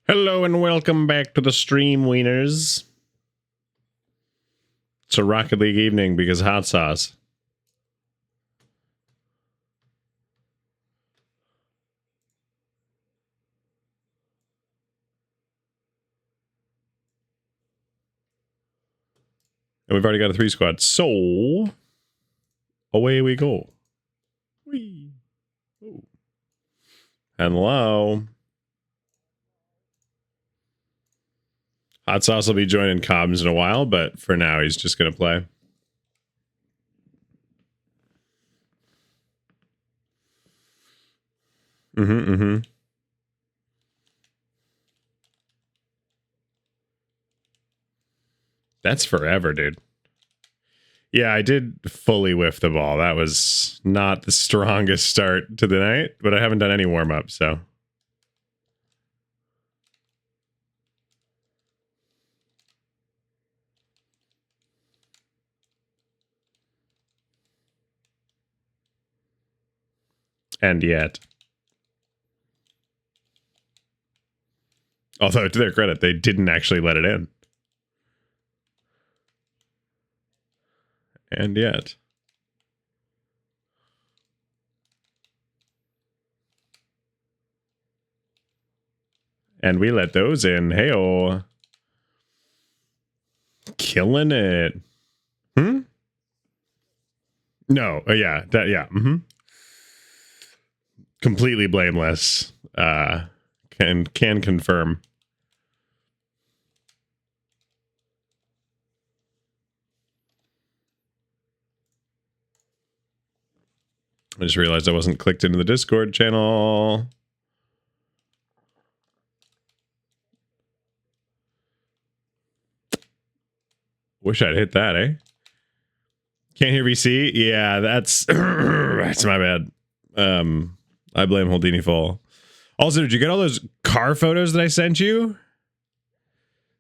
Hello and welcome back to the stream, wieners. It's a Rocket League evening because hot sauce. And we've already got a 3 squad, so away we go. Whee. Ooh. Hello. Hot sauce will be joining Cobbs in a while, but for now he's just going to play. That's forever, dude. Yeah, I did fully whiff the ball. That was not the strongest start to the night, but I haven't done any warm-up, so. And yet. Although, to their credit, they didn't actually let it in. And yet. And we let those in. Hey-oh. Killing it. No. Yeah. Yeah. Completely blameless. Can confirm. I just realized I wasn't clicked into the Discord channel. Wish I'd hit that, eh? Can't hear VC? Yeah, that's that's my bad. I blame Holdini full. Also, did you get all those car photos that I sent you?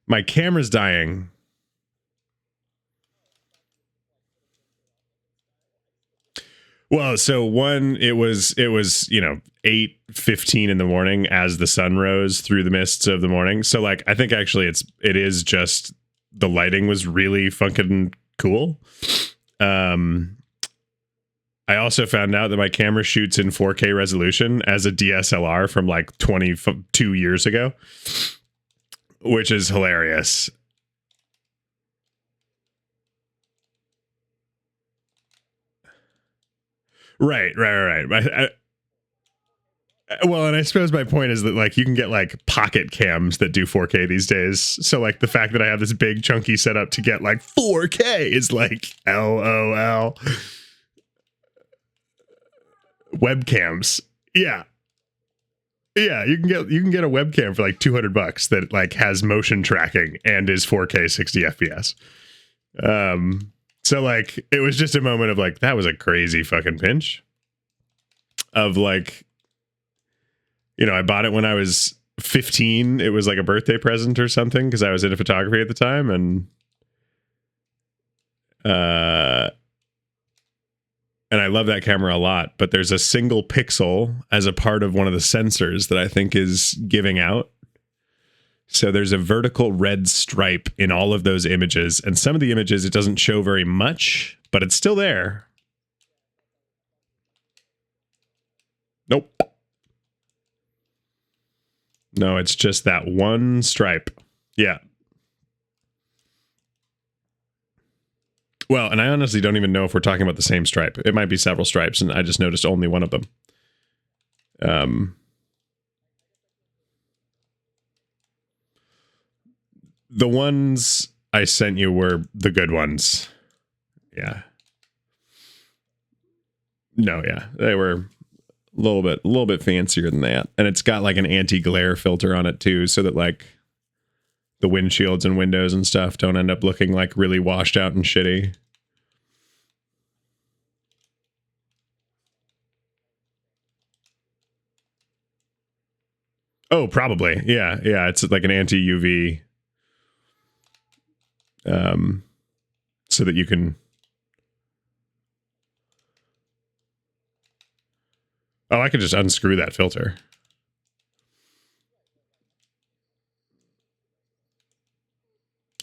My camera's dying. Well, so one, it was, you know, 8:15 in the morning as the sun rose through the mists of the morning. So like, I think actually it is just the lighting was really fucking cool. I also found out that my camera shoots in 4K resolution as a DSLR from like 22 years ago, which is hilarious. Right. Well, and I suppose my point is that like you can get like pocket cams that do 4K these days. So like the fact that I have this big chunky setup to get like 4K is like LOL. Webcams. Yeah. Yeah, you can get a webcam for like $200 that like has motion tracking and is 4K 60 FPS. So like it was just a moment of like that was a crazy fucking pinch. Of like, you know, I bought it when I was 15. It was like a birthday present or something because I was into photography at the time, and I love that camera a lot, but there's a single pixel as a part of one of the sensors that I think is giving out. So there's a vertical red stripe in all of those images, and some of the images it doesn't show very much, but it's still there. Nope. No, it's just that one stripe. Yeah. Well, and I honestly don't even know if we're talking about the same stripe. It might be several stripes, and I just noticed only one of them. The ones I sent you were the good ones. Yeah. No, yeah. They were a little bit fancier than that. And it's got like an anti-glare filter on it too, so that like the windshields and windows and stuff don't end up looking like really washed out and shitty. Oh, probably. Yeah. It's like an anti-UV. So that you can. Oh, I could just unscrew that filter.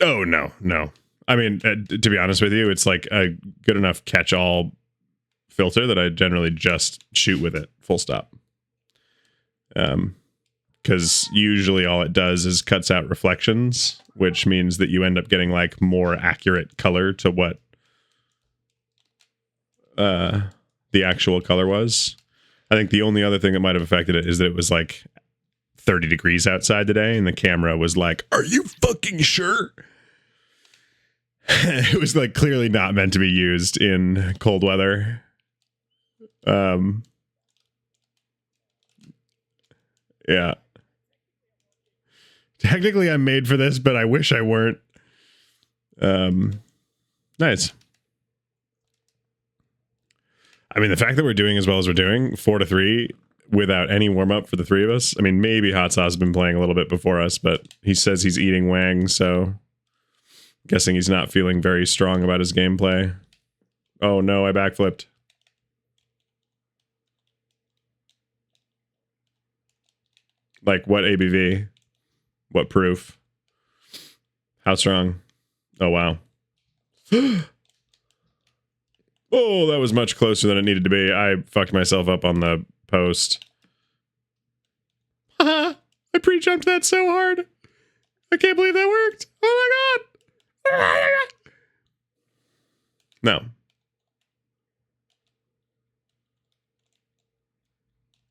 Oh, no, no. I mean, to be honest with you, it's like a good enough catch-all filter that I generally just shoot with it, full stop. Because usually all it does is cuts out reflections, which means that you end up getting like more accurate color to what the actual color was. I think the only other thing that might have affected it is that it was like 30 degrees outside today, and the camera was like, "Are you fucking sure?" It was like clearly not meant to be used in cold weather. Yeah. Technically I'm made for this, but I wish I weren't. Nice. I mean, the fact that we're doing as well as we're doing, 4-3, without any warm-up for the three of us. I mean, maybe Hot Sauce has been playing a little bit before us, but he says he's eating Wang, so guessing he's not feeling very strong about his gameplay. Oh no, I backflipped. Like, what ABV? What proof? How strong? Oh, wow. Oh, that was much closer than it needed to be. I fucked myself up on the post. I pre-jumped that so hard. I can't believe that worked. Oh my god. No.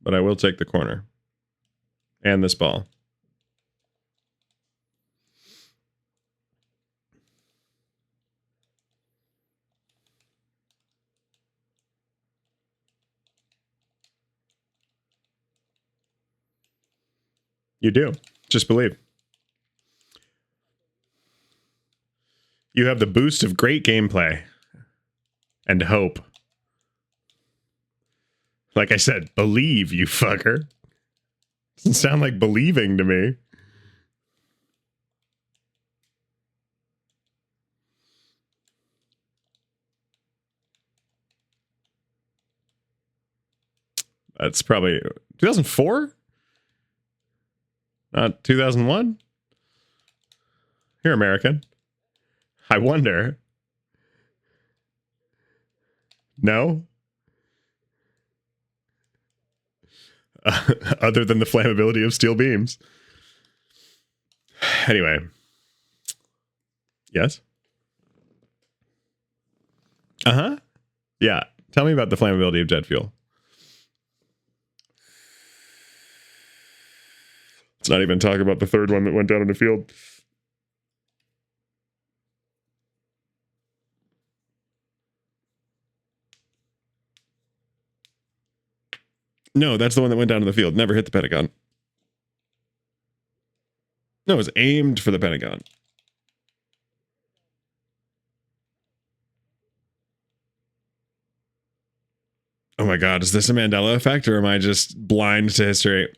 But I will take the corner. And this ball. You do. Just believe. You have the boost of great gameplay. And hope. Like I said, believe, you fucker. Doesn't sound like believing to me. That's probably 2004? Not 2001? You're American. I wonder. No? Other than the flammability of steel beams. Anyway. Yes? Uh-huh. Yeah. Tell me about the flammability of jet fuel. Let's not even talk about the third one that went down in the field. No, that's the one that went down in the field. Never hit the Pentagon. No, it was aimed for the Pentagon. Oh my god, is this a Mandela effect, or am I just blind to history?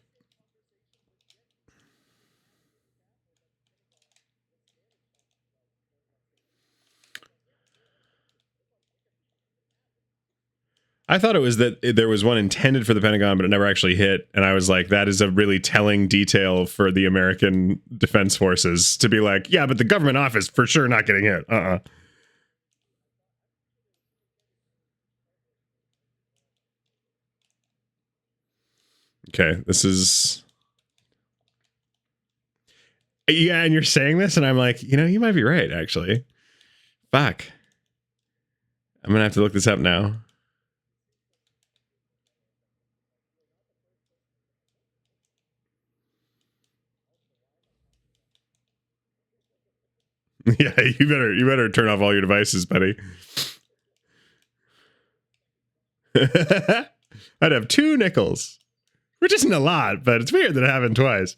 I thought it was that there was one intended for the Pentagon, but it never actually hit. And I was like, that is a really telling detail for the American Defense Forces to be like, yeah, but the government office for sure not getting hit. Okay, this is... Yeah, and you're saying this, and I'm like, you know, you might be right, actually. Fuck. I'm going to have to look this up now. Yeah, you better turn off all your devices, buddy. I'd have 2 nickels, which isn't a lot, but it's weird that it happened twice.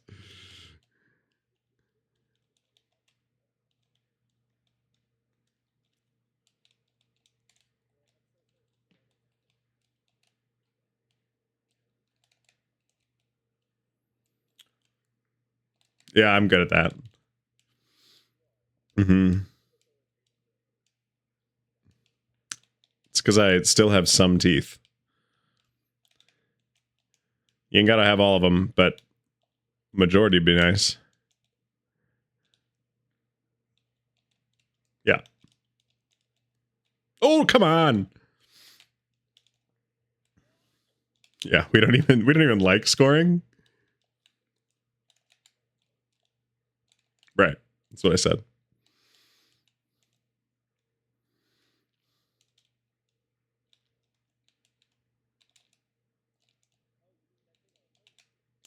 Yeah, I'm good at that. It's because I still have some teeth. You ain't gotta have all of them, but majority would be nice. Yeah. Oh, come on. Yeah, we don't even like scoring. Right. That's what I said.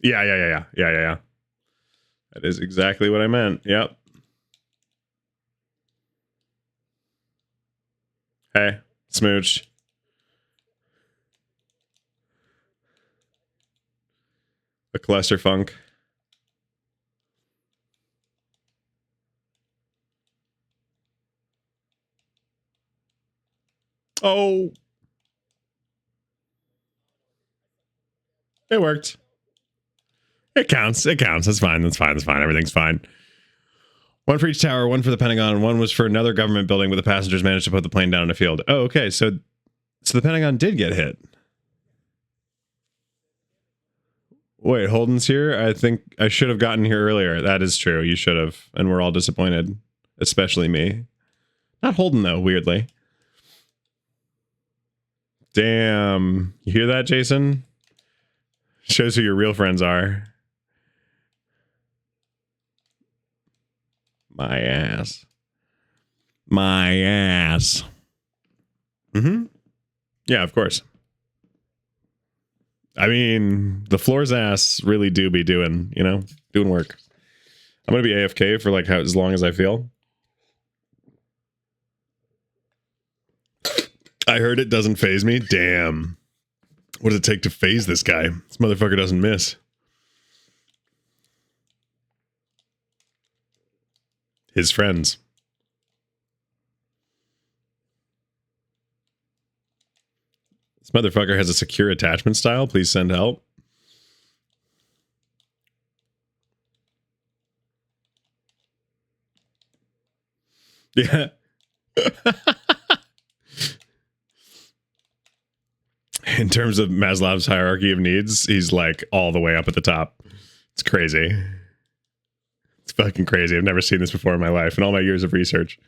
Yeah. That is exactly what I meant. Yep. Hey, smooch. A clusterfunk. Oh. It worked. It counts. It counts. That's fine. That's fine. That's fine. Everything's fine. One for each tower, one for the Pentagon, one was for another government building, but the passengers managed to put the plane down in a field. Oh, okay. So the Pentagon did get hit. Wait, Holden's here? I think I should have gotten here earlier. That is true. You should have. And we're all disappointed. Especially me. Not Holden, though, weirdly. Damn. You hear that, Jason? Shows who your real friends are. My ass. My ass. Mm-hmm. Yeah, of course. I mean, the floor's ass really do be doing, you know, doing work. I'm going to be AFK for like as long as I feel. I heard it doesn't phase me. Damn. What does it take to phase this guy? This motherfucker doesn't miss. His friends. This motherfucker has a secure attachment style. Please send help. Yeah. In terms of Maslow's hierarchy of needs, he's like all the way up at the top. It's crazy. It's fucking crazy. I've never seen this before in my life in all my years of research.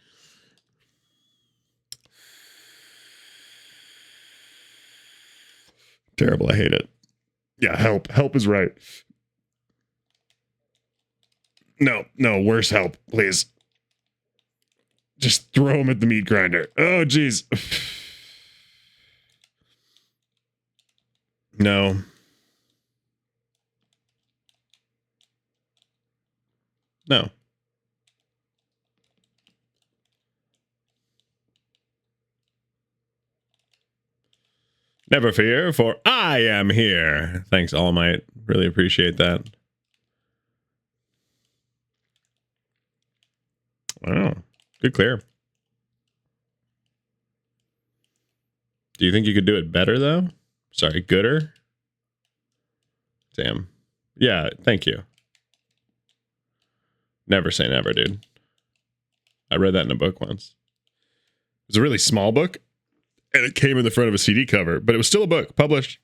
Terrible. I hate it. Yeah, help. Help is right. No, worse help, please. Just throw him at the meat grinder. Oh, jeez. No. No. Never fear, for I am here. Thanks, All Might. Really appreciate that. Wow. Good clear. Do you think you could do it better, though? Sorry, gooder? Damn. Yeah, thank you. Never say never, dude. I read that in a book once. It was a really small book, and it came in the front of a CD cover, but it was still a book, published.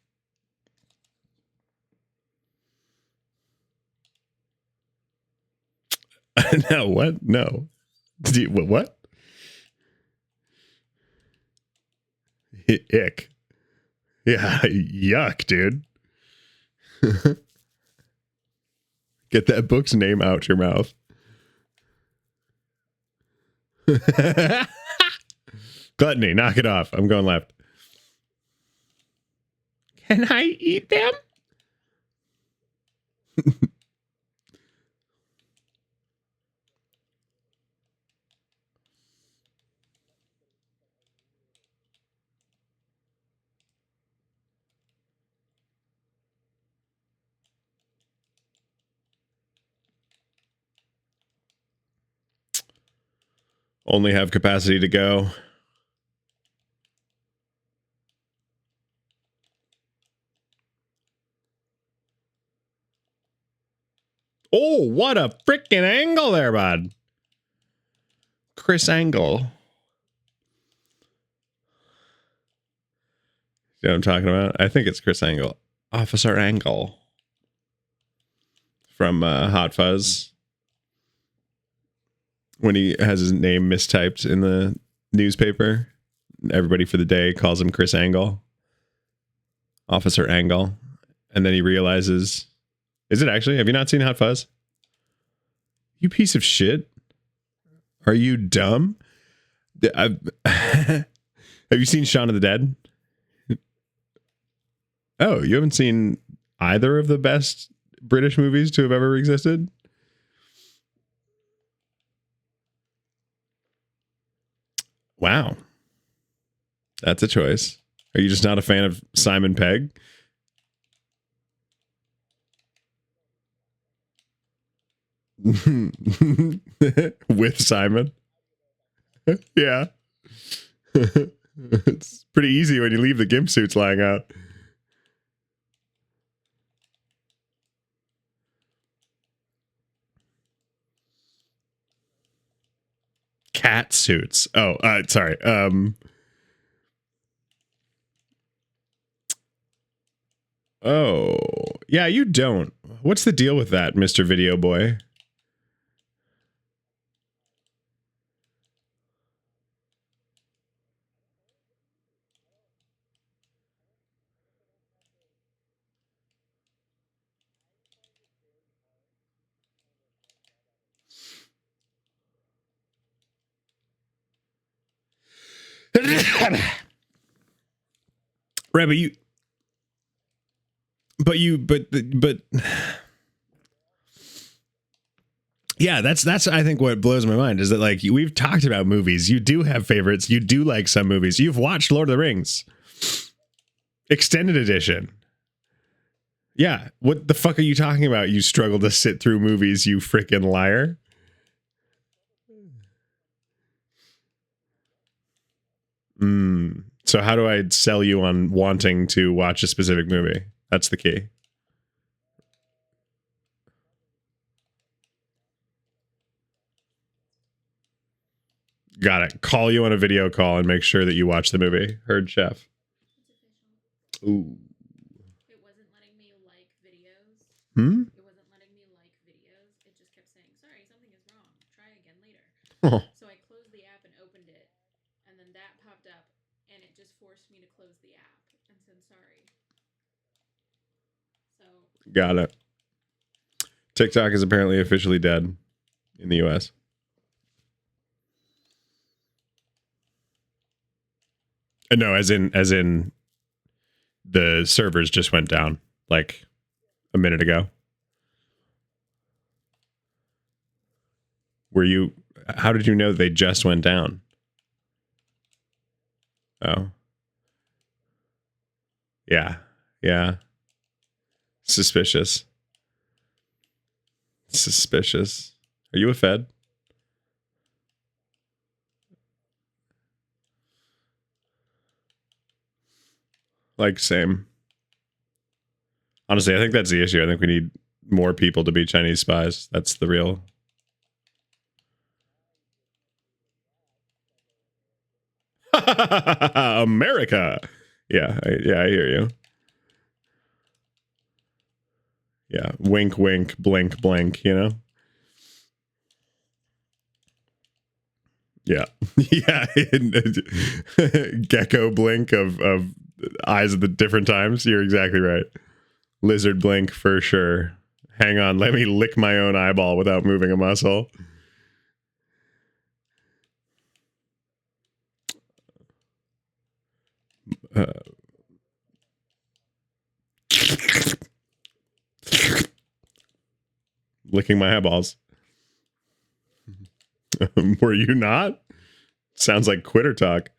No, what? No. What? Ick. Yeah, yuck, dude. Get that book's name out your mouth. Gluttony, knock it off. I'm going left. Can I eat them? Only have capacity to go. Oh, what a freaking angle there, bud. Chris Angle. You know what I'm talking about? I think it's Chris Angle. Officer Angle. From Hot Fuzz. when he has his name mistyped in the newspaper. Everybody for the day calls him Chris Angle. Officer Angle. And then he realizes, is it actually? Have you not seen Hot Fuzz? You piece of shit. Are you dumb? Have you seen Shaun of the Dead? Oh, you haven't seen either of the best British movies to have ever existed? Wow. That's a choice. Are you just not a fan of Simon Pegg? With Simon? Yeah. It's pretty easy when you leave the gimp suits lying out. Cat suits. Oh, sorry. Oh, yeah, you don't. What's the deal with that, Mr. Video Boy? Right, but yeah, that's I think what blows my mind is that, like, we've talked about movies. You do have favorites. You do like some movies. You've watched Lord of the Rings extended edition. Yeah, what the fuck are you talking about? You struggle to sit through movies, you freaking liar. So how do I sell you on wanting to watch a specific movie? That's the key. Got it. Call you on a video call and make sure that you watch the movie. Heard, chef. Ooh. It wasn't letting me like videos. Hmm? It wasn't letting me like videos. It just kept saying, sorry, something is wrong. Try again later. Oh. So I closed the app and opened it. And then that popped up. And it just forced me to close the app and said sorry. So. Got it. TikTok is apparently officially dead in the US. No, as in the servers just went down like a minute ago. How did you know they just went down? Oh. Yeah. Yeah. Suspicious. Suspicious. Are you a Fed? Like, same. Honestly, I think that's the issue. I think we need more people to be Chinese spies. That's the real. America. Yeah, I hear you. Yeah, wink, wink, blink, blink, you know? Yeah. Yeah. Gecko blink of eyes at the different times. You're exactly right. Lizard blink for sure. Hang on, let me lick my own eyeball without moving a muscle. Licking my eyeballs. Were you not? Sounds like quitter talk.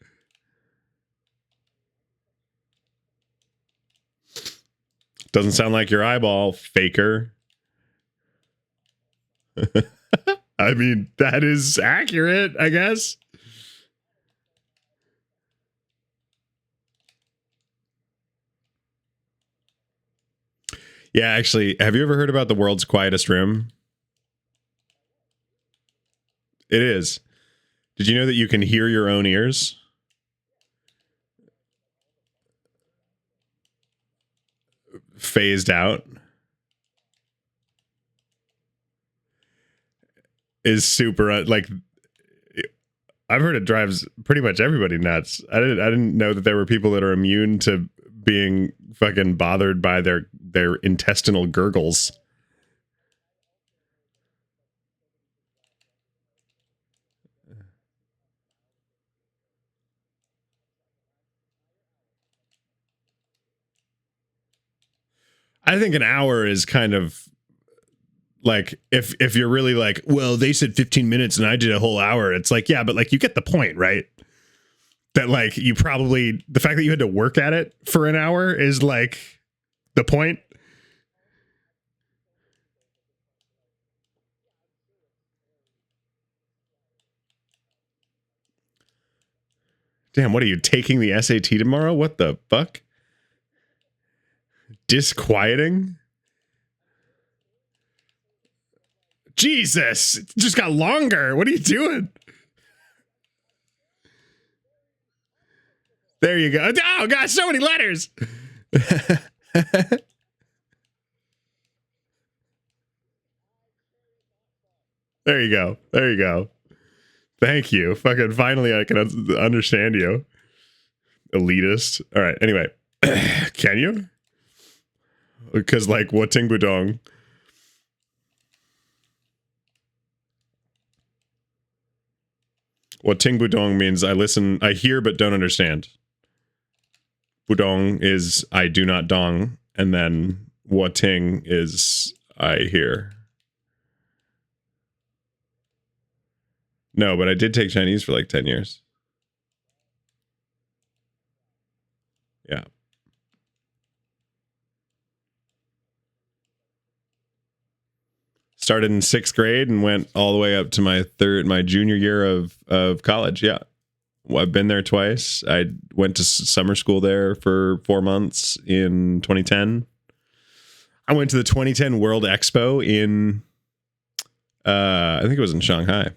Doesn't sound like your eyeball, faker. I mean, that is accurate, I guess. Yeah, actually, have you ever heard about the world's quietest room? It is. Did you know that you can hear your own ears? Phased out. Is super, like, I've heard it drives pretty much everybody nuts. I didn't know that there were people that are immune to being fucking bothered by their intestinal gurgles. I think an hour is kind of like if you're really like, well, they said 15 minutes and I did a whole hour. It's like, yeah, but like you get the point, right? That like you probably the fact that you had to work at it for an hour is like the point. Damn, what are you taking the SAT tomorrow? What the fuck? Disquieting? Jesus, it just got longer. What are you doing? There you go. Oh god, so many letters. There you go. There you go. Thank you. Fucking finally I can understand you. Elitist. All right. Anyway, can you? Because like what ting budong? What ting budong means I listen, I hear but don't understand. Budong is I do not dong, and then what ting is I hear. No, but I did take Chinese for like 10 years. Yeah. Started in 6th grade and went all the way up to my junior year of college. Yeah. I've been there twice. I went to summer school there for 4 months in 2010. I went to the 2010 World Expo in, I think it was in Shanghai.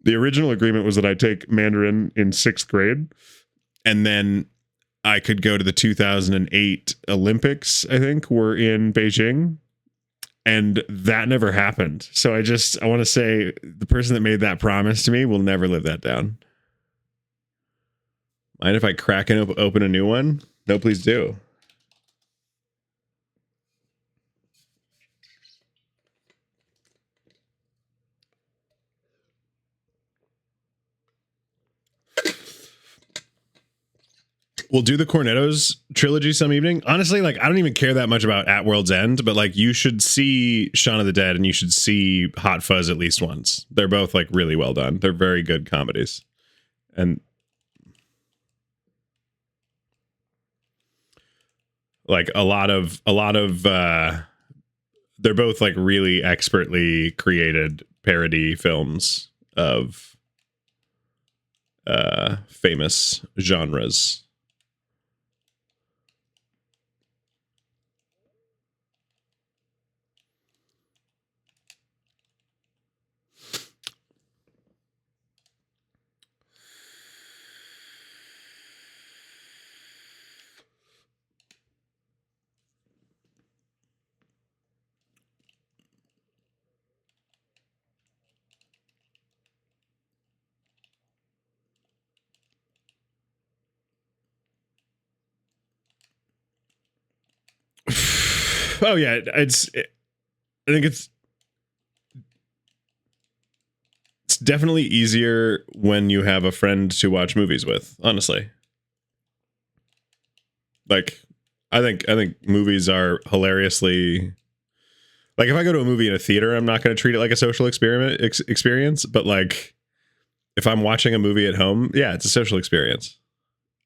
The original agreement was that I take Mandarin in 6th grade, and then I could go to the 2008 Olympics, I think, were in Beijing, and that never happened. So I want to say the person that made that promise to me will never live that down. Mind if I crack and open a new one? No, please do. We'll do the Cornettos trilogy some evening. Honestly, like I don't even care that much about At World's End, but like you should see Shaun of the Dead and you should see Hot Fuzz at least once. They're both like really well done. They're very good comedies. And like a lot of they're both like really expertly created parody films of famous genres. Oh yeah, I think it's definitely easier when you have a friend to watch movies with, honestly. Like I think movies are hilariously like if I go to a movie in a theater, I'm not going to treat it like a social experience, but like if I'm watching a movie at home, yeah, it's a social experience.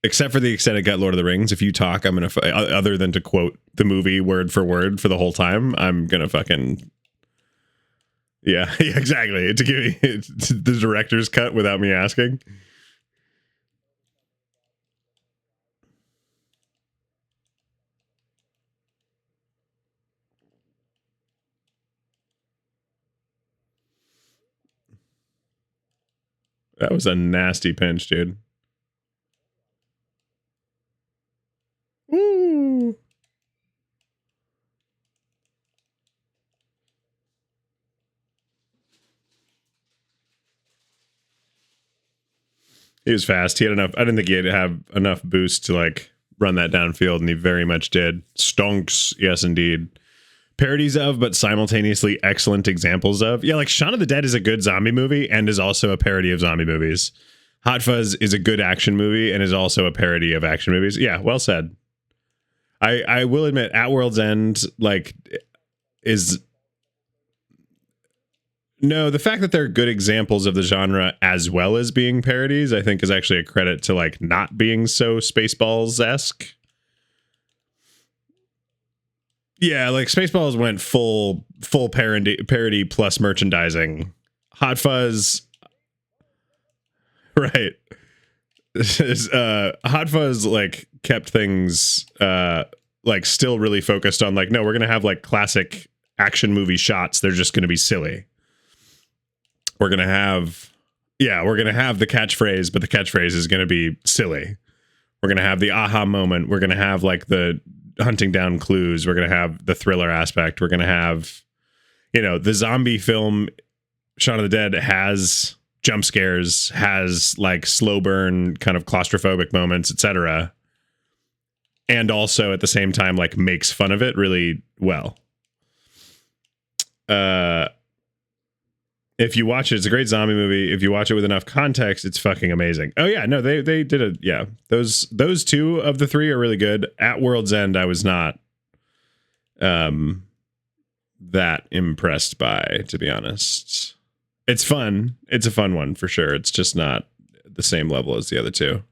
Except for the extended cut Lord of the Rings. If you talk, I'm going to, other than to quote the movie word for word for the whole time, I'm going to fucking, yeah, exactly. To give me the director's cut without me asking. That was a nasty pinch, dude. Woo. He was fast. He had enough. I didn't think he'd have enough boost to like run that downfield, and he very much did. Stonks, yes, indeed. Parodies of, but simultaneously excellent examples of. Yeah, like Shaun of the Dead is a good zombie movie and is also a parody of zombie movies. Hot Fuzz is a good action movie and is also a parody of action movies. Yeah, well said. I will admit, At World's End, like, is... No, the fact that they're good examples of the genre as well as being parodies, I think is actually a credit to, like, not being so Spaceballs-esque. Yeah, like, Spaceballs went full parody plus merchandising. Hot Fuzz... Right. Hot Fuzz like kept things like still really focused on like, no, we're gonna have like classic action movie shots. They're just gonna be silly. We're gonna have the catchphrase, but the catchphrase is gonna be silly. We're gonna have the aha moment. We're gonna have like the hunting down clues. We're gonna have the thriller aspect. We're gonna have, the zombie film Shaun of the Dead has jump scares, has like slow burn kind of claustrophobic moments, etc. And also at the same time like makes fun of it really well. If you watch it, it's a great zombie movie. If you watch it with enough context, it's fucking amazing. Oh yeah, no, they did those two of the three are really good. At World's End, I was not that impressed by, to be honest. It's fun. It's a fun one for sure. It's just not the same level as the other two.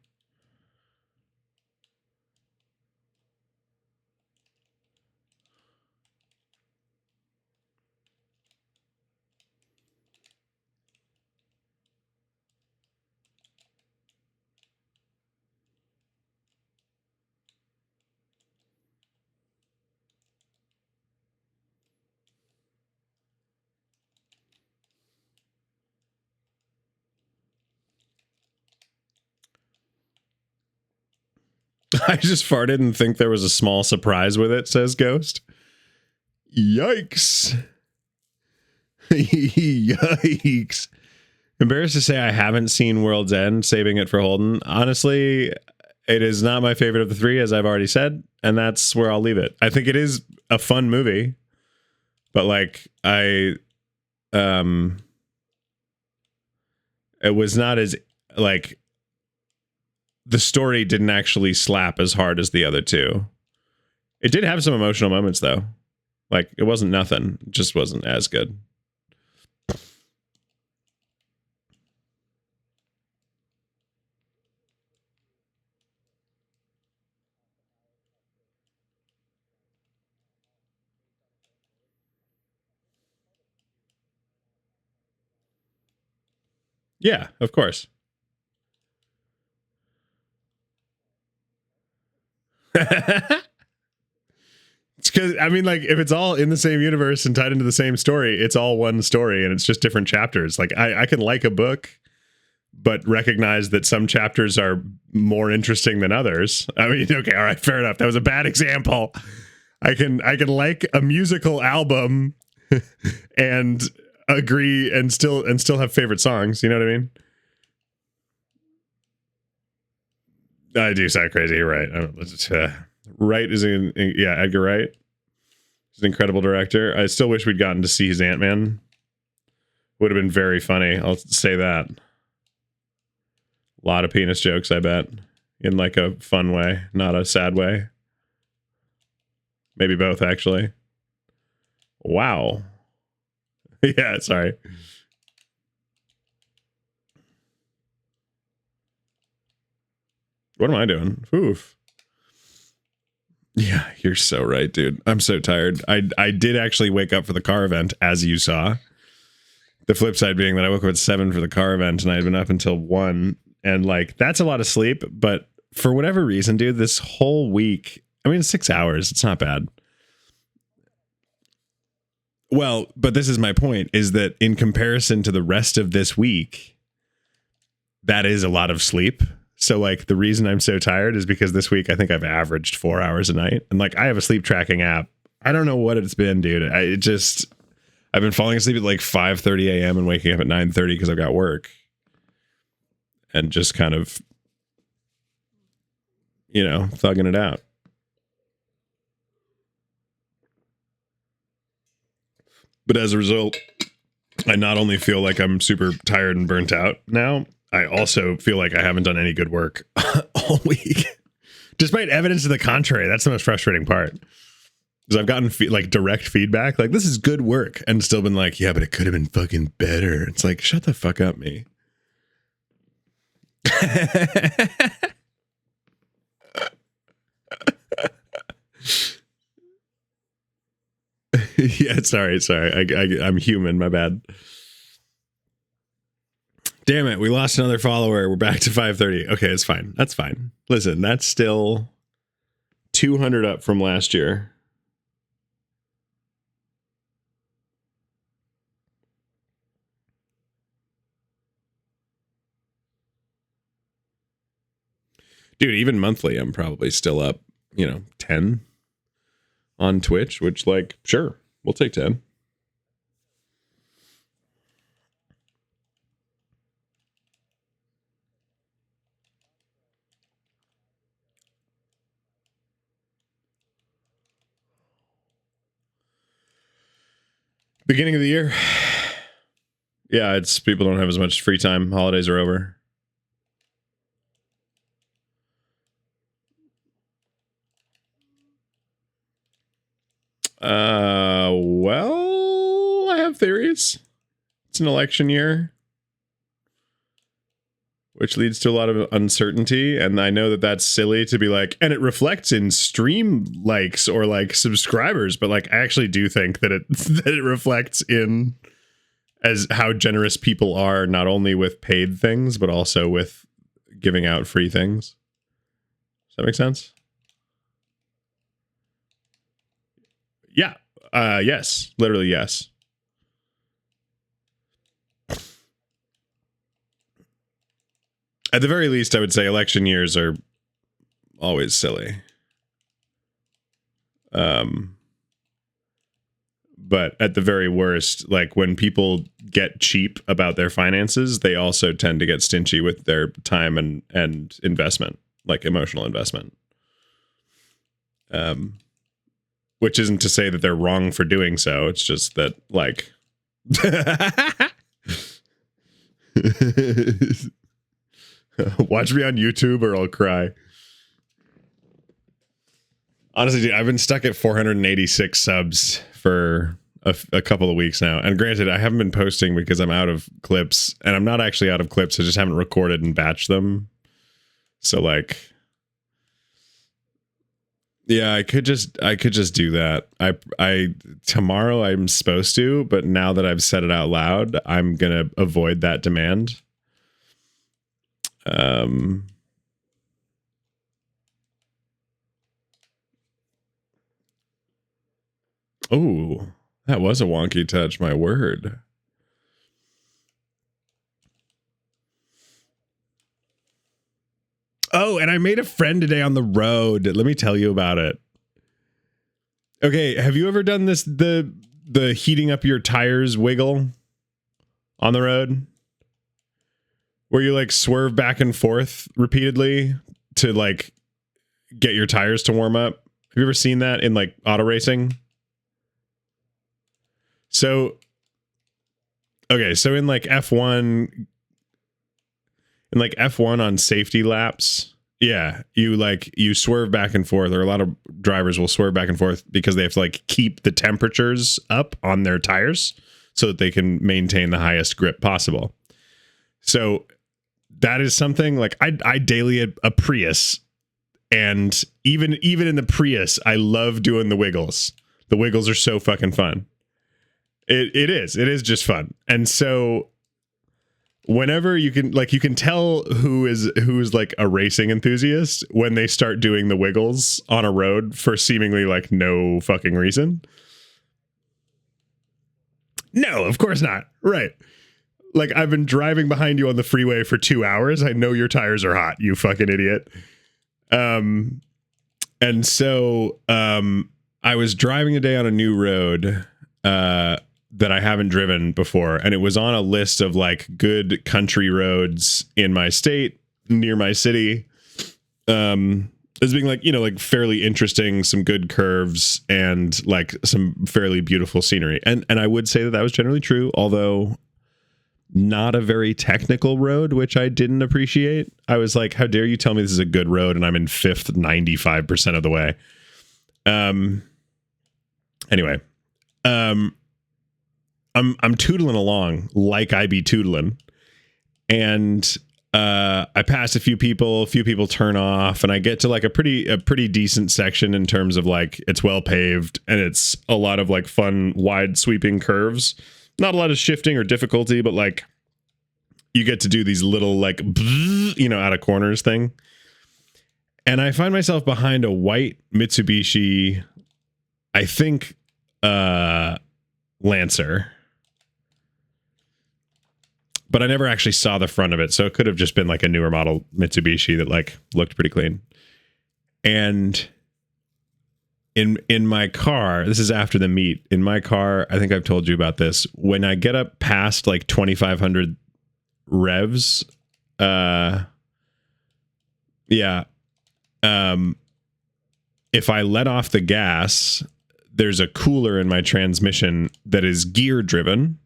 I just farted and think there was a small surprise with it, says Ghost. Yikes. Yikes. Embarrassed to say I haven't seen World's End, saving it for Holden. Honestly, it is not my favorite of the three, as I've already said, and that's where I'll leave it. I think it is a fun movie, but like it was not as like the story didn't actually slap as hard as the other two. It did have some emotional moments though. Like it wasn't nothing. It just wasn't as good. Yeah, of course. It's because I mean, like, if it's all in the same universe and tied into the same story, it's all one story and it's just different chapters. Like, I can like a book, but recognize that some chapters are more interesting than others. I mean, okay, all right, fair enough. That was a bad example. I can like a musical album and agree and still have favorite songs. You know what I mean? I do sound crazy. You're right. Wright is Edgar Wright. He's an incredible director. I still wish we'd gotten to see his Ant-Man. Would have been very funny. I'll say that. A lot of penis jokes, I bet, in like a fun way, not a sad way. Maybe both, actually. Wow. Yeah, sorry. What am I doing? Oof. Yeah, you're so right, dude. I'm so tired. I did actually wake up for the car event, as you saw. The flip side being that I woke up at 7 for the car event, and I had been up until 1. And, like, that's a lot of sleep. But for whatever reason, dude, this whole week, I mean, 6 hours. It's not bad. Well, but this is my point, is that in comparison to the rest of this week, that is a lot of sleep. So, like, the reason I'm so tired is because this week I think I've averaged 4 hours a night. And, like, I have a sleep tracking app. I don't know what it's been, dude. I've been falling asleep at, like, 5:30 a.m. and waking up at 9:30 because I've got work. and just kind of, you know, thugging it out. But as a result, I not only feel like I'm super tired and burnt out now, I also feel like I haven't done any good work all week. Despite evidence to the contrary. That's the most frustrating part. Because I've gotten like direct feedback, like, this is good work, and still been like, yeah, but it could have been fucking better. It's like, shut the fuck up, me. Yeah, sorry. I'm human. My bad. Damn it. We lost another follower. We're back to 530. Okay, it's fine. That's fine. Listen, that's still 200 up from last year. Dude, even monthly, I'm probably still up, 10 on Twitch, which, like, sure, we'll take 10. Beginning of the year. Yeah, it's people don't have as much free time. Holidays are over. Well, I have theories. It's an election year, which leads to a lot of uncertainty. And I know that that's silly to be like, and it reflects in stream likes or like subscribers, but like, I actually do think that it reflects in as how generous people are, not only with paid things, but also with giving out free things. Does that make sense? Yeah. Yes. Literally, yes. At the very least, I would say election years are always silly. But at the very worst, like when people get cheap about their finances, they also tend to get stingy with their time and investment, like emotional investment. Which isn't to say that they're wrong for doing so. It's just that, like, watch me on YouTube or I'll cry. Honestly, dude, I've been stuck at 486 subs for a couple of weeks now. And granted, I haven't been posting because I'm out of clips. And I'm not actually out of clips. I just haven't recorded and batched them. So, like, yeah, I could just do that. I tomorrow I'm supposed to, but now that I've said it out loud, I'm gonna avoid that demand. Oh, that was a wonky touch, my word. Oh, and I made a friend today on the road. Let me tell you about it. Okay, have you ever done this, the heating up your tires wiggle on the road? Where you like swerve back and forth repeatedly to like get your tires to warm up? Have you ever seen that in like auto racing? So, okay, so in like F1 on safety laps, yeah, you swerve back and forth, or a lot of drivers will swerve back and forth because they have to like keep the temperatures up on their tires so that they can maintain the highest grip possible. So that is something like I daily a Prius, and even in the Prius, I love doing the wiggles. The wiggles are so fucking fun. It is just fun. And so whenever you can tell who's like a racing enthusiast when they start doing the wiggles on a road for seemingly like no fucking reason. No, of course not. Right. Like, I've been driving behind you on the freeway for 2 hours. I know your tires are hot, you fucking idiot. And so I was driving today on a new road, that I haven't driven before, and it was on a list of like good country roads in my state near my city. As being like, you know, like fairly interesting, some good curves, and like some fairly beautiful scenery. And I would say that was generally true, although not a very technical road, which I didn't appreciate. I was like, how dare you tell me this is a good road and I'm in fifth 95% of the way. Anyway, I'm tootling along like I be tootling, and I pass a few people turn off, and I get to like a pretty decent section in terms of like it's well paved and it's a lot of like fun wide sweeping curves. Not a lot of shifting or difficulty, but like you get to do these little like, you know, out of corners thing. And I find myself behind a white Mitsubishi, I think, Lancer. But I never actually saw the front of it, so it could have just been like a newer model Mitsubishi that like looked pretty clean. And in my car, this is after the meet, in my car, I think I've told you about this, when I get up past like 2,500 revs, if I let off the gas, there's a cooler in my transmission that is gear driven.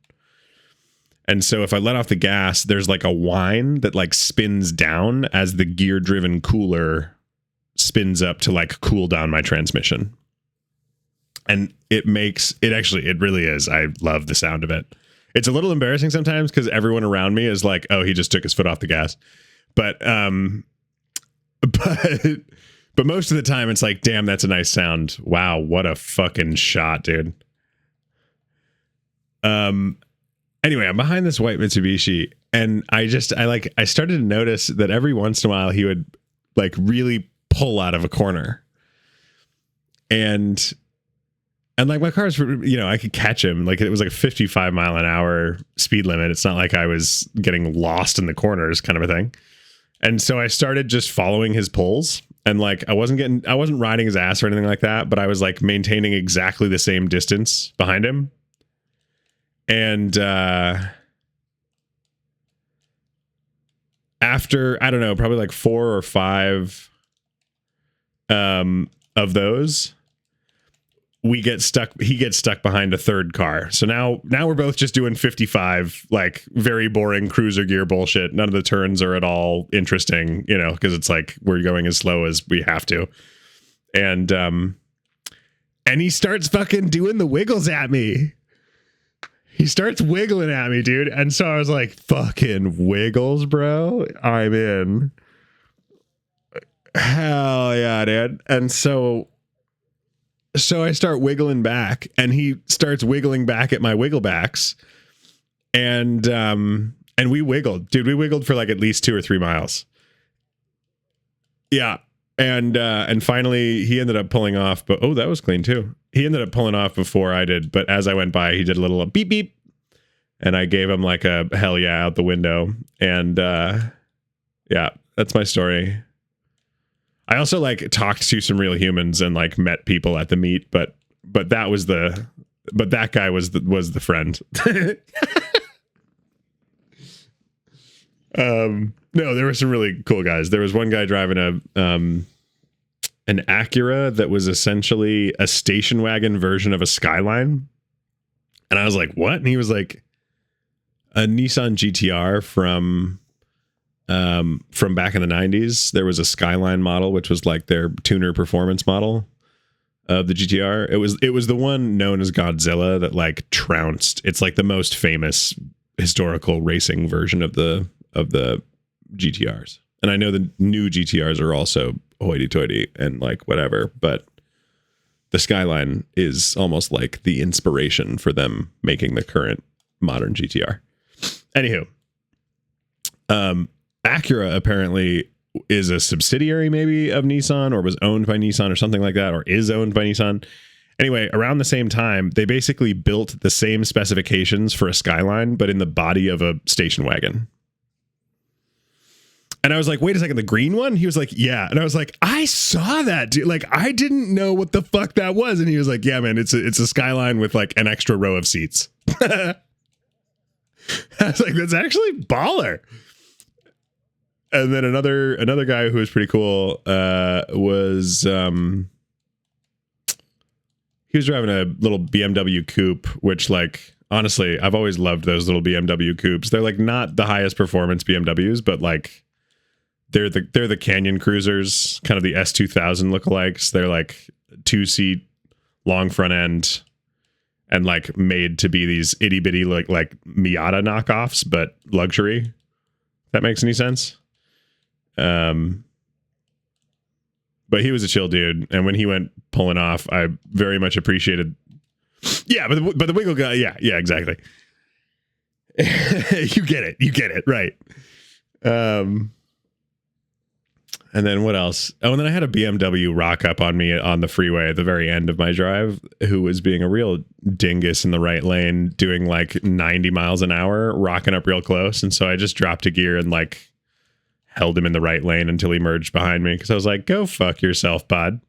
And so if I let off the gas, there's like a whine that like spins down as the gear driven cooler spins up to like cool down my transmission. And it really is. I love the sound of it. It's a little embarrassing sometimes because everyone around me is like, oh, he just took his foot off the gas. But most of the time it's like, damn, that's a nice sound. Wow, what a fucking shot, dude. Anyway, I'm behind this white Mitsubishi, and I started to notice that every once in a while he would like really pull out of a corner. And like my car's, you know, I could catch him. Like it was like a 55 mile an hour speed limit. It's not like I was getting lost in the corners kind of a thing. And so I started just following his pulls, and like I wasn't riding his ass or anything like that, but I was like maintaining exactly the same distance behind him. And after, I don't know, probably like 4 or 5 of those, he gets stuck behind a third car. So now we're both just doing 55, like very boring cruiser gear bullshit. None of the turns are at all interesting, you know, because it's like we're going as slow as we have to. And he starts fucking doing the wiggles at me. He starts wiggling at me, dude. And so I was like, fucking wiggles, bro. I'm in. Hell yeah, dude. And so I start wiggling back, and he starts wiggling back at my wiggle backs. And we wiggled. Dude, we wiggled for like at least 2 or 3 miles. Yeah. And finally he ended up pulling off, but that was clean too. He ended up pulling off before I did, but as I went by, he did a little beep beep, and I gave him like a hell yeah out the window. And yeah, that's my story. I also like talked to some real humans and like met people at the meet, but that guy was the friend. No, there were some really cool guys. There was one guy driving an Acura that was essentially a station wagon version of a Skyline. And I was like, what? And he was like, a Nissan GTR from back in the 90s. There was a Skyline model, which was like their tuner performance model of the GTR. It was the one known as Godzilla that like trounced. It's like the most famous historical racing version of the GTRs. And I know the new GTRs are also hoity-toity and like whatever, but the Skyline is almost like the inspiration for them making the current modern GTR. Anywho, Acura apparently is a subsidiary maybe of Nissan, or was owned by Nissan or something like that, or is owned by Nissan. Anyway, around the same time, they basically built the same specifications for a Skyline, but in the body of a station wagon. And I was like, wait a second, the green one? He was like, yeah. And I was like, I saw that, dude. Like, I didn't know what the fuck that was. And he was like, yeah, man, it's a Skyline with like an extra row of seats. I was like, that's actually baller. And then another guy who was pretty cool was he was driving a little BMW coupe, which, like, honestly, I've always loved those little BMW coupes. They're like not the highest performance BMWs, but like they're the Canyon Cruisers, kind of the S2000 lookalikes. They're like 2-seat, long front end, and like made to be these itty bitty like Miata knockoffs, but luxury. If that makes any sense. But he was a chill dude, and when he went pulling off, I very much appreciated. Yeah, but the wiggle guy, yeah, exactly. You get it, right? And then what else? Oh, and then I had a BMW rock up on me on the freeway at the very end of my drive, who was being a real dingus in the right lane, doing like 90 miles an hour, rocking up real close, and so I just dropped a gear and like held him in the right lane until he merged behind me, because I was like, go fuck yourself, bud.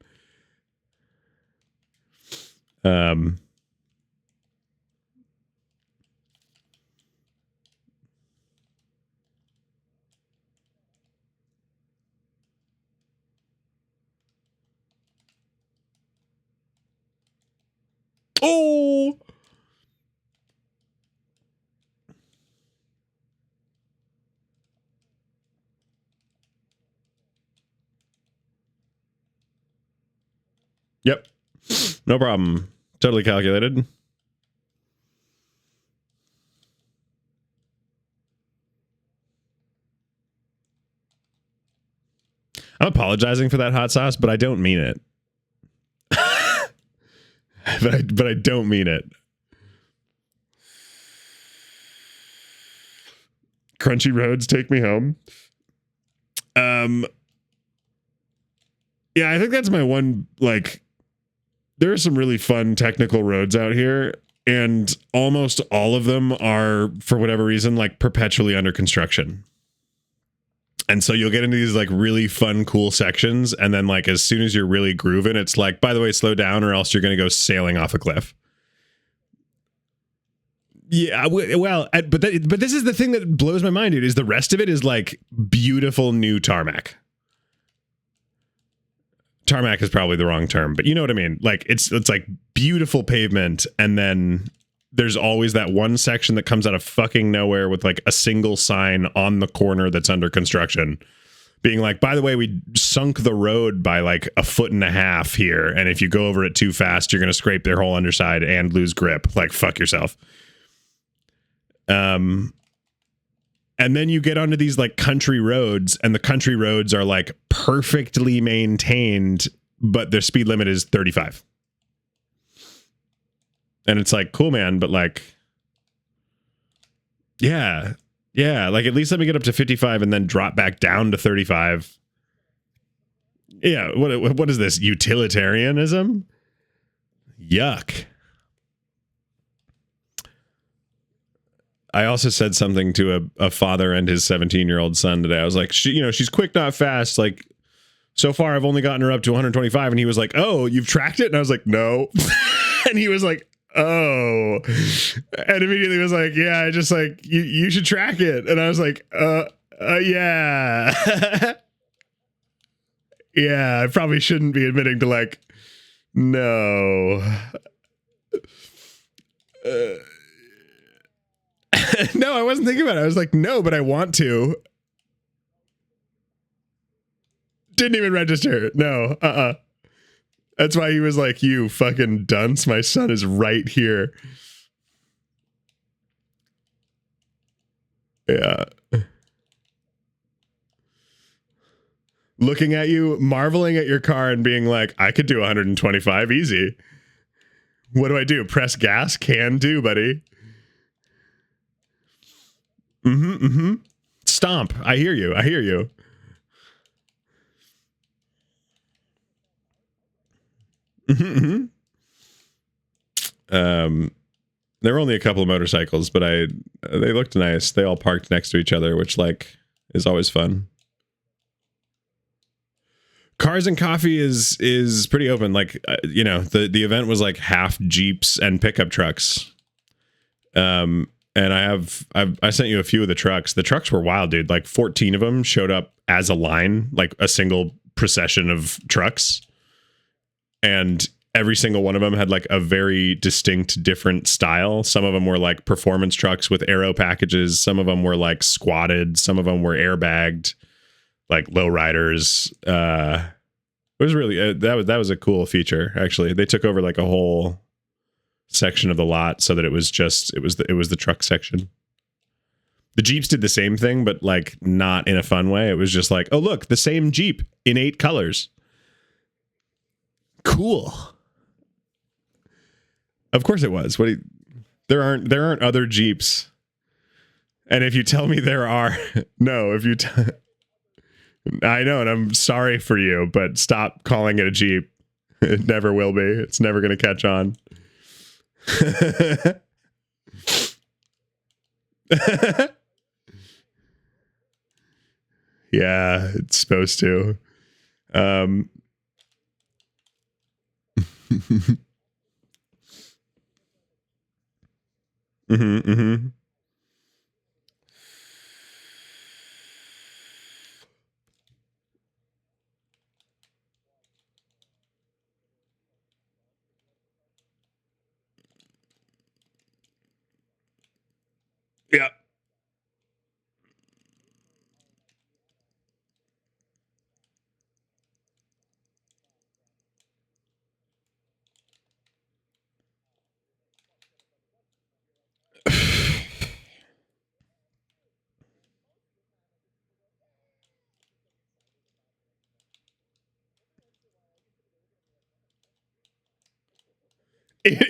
Oh, yep, no problem. Totally calculated. I'm apologizing for that hot sauce, but I don't mean it. but I don't mean it. Crunchy roads take me home. Yeah, I think that's my one, like, there are some really fun technical roads out here, and almost all of them are, for whatever reason, like perpetually under construction. And so you'll get into these like really fun, cool sections, and then like as soon as you're really grooving, it's like, by the way, slow down or else you're going to go sailing off a cliff. Yeah, well, but this is the thing that blows my mind, dude, is the rest of it is like beautiful new tarmac. Tarmac is probably the wrong term, but you know what I mean? Like it's like beautiful pavement, and then there's always that one section that comes out of fucking nowhere with like a single sign on the corner that's under construction being like, by the way, we sunk the road by like 1.5 feet here, and if you go over it too fast, you're going to scrape their whole underside and lose grip. Like, fuck yourself. And then you get onto these like country roads, and the country roads are like perfectly maintained, but their speed limit is 35. And it's like, cool, man, but like, yeah, like at least let me get up to 55 and then drop back down to 35. Yeah, what is this, utilitarianism? Yuck. I also said something to a father and his 17-year-old son today. I was like, she's quick, not fast. Like, so far I've only gotten her up to 125. And he was like, oh, you've tracked it? And I was like, no. And he was like, oh. And immediately was like, yeah, I just like, you should track it. And I was like, yeah. Yeah, I probably shouldn't be admitting to like, no. No, I wasn't thinking about it. I was like, no, but I want to. Didn't even register. No, That's why he was like, you fucking dunce. My son is right here. Yeah. Looking at you, marveling at your car and being like, I could do 125 easy. What do I do? Press gas? Can do, buddy. Stomp. I hear you. There were only a couple of motorcycles, but they looked nice. They all parked next to each other, which like is always fun. Cars and coffee is pretty open. Like, the event was like half Jeeps and pickup trucks. And I sent you a few of the trucks. The trucks were wild, dude. Like 14 of them showed up as a line, like a single procession of trucks. And every single one of them had like a very distinct, different style. Some of them were like performance trucks with aero packages. Some of them were like squatted. Some of them were airbagged, like low riders. It was really that was a cool feature. Actually, they took over like a whole section of the lot so that it was the truck section. The Jeeps did the same thing, but like not in a fun way. It was just like, oh look, the same Jeep in 8 colors. Cool. Of course it was. There aren't other Jeeps. And if you tell me there are, no, I know, and I'm sorry for you, but stop calling it a Jeep. It never will be. It's never going to catch on. Yeah, it's supposed to. Mm-hmm. Yeah.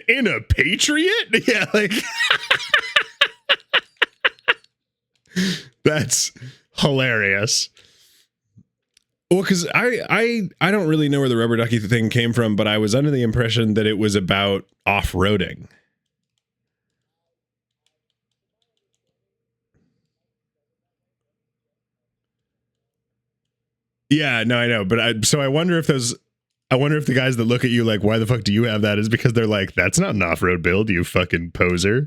In a Patriot? Yeah, like that's hilarious. Well, because I don't really know where the rubber ducky thing came from, but I was under the impression that it was about off-roading. Yeah, no, I know, but I wonder if the guys that look at you like, why the fuck do you have that, is because they're like, that's not an off-road build, you fucking poser.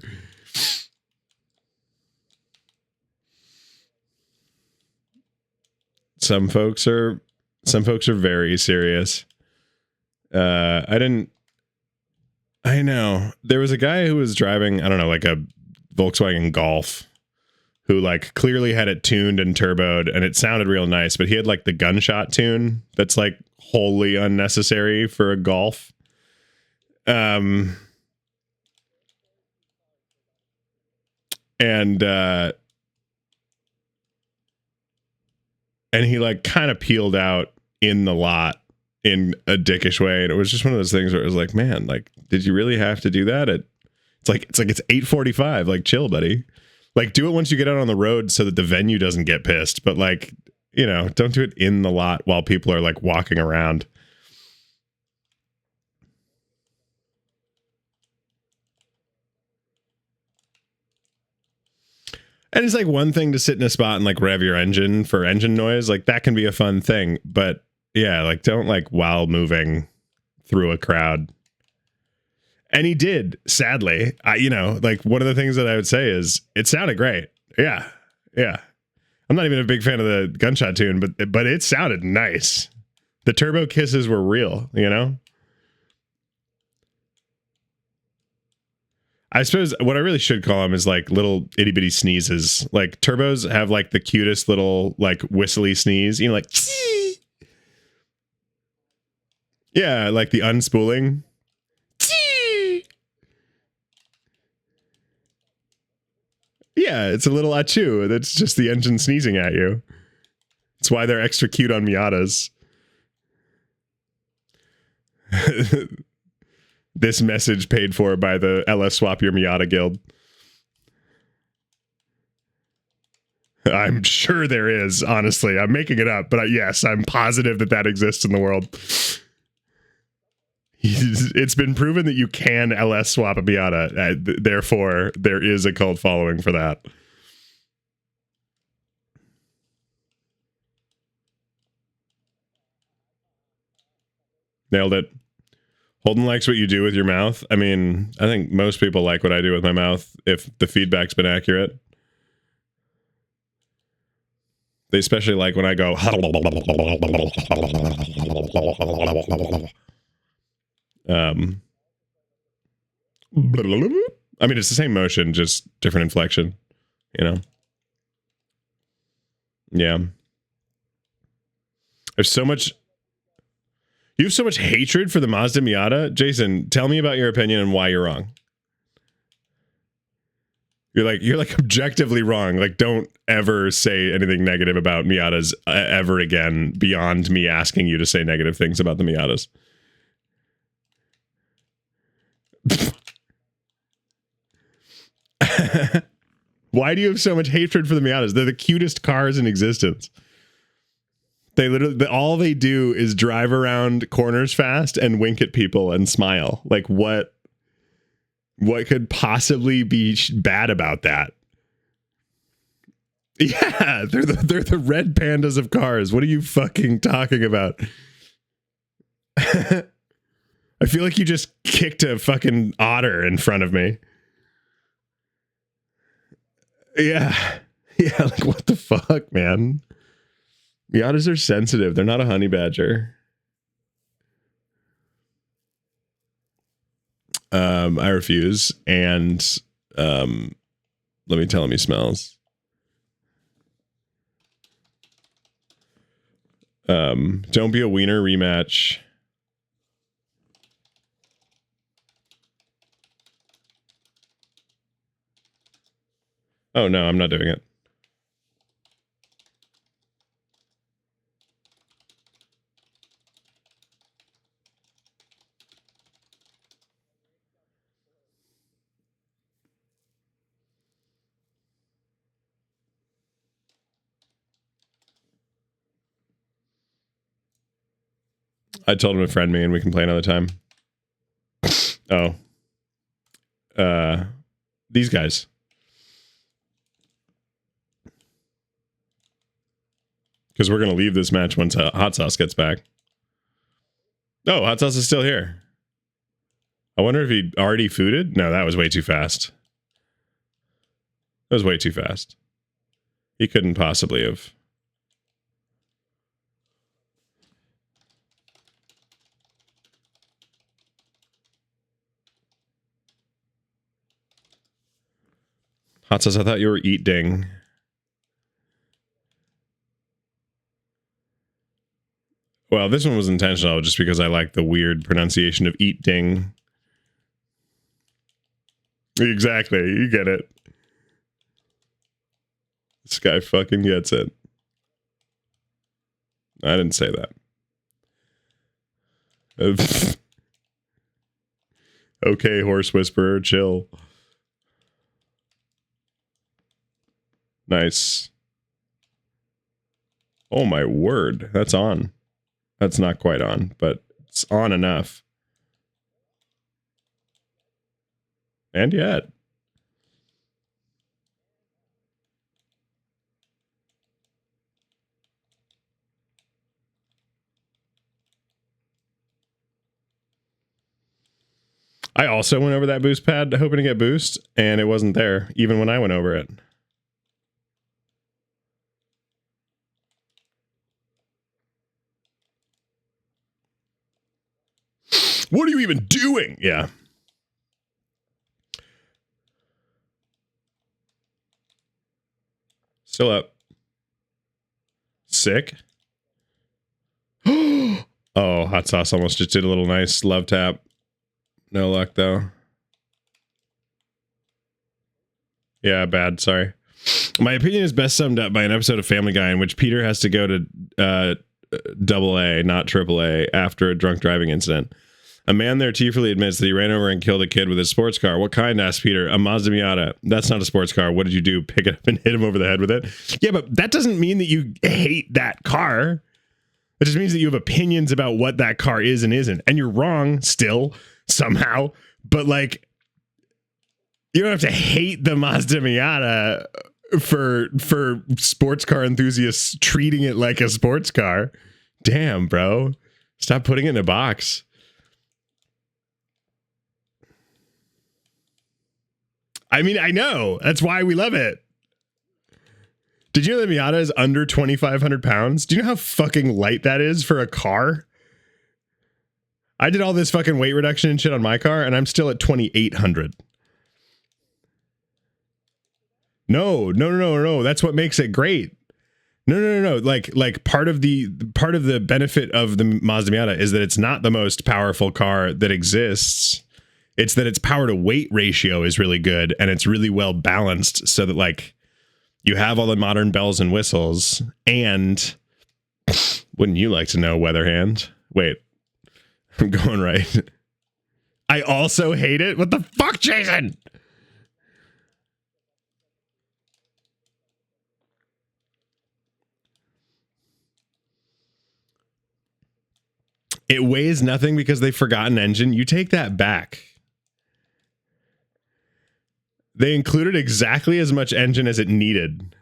Some folks are very serious. I know. There was a guy who was driving, I don't know, like a Volkswagen Golf, who like clearly had it tuned and turboed and it sounded real nice, but he had like the gunshot tune that's like wholly unnecessary for a Golf. And he like kind of peeled out in the lot in a dickish way, and it was just one of those things where it was like, man, like, did you really have to do that? It's 8:45, like, chill, buddy. Like, do it once you get out on the road so that the venue doesn't get pissed, but like, you know, don't do it in the lot while people are like walking around. And it's like one thing to sit in a spot and like rev your engine for engine noise, like that can be a fun thing, but yeah, like don't like while moving through a crowd. And he did, sadly. Like one of the things that I would say is it sounded great. Yeah. I'm not even a big fan of the gunshot tune, but it sounded nice. The turbo kisses were real, you know? I suppose what I really should call them is like little itty bitty sneezes. Like turbos have like the cutest little like whistly sneeze, you know, like yeah, like the unspooling. Yeah, it's a little achoo. That's just the engine sneezing at you. It's why they're extra cute on Miatas. This message paid for by the LS Swap Your Miata Guild. I'm sure there is, honestly. I'm making it up, but yes, I'm positive that exists in the world. It's been proven that you can LS swap a Miata. Therefore, there is a cult following for that. Nailed it. Holden likes what you do with your mouth. I mean, I think most people like what I do with my mouth if the feedback's been accurate. They especially like when I go. I mean, it's the same motion, just different inflection, you know? Yeah. There's so much. You have so much hatred for the Mazda Miata. Jason, tell me about your opinion and why you're wrong. You're like objectively wrong. Like, don't ever say anything negative about Miatas ever again beyond me asking you to say negative things about the Miatas. Why do you have so much hatred for the Miatas? They're the cutest cars in existence. They literally, all they do is drive around corners fast and wink at people and smile. Like, what could possibly be bad about that? Yeah, they're the red pandas of cars. What are you fucking talking about? I feel like you just kicked a fucking otter in front of me. Yeah. Yeah, like, what the fuck, man? Miatas are sensitive. They're not a honey badger. I refuse. And let me tell him he smells. Don't be a wiener rematch. Oh no, I'm not doing it. I told him to friend me and we can play another time. Oh. These guys. Because we're going to leave this match once Hot Sauce gets back. Oh, Hot Sauce is still here. I wonder if he already fooded? No, that was way too fast. That was way too fast. He couldn't possibly have. Hot Sauce, I thought you were eating. Well, this one was intentional just because I like the weird pronunciation of eat ding. Exactly, you get it. This guy fucking gets it. I didn't say that. Okay, horse whisperer, chill. Nice. Oh my word, that's on. That's not quite on, but it's on enough. And yet. I also went over that boost pad hoping to get boost, and it wasn't there, even when I went over it. What are you even doing? Yeah. Still up. Sick. Oh, Hot Sauce almost just did a little nice love tap. No luck, though. Yeah, bad. Sorry. My opinion is best summed up by an episode of Family Guy in which Peter has to go to AA, not AAA, after a drunk driving incident. A man there tearfully admits that he ran over and killed a kid with his sports car. What kind? Asked Peter. A Mazda Miata. That's not a sports car. What did you do? Pick it up and hit him over the head with it? Yeah, but that doesn't mean that you hate that car. It just means that you have opinions about what that car is and isn't. And you're wrong still, somehow. But, like, you don't have to hate the Mazda Miata for sports car enthusiasts treating it like a sports car. Damn, bro. Stop putting it in a box. I mean, I know. That's why we love it. Did you know the Miata is under 2,500 pounds? Do you know how fucking light that is for a car? I did all this fucking weight reduction and shit on my car, and I'm still at 2,800. No. That's what makes it great. No. Like part of the benefit of the Mazda Miata is that it's not the most powerful car that exists. It's that its power to weight ratio is really good, and it's really well balanced, so that like you have all the modern bells and whistles. And wouldn't you like to know, Weatherhand? Wait, I'm going right. I also hate it. What the fuck, Jason? It weighs nothing because they forgot an engine. You take that back. They included exactly as much engine as it needed.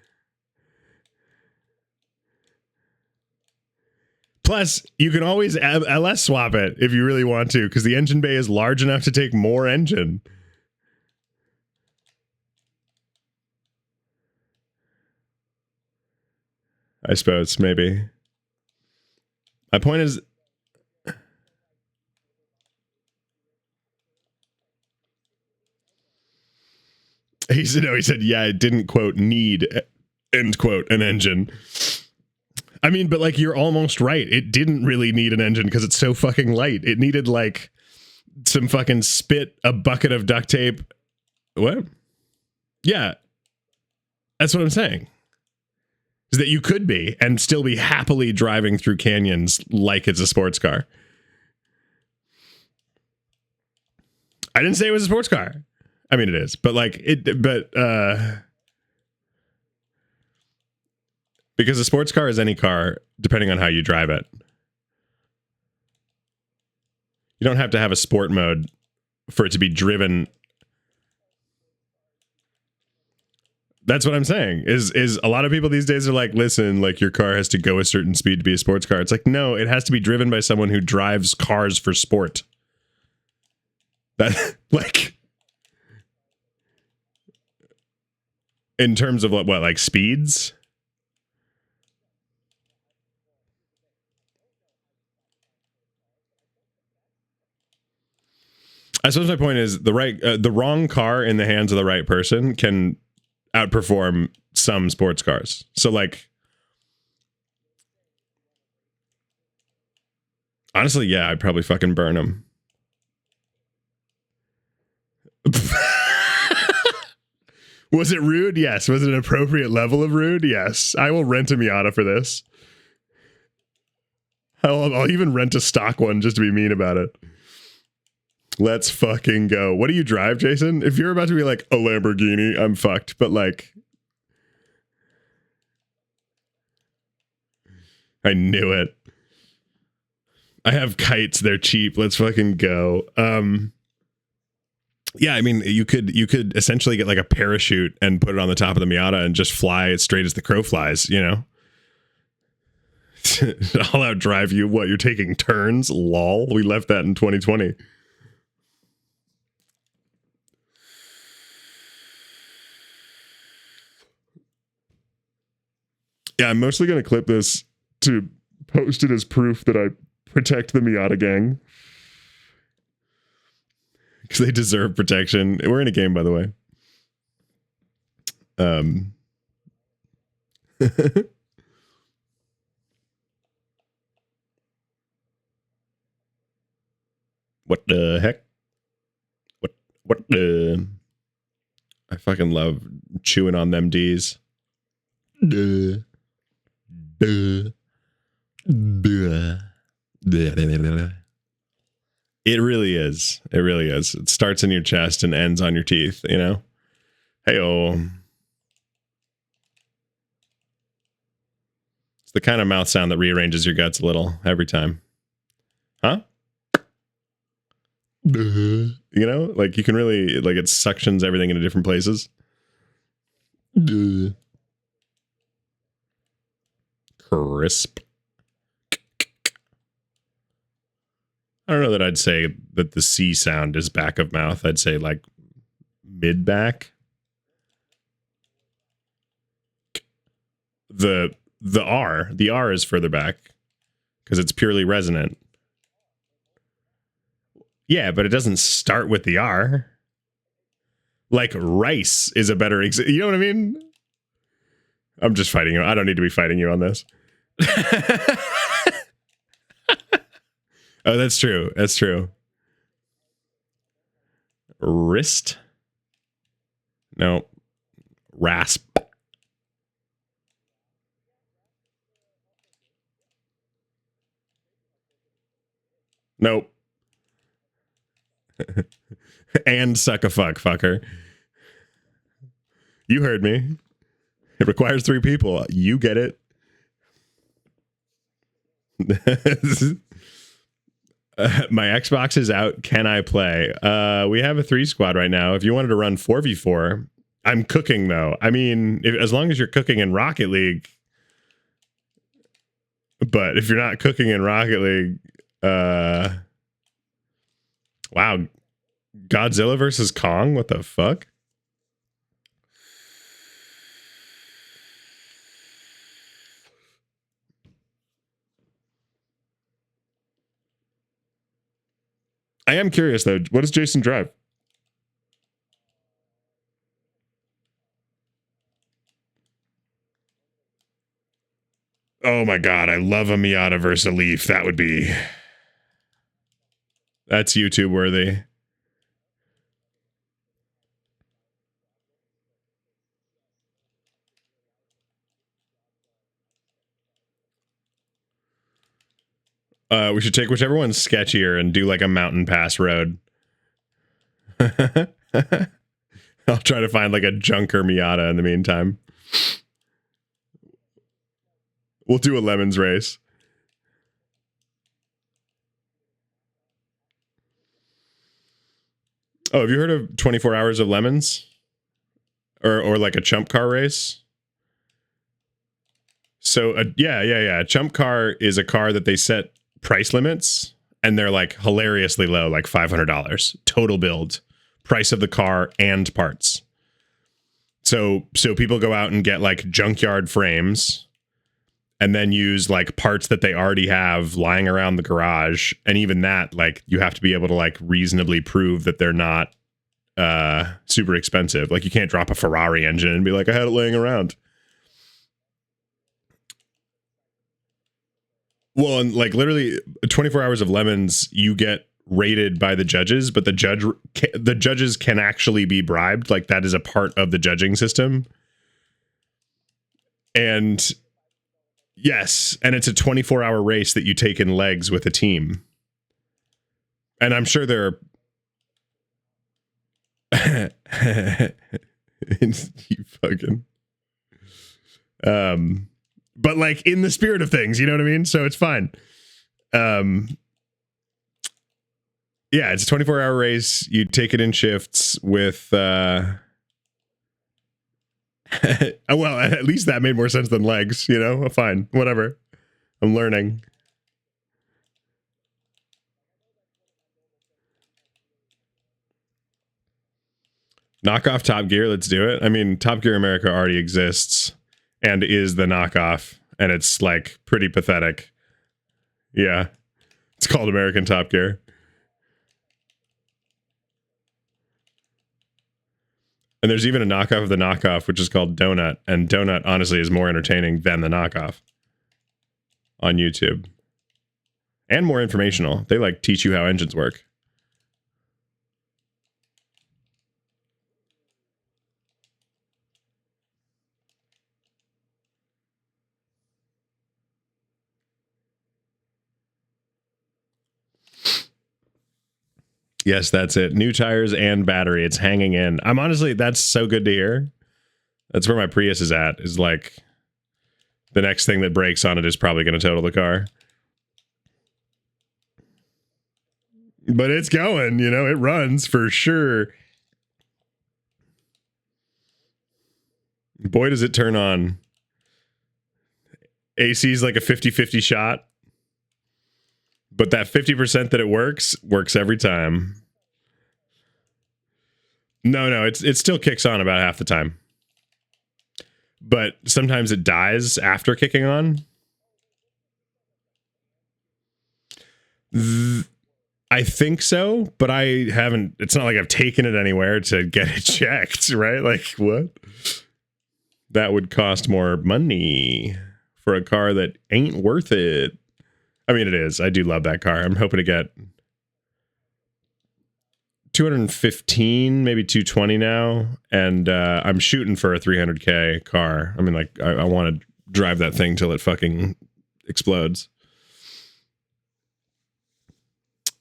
Plus, you can always LS swap it if you really want to, because the engine bay is large enough to take more engine. I suppose, maybe. My point is, he said, yeah, it didn't, quote, need, end quote, an engine. I mean, but like, you're almost right. It didn't really need an engine because it's so fucking light. It needed like some fucking spit, a bucket of duct tape. What? Yeah. That's what I'm saying. Is that you could be and still be happily driving through canyons like it's a sports car. I didn't say it was a sports car. I mean, it is, but like because a sports car is any car, depending on how you drive it. You don't have to have a sport mode for it to be driven. That's what I'm saying. Is a lot of people these days are like, listen, like your car has to go a certain speed to be a sports car. It's like, no, it has to be driven by someone who drives cars for sport. That like, in terms of what like speeds? I suppose my point is the wrong car in the hands of the right person can outperform some sports cars. So like, honestly, yeah, I'd probably fucking burn them. Was it rude? Yes. Was it an appropriate level of rude? Yes. I will rent a Miata for this. I'll even rent a stock one just to be mean about it. Let's fucking go. What do you drive, Jason? If you're about to be like a Lamborghini, I'm fucked. But like, I knew it. I have kites. They're cheap. Let's fucking go. Yeah, I mean, you could essentially get like a parachute and put it on the top of the Miata and just fly as straight as the crow flies, you know? I'll outdrive you. What, you're taking turns? Lol. We left that in 2020. Yeah, I'm mostly going to clip this to post it as proof that I protect the Miata gang. Because they deserve protection. We're in a game, by the way. What the heck? What the? I fucking love chewing on them D's. Duh. Duh. Duh. Duh. It really is. It really is. It starts in your chest and ends on your teeth, you know? Hey-oh. It's the kind of mouth sound that rearranges your guts a little every time. Huh? You know? Like, you can really, like, it suctions everything into different places. Crisp. I don't know that I'd say that the C sound is back of mouth. I'd say like mid back. the R. The R is further back because it's purely resonant. Yeah, but it doesn't start with the R. Like rice is a better example. You know what I mean? I'm just fighting you. I don't need to be fighting you on this. Oh, that's true. That's true. Wrist? No. Rasp. Nope. And suck a fuck, fucker. You heard me. It requires 3 people. You get it. My Xbox is out. Can I play? We have a 3 squad right now. If you wanted to run 4v4, I'm cooking though. I mean, as long as you're cooking in Rocket League. But if you're not cooking in Rocket League, wow, Godzilla versus Kong. What the fuck? I am curious though. What does Jason drive? Oh my god, I love a Miata versus a Leaf. That's YouTube worthy. We should take whichever one's sketchier and do like a mountain pass road. I'll try to find like a junker Miata in the meantime. We'll do a lemons race. Oh, have you heard of 24 Hours of Lemons? Or like a chump car race? So, yeah. A chump car is a car that they set price limits, and they're like hilariously low, like $500 total build, price of the car and parts. So people go out and get like junkyard frames and then use like parts that they already have lying around the garage. And even that, like, you have to be able to like reasonably prove that they're not super expensive. Like, you can't drop a Ferrari engine and be like, I had it laying around. Well, and like literally 24 Hours of Lemons, you get rated by the judges, but the judges can actually be bribed. Like, that is a part of the judging system. And yes, and it's a 24-hour race that you take in legs with a team. And I'm sure there are you fucking but like in the spirit of things, you know what I mean? So it's fine. Yeah, it's a 24-hour race. You take it in shifts with well, at least that made more sense than legs, you know? Fine, whatever. I'm learning. Knock off Top Gear, let's do it. I mean, Top Gear America already exists and is the knockoff, and it's like pretty pathetic. Yeah, it's called American Top Gear. And there's even a knockoff of the knockoff, which is called Donut, and Donut honestly is more entertaining than the knockoff on YouTube. And more informational. They like teach you how engines work. Yes, that's it. New tires and battery. It's hanging in. I'm honestly, that's so good to hear. That's where my Prius is at. Is like the next thing that breaks on it is probably going to total the car. But it's going, you know, it runs for sure. Boy, does it turn on. AC is like a 50-50 shot. But that 50% that it works every time. No, it still kicks on about half the time. but sometimes it dies after kicking on. I think so, but I haven't. It's not like I've taken it anywhere to get it checked, right? Like, what? That would cost more money for a car that ain't worth it. I mean, it is. I do love that car. I'm hoping to get 215, maybe 220 now, and I'm shooting for a 300K car. I mean, like, I want to drive that thing till it fucking explodes.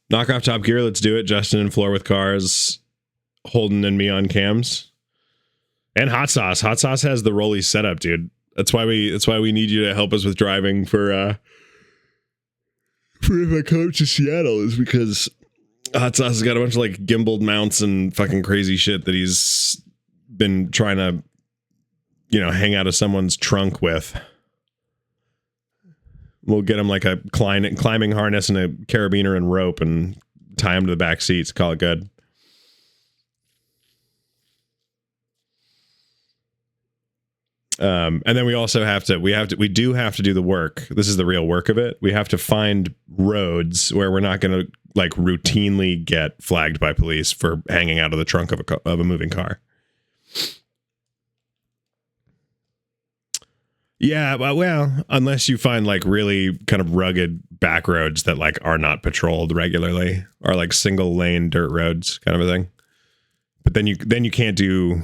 Knock off Top Gear. Let's do it. Justin and Floor with cars. Holden and me on cams. And Hot Sauce. Hot Sauce has the Rolly setup, dude. That's why we need you to help us with driving for if I come to Seattle, is because Hot Sauce has got a bunch of like gimbaled mounts and fucking crazy shit that he's been trying to, you know, hang out of someone's trunk with. We'll get him like a climbing harness and a carabiner and rope and tie him to the back seats. Call it good. And then we also have to do the work. This is the real work of it. We have to find roads where we're not going to like routinely get flagged by police for hanging out of the trunk of a moving car. Yeah, well, unless you find like really kind of rugged back roads that like are not patrolled regularly, or like single lane dirt roads kind of a thing. But then you can't do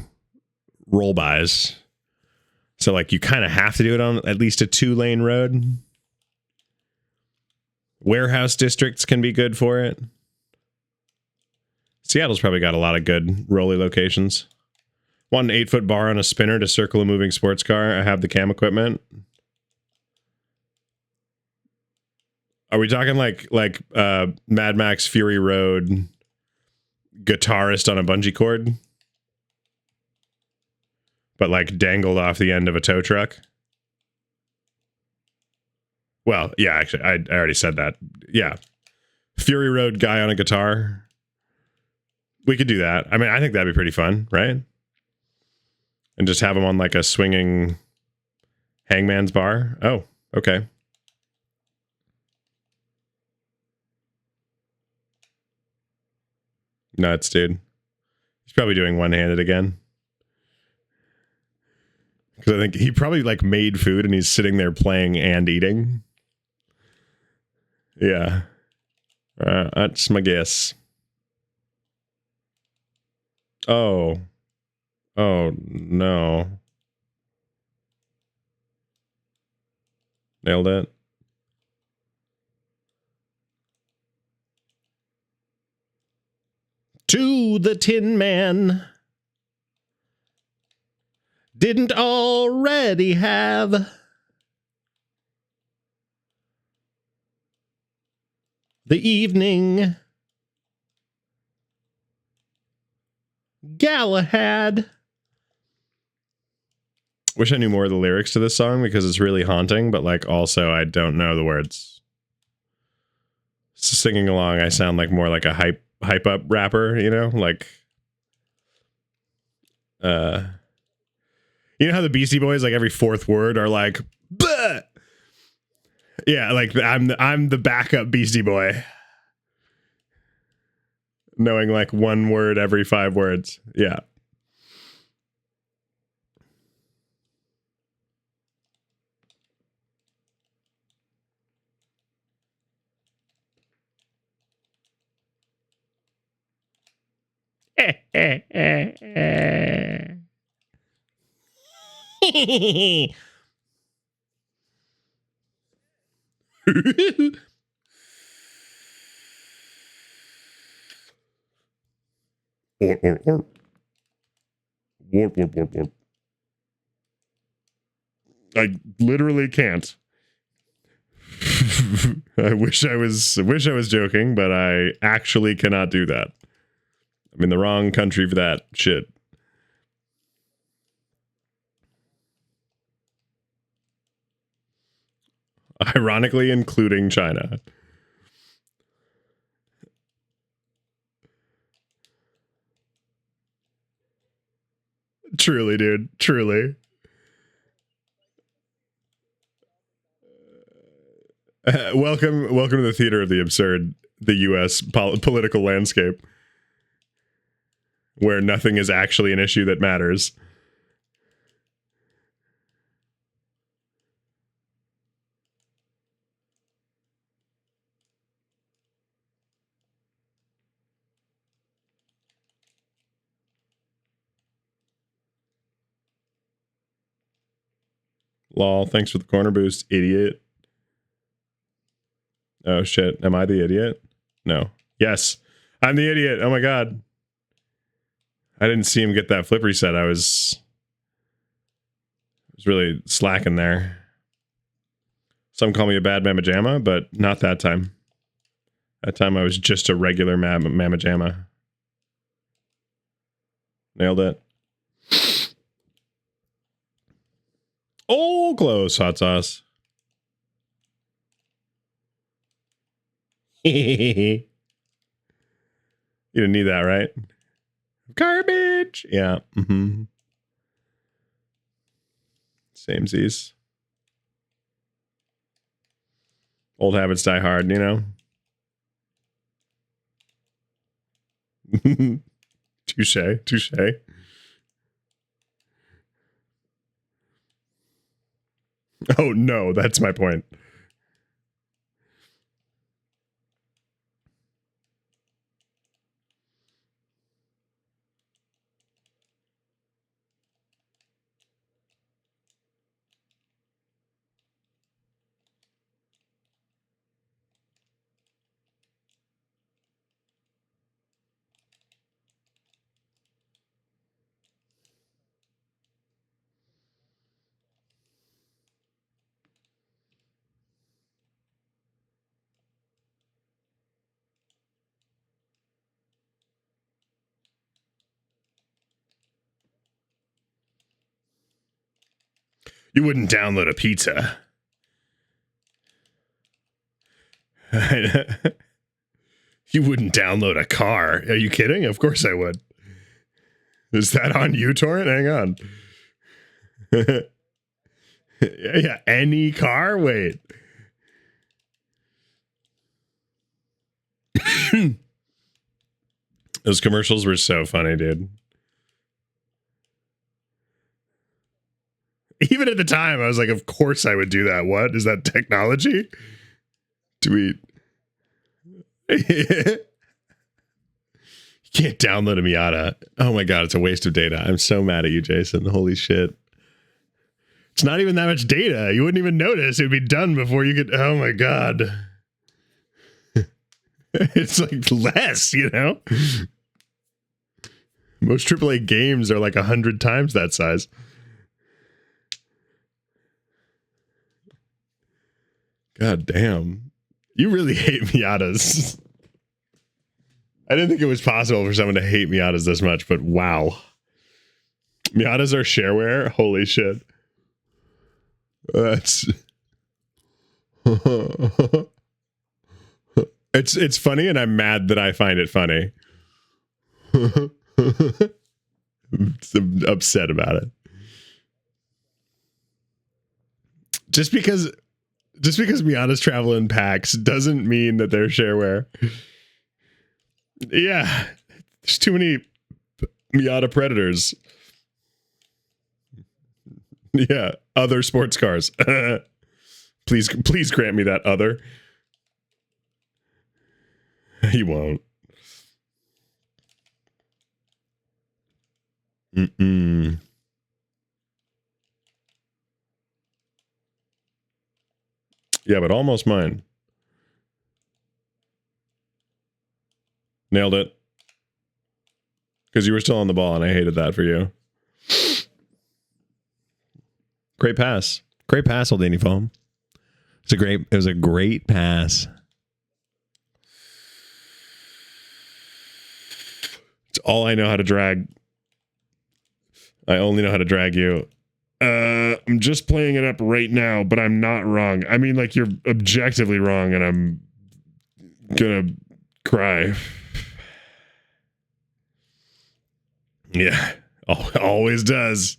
roll-bys. So like you kind of have to do it on at least a 2-lane road. Warehouse districts can be good for it. Seattle's probably got a lot of good rolly locations. Want an 8-foot bar on a spinner to circle a moving sports car? I have the cam equipment. Are we talking like Mad Max Fury Road guitarist on a bungee cord? But like dangled off the end of a tow truck? Well, yeah, actually, I already said that. Yeah. Fury Road guy on a guitar. We could do that. I mean, I think that'd be pretty fun, right? And just have him on like a swinging hangman's bar. Oh, okay. Nuts, dude. He's probably doing one-handed again. Because I think he probably like made food and he's sitting there playing and eating. Yeah. That's my guess. Oh. Oh, no. Nailed it. To the Tin Man. Didn't already have the evening Galahad. Wish I knew more of the lyrics to this song because it's really haunting, but like also I don't know the words. So singing along, I sound like more like a hype up rapper, you know, like you know how the Beastie Boys like every fourth word are like bleh! Yeah, like I'm the backup Beastie Boy. Knowing like one word every 5 words. Yeah. Or. I literally can't. I wish I was joking, but I actually cannot do that. I'm in the wrong country for that shit. Ironically, including China. Truly, dude. Truly. Welcome to the theater of the absurd, the U.S. Political landscape, where nothing is actually an issue that matters. Lol, thanks for the corner boost, idiot. Oh shit, am I the idiot? No. Yes, I'm the idiot. Oh my god. I didn't see him get that flip reset. I was really slacking there. Some call me a bad mamma jamma, but not that time. That time I was just a regular mamma jamma. Nailed it. Oh, close, hot sauce. You didn't need that, right? Garbage. Yeah. Mm-hmm. Samesies. Old habits die hard, you know? Touche. Touche. Oh, no, that's my point. You wouldn't download a pizza. You wouldn't download a car. Are you kidding? Of course I would. Is that on uTorrent? Hang on. Yeah, any car? Wait. Those commercials were so funny, dude. Even at the time, I was like, of course I would do that. What? Is that technology? Tweet. You can't download a Miata. Oh my god, it's a waste of data. I'm so mad at you, Jason. Holy shit. It's not even that much data. You wouldn't even notice. It would be done before you could. Oh my god. It's like less, you know? Most AAA games are like 100 times that size. God damn. You really hate Miatas. I didn't think it was possible for someone to hate Miatas this much, but wow. Miatas are shareware? Holy shit. That's... It's funny, and I'm mad that I find it funny. I'm upset about it. Just because Miatas travel in packs doesn't mean that they're shareware. Yeah, there's too many Miata Predators. Yeah, other sports cars. Please grant me that other. He won't. Mm-mm. Yeah, but almost mine. Nailed it. Because you were still on the ball, and I hated that for you. Great pass. Great pass, old Danny Foam. It was a great pass. It's all I know how to drag. I only know how to drag you. I'm just playing it up right now, but I'm not wrong. I mean, like, you're objectively wrong, and I'm gonna cry. Yeah, always does.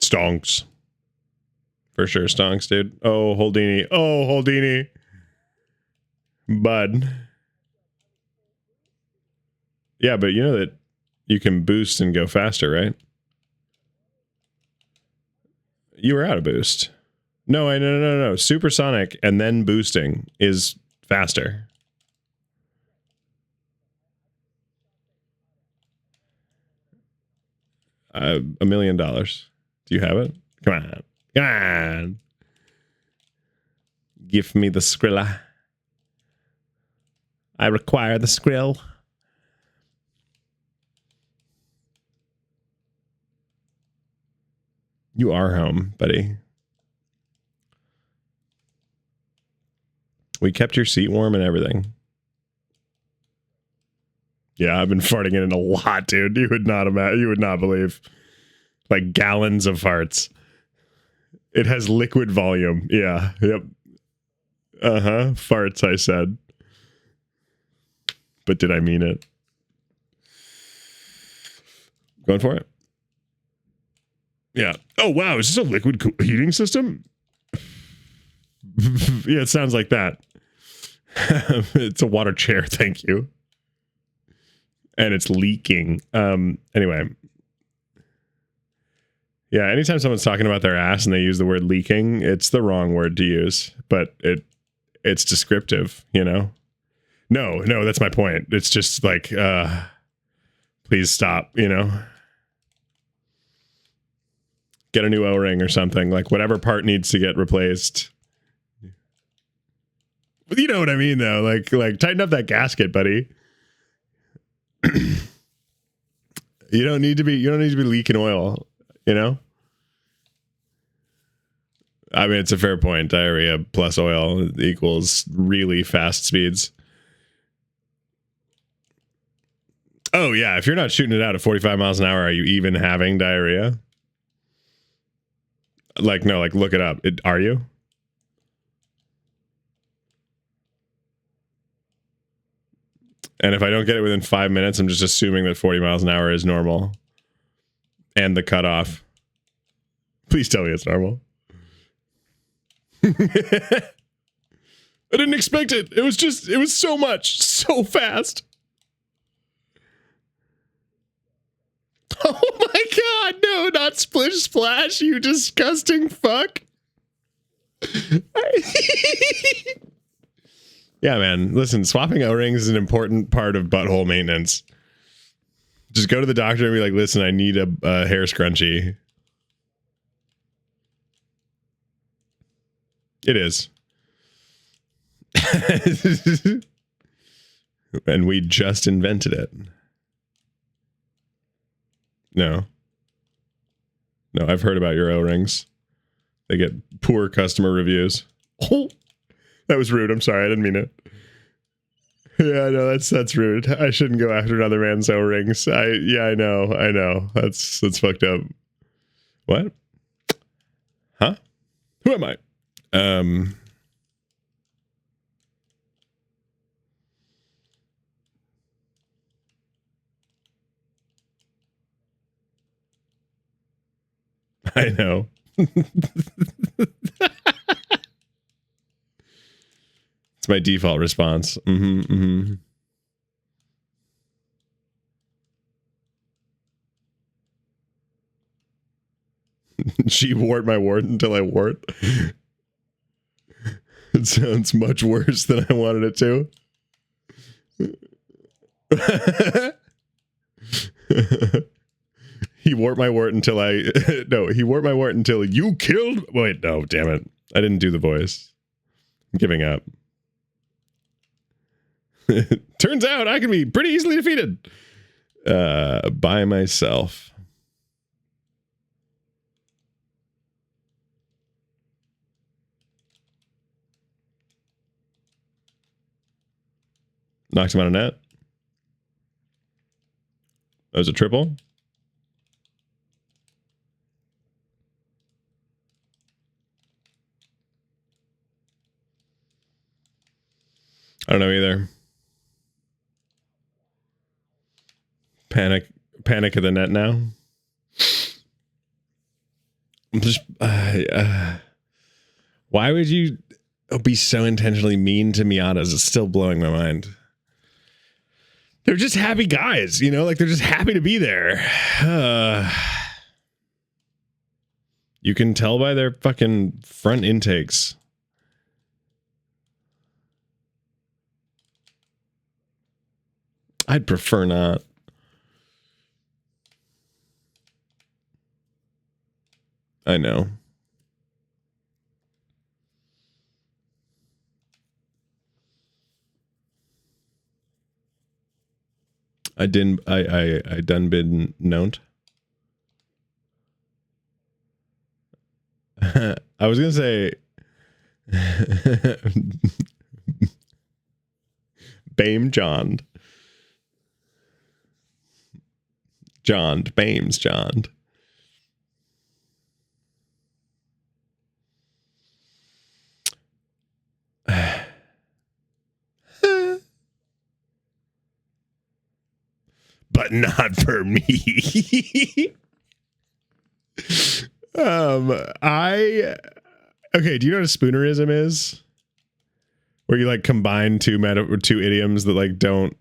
Stonks. For sure, stonks, dude. Oh, Holdini. Oh, Holdini. Bud. Yeah, but you know that you can boost and go faster, right? You were out of boost. No. Supersonic and then boosting is faster. $1 million. Do you have it? Come on. Come on. Give me the Skrilla. I require the Skrill. You are home, buddy. We kept your seat warm and everything. Yeah, I've been farting in it a lot, dude. You would not imagine. You would not believe. Like gallons of farts. It has liquid volume. Yeah. Yep. Farts, I said. But did I mean it? Going for it? Yeah. Oh, wow. Is this a liquid heating system? Yeah, it sounds like that. It's a water chair. Thank you. And it's leaking. Anyway. Yeah, anytime someone's talking about their ass and they use the word leaking, it's the wrong word to use, but it's descriptive, you know? No, that's my point. It's just like, please stop, you know? Get a new O-ring or something, like whatever part needs to get replaced. But you know what I mean, though? Like tighten up that gasket, buddy. You don't need to be leaking oil, you know? I mean, it's a fair point. Diarrhea plus oil equals really fast speeds. Oh, yeah. If you're not shooting it out at 45 miles an hour, are you even having diarrhea? Like, no, like, look it up. Are you? And if I don't get it within 5 minutes, I'm just assuming that 40 miles an hour is normal. And the cutoff. Please tell me it's normal. I didn't expect it. It was so much, so fast. Oh my god, no, not Splish Splash, you disgusting fuck. Yeah, man, listen, swapping O-rings is an important part of butthole maintenance. Just go to the doctor and be like, listen, I need a hair scrunchie. It is. And we just invented it. No, I've heard about your O-rings. They get poor customer reviews. Oh, that was rude. I'm sorry. I didn't mean it. Yeah, no, that's rude. I shouldn't go after another man's O-rings. I know. That's fucked up. What? Huh? Who am I? I know. It's my default response. She wart my wart until I wart. It sounds much worse than I wanted it to. He wart my wart until he wart my wart until you killed. Wait, no, damn it. I didn't do the voice. I'm giving up. Turns out I can be pretty easily defeated. By myself. Knocks him out of net. That was a triple. I don't know either. Panic at the net now. just, why would you be so intentionally mean to Miatas? It's still blowing my mind. They're just happy guys, you know, like they're just happy to be there. You can tell by their fucking front intakes. I'd prefer not. I know. I done been known. I was gonna say Bame John. Bames John. But not for me. Okay, do you know what a spoonerism is? Where you like combine two idioms that like don't.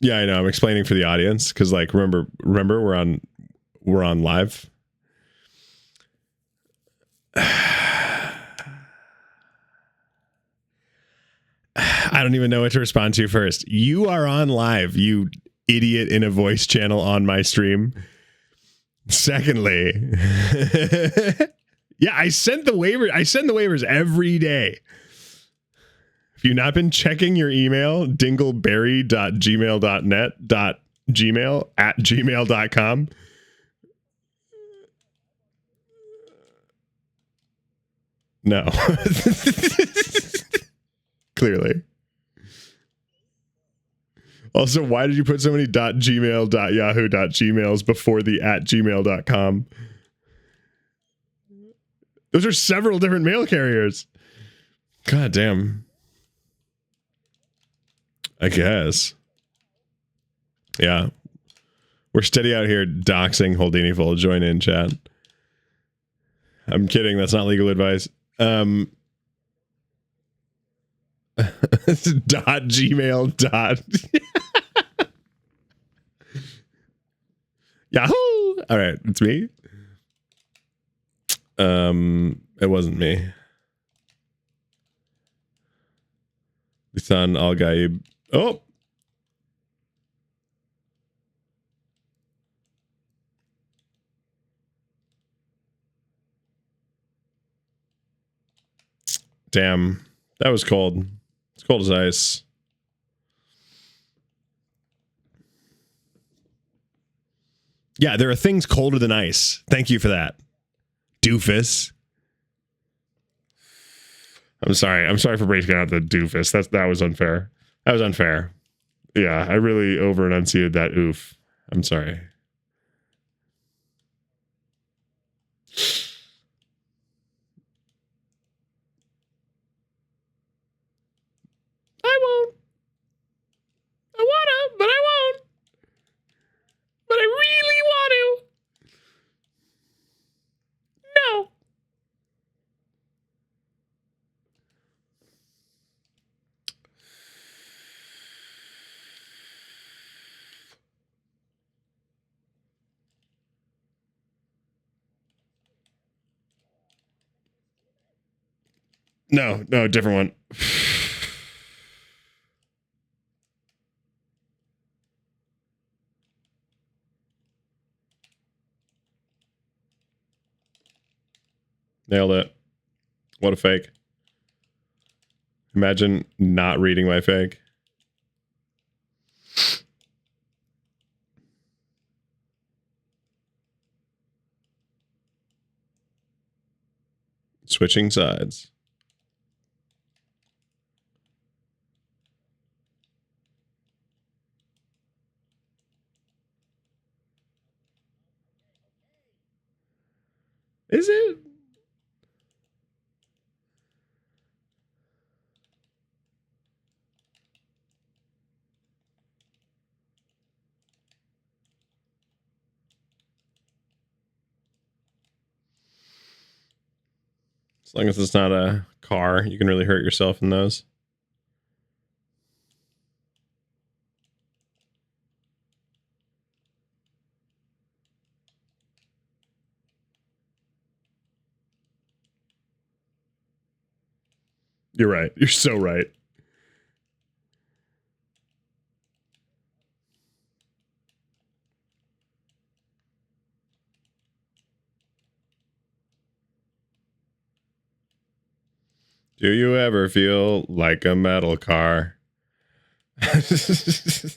Yeah, I know. I'm explaining for the audience because like remember we're on live. I don't even know what to respond to first. You are on live, you idiot in a voice channel on my stream. Secondly, yeah, I sent the waiver. I send the waivers every day. If you've not been checking your email, dingleberry.gmail.net.gmail@gmail.com. No. Clearly. Also, why did you put so many .gmail, .yahoo, .gmails before the @gmail.com? Those are several different mail carriers. God damn. I guess. Yeah. We're steady out here doxing Holdini Full. Join in, chat. I'm kidding. That's not legal advice. .gmail. Yahoo! All right, it's me. It wasn't me. Lisan Al Gaib. Oh. Damn. That was cold. It's cold as ice. Yeah, there are things colder than ice. Thank you for that. Doofus. I'm sorry. I'm sorry for breaking out the doofus. That was unfair. That was unfair. Yeah, I really over enunciated that oof. I'm sorry. I won't. I wanna, but I won't. But I really want to. No. No, different one. Nailed it. What a fake. Imagine not reading my fake. Switching sides. Is it? As long as it's not a car, you can really hurt yourself in those. You're right. You're so right. Do you ever feel like a metal car? It's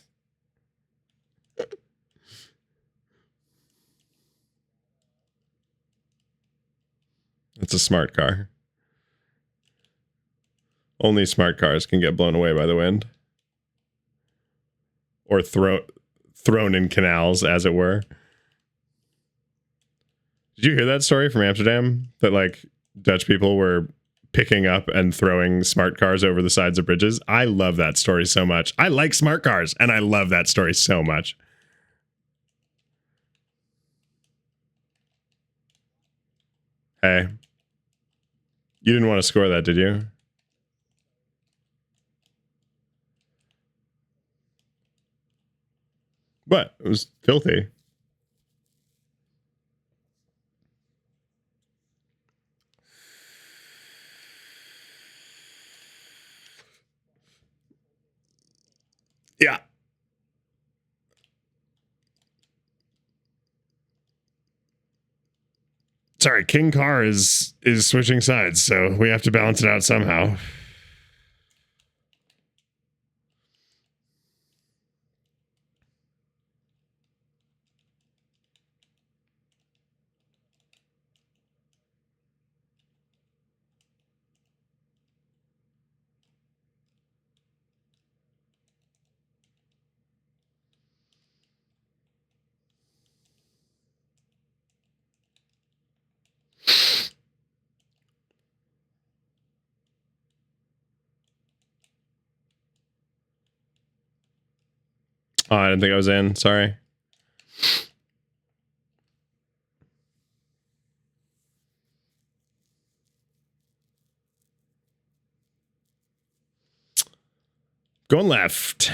a smart car. Only smart cars can get blown away by the wind. Or thrown in canals, as it were. Did you hear that story from Amsterdam? That, like, Dutch people were picking up and throwing smart cars over the sides of bridges? I love that story so much. I like smart cars, and I love that story so much. Hey. You didn't want to score that, did you? What? It was filthy. Yeah. Sorry, King Car is switching sides, so we have to balance it out somehow. Oh, I didn't think I was in. Sorry. Going left.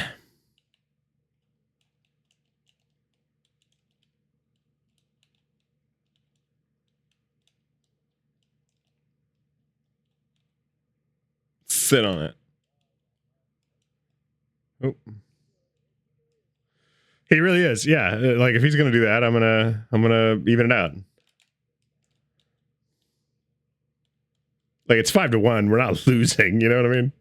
Sit on it. Oh. He really is. Yeah. Like, if he's gonna do that, I'm gonna even it out. Like, it's 5-1. We're not losing. You know what I mean?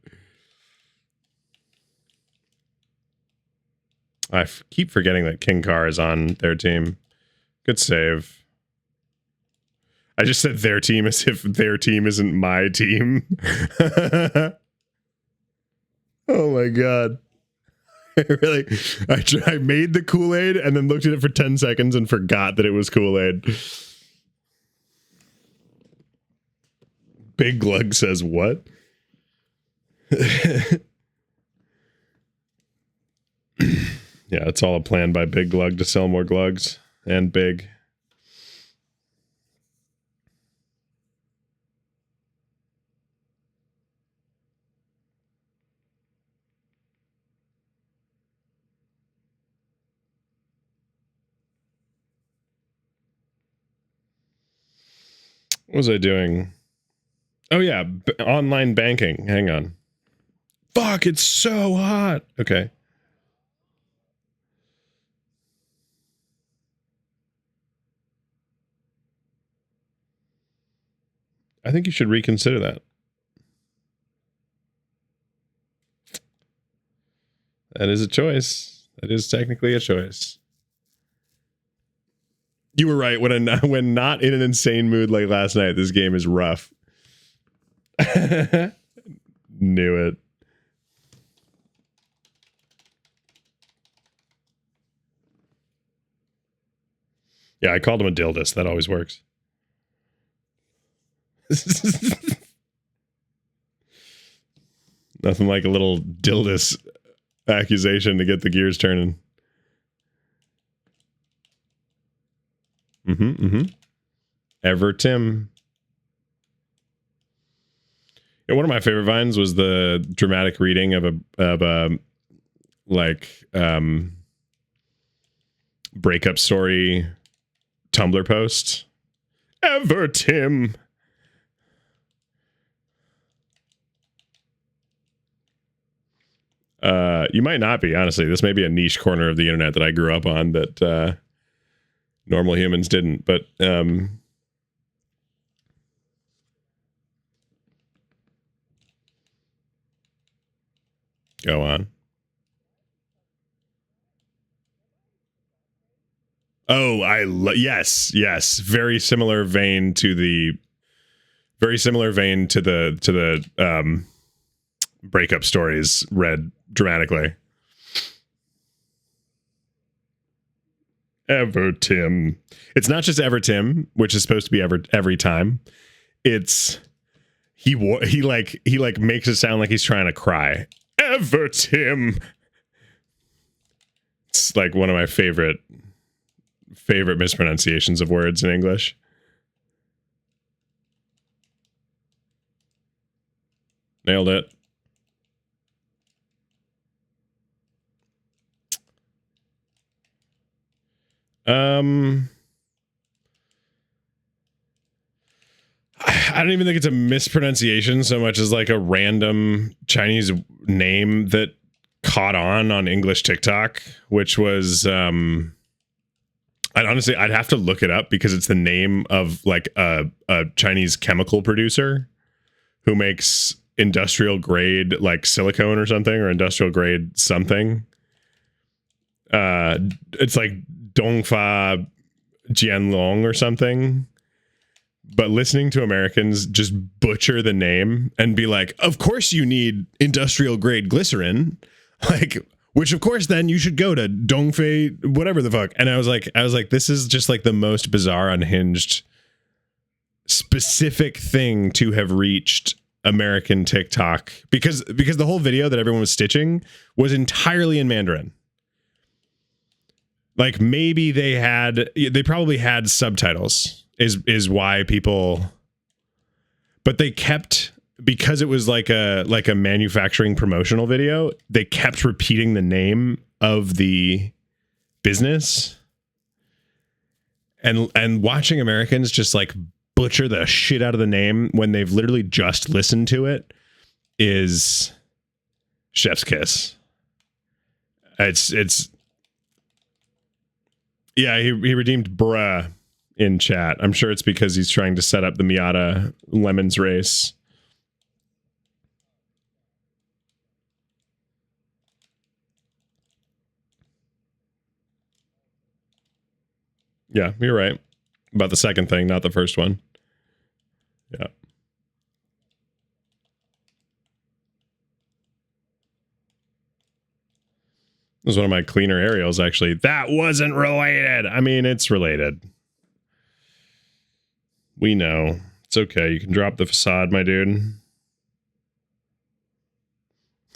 I keep forgetting that King Car is on their team. Good save. I just said their team as if their team isn't my team. Oh my god. Really, I made the Kool-Aid and then looked at it for 10 seconds and forgot that it was Kool-Aid. Big Glug says what? Yeah, it's all a plan by Big Glug to sell more Glugs and Big. What was I doing? Oh yeah, online banking. Hang on. Fuck, it's so hot. Okay. I think you should reconsider that. That is a choice. That is technically a choice. You were right. When not in an insane mood like last night, this game is rough. Knew it. Yeah, I called him a dildus. That always works. Nothing like a little dildus accusation to get the gears turning. Ever Tim. And one of my favorite vines was the dramatic reading of a breakup story Tumblr post. Ever Tim. You might not be, honestly. This may be a niche corner of the internet that I grew up on that normal humans didn't, but go on. Oh, yes. Very similar vein to the breakup stories read dramatically. Ever Tim. It's not just Ever Tim, which is supposed to be every time. It's he makes it sound like he's trying to cry. Ever Tim. It's like one of my favorite mispronunciations of words in English. Nailed it. I don't even think it's a mispronunciation so much as like a random Chinese name that caught on English TikTok, which was I'd have to look it up because it's the name of like a Chinese chemical producer who makes industrial grade like silicone or something, or industrial grade something. It's like Dongfa Jianlong or something. But listening to Americans just butcher the name and be like, of course you need industrial grade glycerin, like, which of course then you should go to Dongfei, whatever the fuck. And I was like, this is just like the most bizarre, unhinged, specific thing to have reached American TikTok, because the whole video that everyone was stitching was entirely in Mandarin. Like maybe they probably had subtitles. Is why people, but they kept, because it was like a manufacturing promotional video, they kept repeating the name of the business, and watching Americans just like butcher the shit out of the name when they've literally just listened to it is chef's kiss. It's yeah, he redeemed bruh in chat. I'm sure it's because he's trying to set up the Miata Lemons race. Yeah, you're right about the second thing, not the first one. Yeah. This was one of my cleaner aerials, actually. That wasn't related. I mean, it's related. We know. It's okay. You can drop the facade, my dude.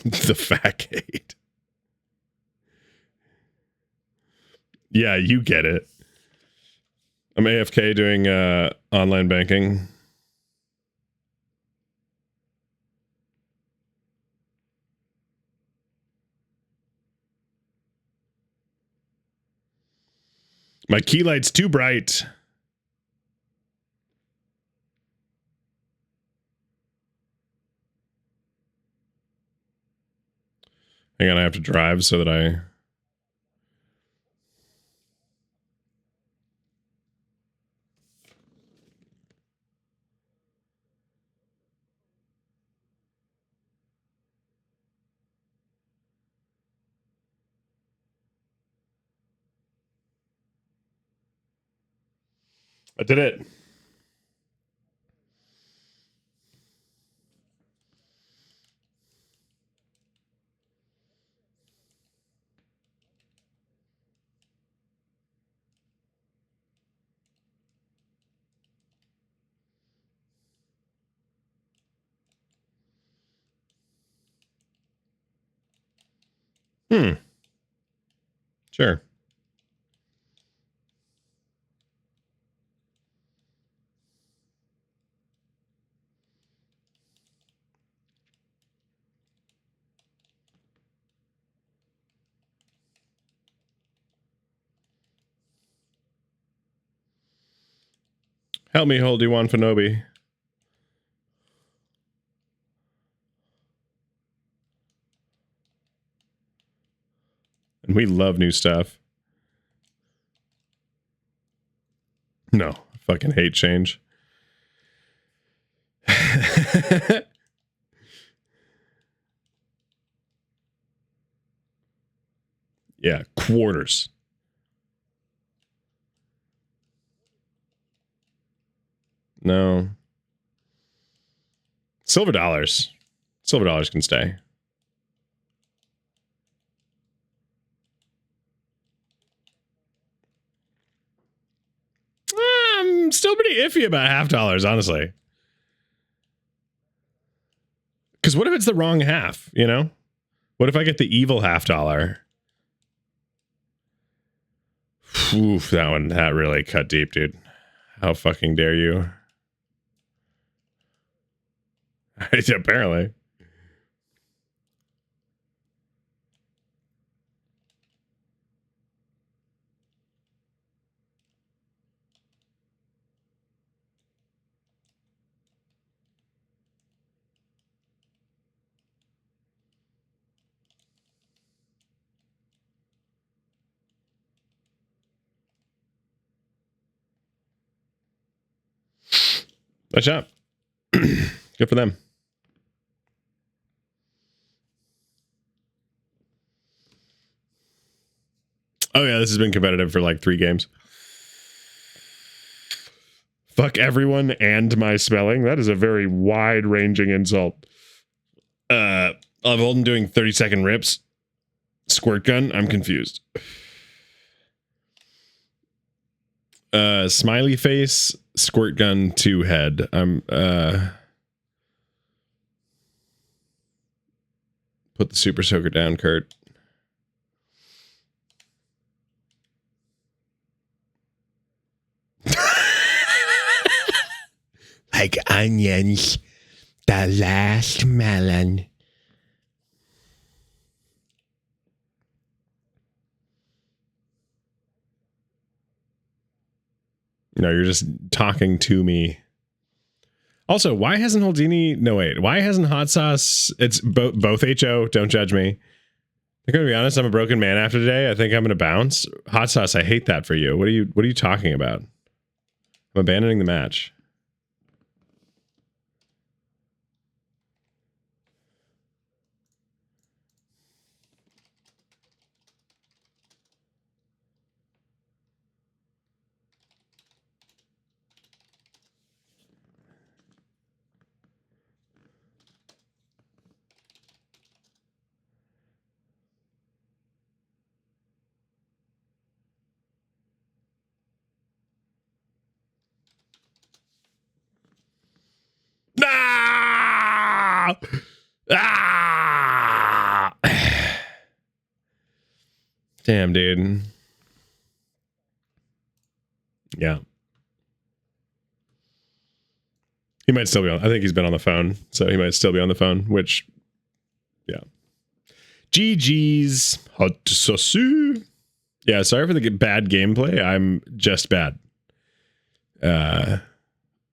The fat gate. Yeah, you get it. I'm AFK doing online banking. My key light's too bright. Hang on, I have to drive so that I... I did it. Sure. Help me hold you on Fanobi. And we love new stuff. No, I fucking hate change. Yeah, quarters. No. Silver dollars. Silver dollars can stay. I'm still pretty iffy about $half, honestly. Because what if it's the wrong half, you know? What if I get the evil $half? Oof, that really cut deep, dude. How fucking dare you? Apparently. Nice job. Good for them. Oh yeah, this has been competitive for like 3 games. Fuck everyone and my spelling. That is a very wide-ranging insult. I've Holden doing 30-second rips. Squirt gun. I'm confused. Smiley face. Squirt gun 2 head. I'm put the super soaker down, Kurt. Like onions, the last melon. No, you're just talking to me. Also, why hasn't Holdini... No, wait. Why hasn't Hot Sauce... It's both HO. Don't judge me. I'm going to be honest. I'm a broken man after today. I think I'm going to bounce. Hot Sauce, I hate that for you. What are you talking about? I'm abandoning the match. Ah! Ah! Damn, dude. Yeah. He might still be on. I think he's been on the phone, so he might still be on the phone, which, yeah. GG's. Hot sauce. Yeah, sorry for the bad gameplay. I'm just bad.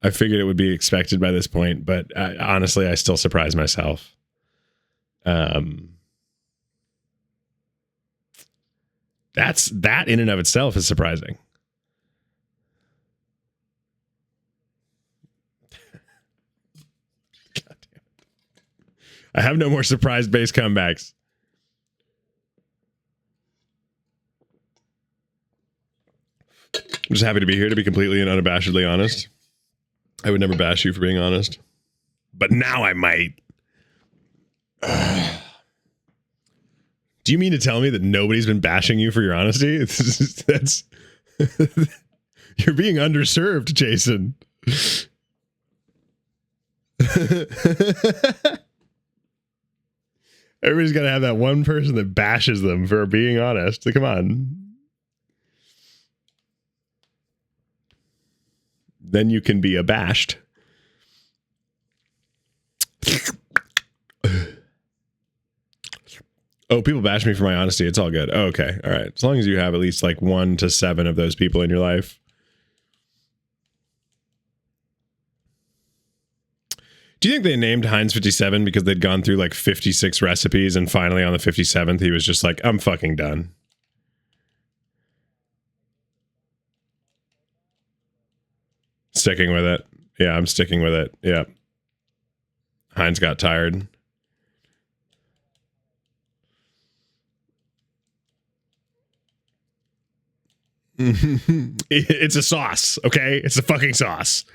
I figured it would be expected by this point, but honestly, I still surprise myself. That in and of itself is surprising. God damn it. I have no more surprise-based comebacks. I'm just happy to be here, to be completely and unabashedly honest. I would never bash you for being honest. But now I might. Do you mean to tell me that nobody's been bashing you for your honesty? That's you're being underserved, Jason. Everybody's got to have that one person that bashes them for being honest. Come on. Then you can be abashed. Oh, people bash me for my honesty. It's all good. Oh, okay. All right. As long as you have at least like 1 to 7 of those people in your life. Do you think they named Heinz 57 because they'd gone through like 56 recipes and finally on the 57th he was just like, I'm fucking done? Sticking with it. Yeah, I'm sticking with it. Yeah. Heinz got tired. It's a sauce, okay? It's a fucking sauce.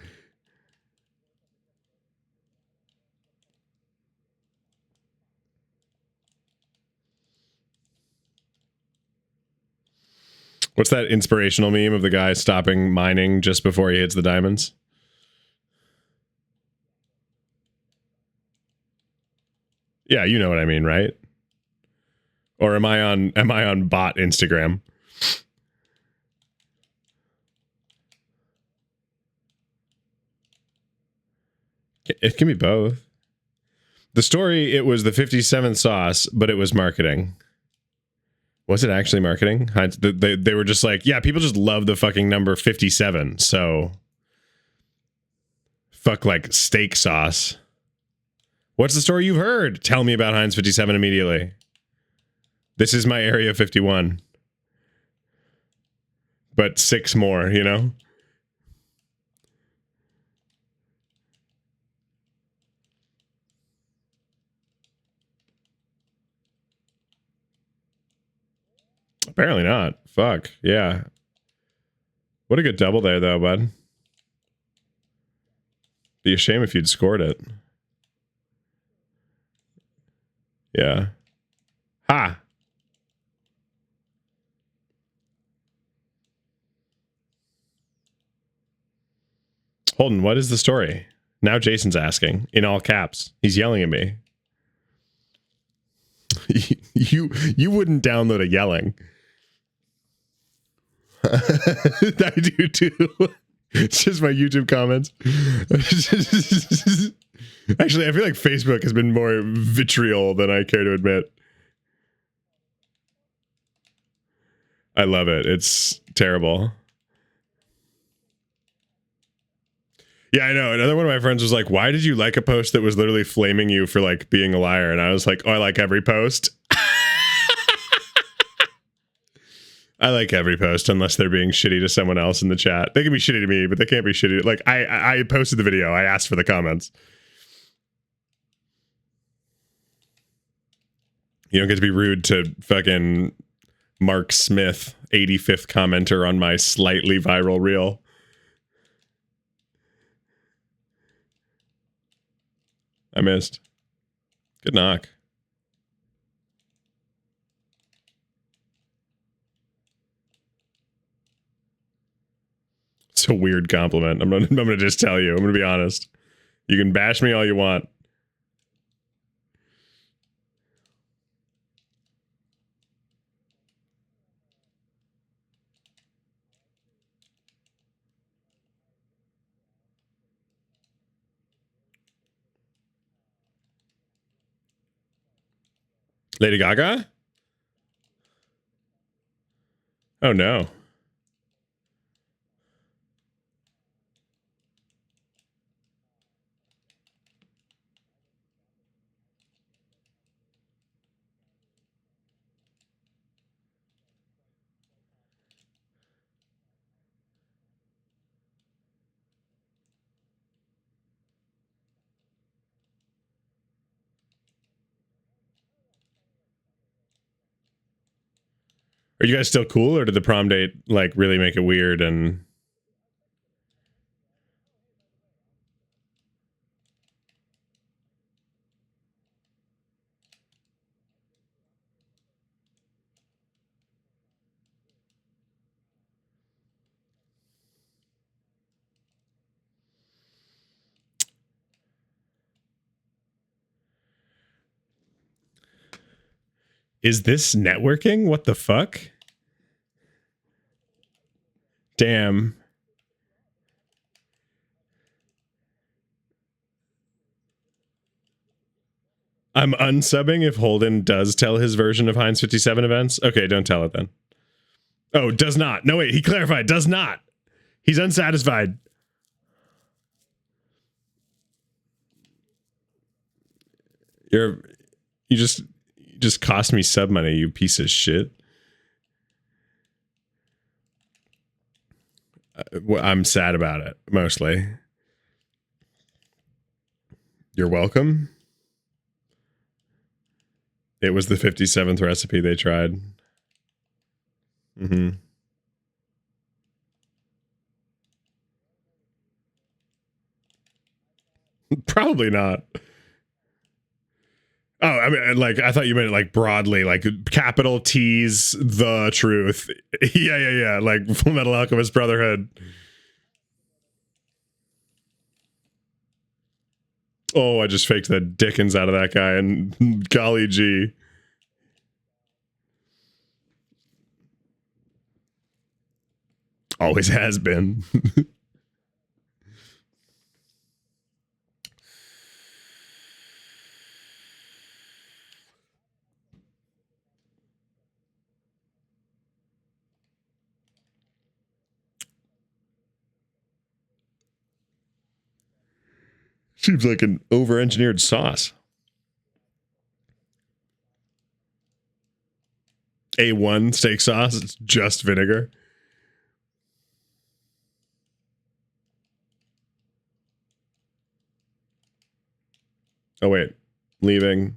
What's that inspirational meme of the guy stopping mining just before he hits the diamonds? Yeah, you know what I mean, right? Or am I on bot Instagram? It can be both. The story, it was the 57th sauce, but it was marketing. Was it actually marketing? They were just like, yeah, people just love the fucking number 57, so fuck like steak sauce. What's the story you've heard? Tell me about Heinz 57 immediately. This is my Area 51. But 6 more, you know? Apparently not. Fuck. Yeah. What a good double there, though, bud. Be a shame if you'd scored it. Yeah. Ha! Holden, what is the story? Now Jason's asking, in all caps. He's yelling at me. You wouldn't download a yelling. I do too. It's just my YouTube comments. Actually, I feel like Facebook has been more vitriol than I care to admit. I love it. It's terrible. Yeah, I know. Another one of my friends was like, why did you like a post that was literally flaming you for like being a liar? And I was like, oh, I like every post. I like every post unless they're being shitty to someone else in the chat. They can be shitty to me, but they can't be shitty. Like I posted the video. I asked for the comments. You don't get to be rude to fucking Mark Smith, 85th commenter on my slightly viral reel. I missed. Good knock. It's a weird compliment. I'm gonna just tell you. I'm gonna be honest. You can bash me all you want. Lady Gaga? Oh no. Are you guys still cool, or did the prom date like really make it weird? And is this networking? What the fuck? Damn. I'm unsubbing if Holden does tell his version of Heinz 57 events. Okay, don't tell it then. Oh, does not. No, wait, he clarified. Does not. He's unsatisfied. You just cost me sub money, you piece of shit. I'm sad about it, mostly. You're welcome. It was the 57th recipe they tried. Mm-hmm. Probably not. Oh, I mean, like, I thought you meant like broadly, like capital T's the truth. Yeah. Like Full Metal Alchemist Brotherhood. Oh, I just faked the dickens out of that guy, and golly gee. Always has been. Seems like an over-engineered sauce. A1 steak sauce, it's just vinegar. Oh, wait. Leaving.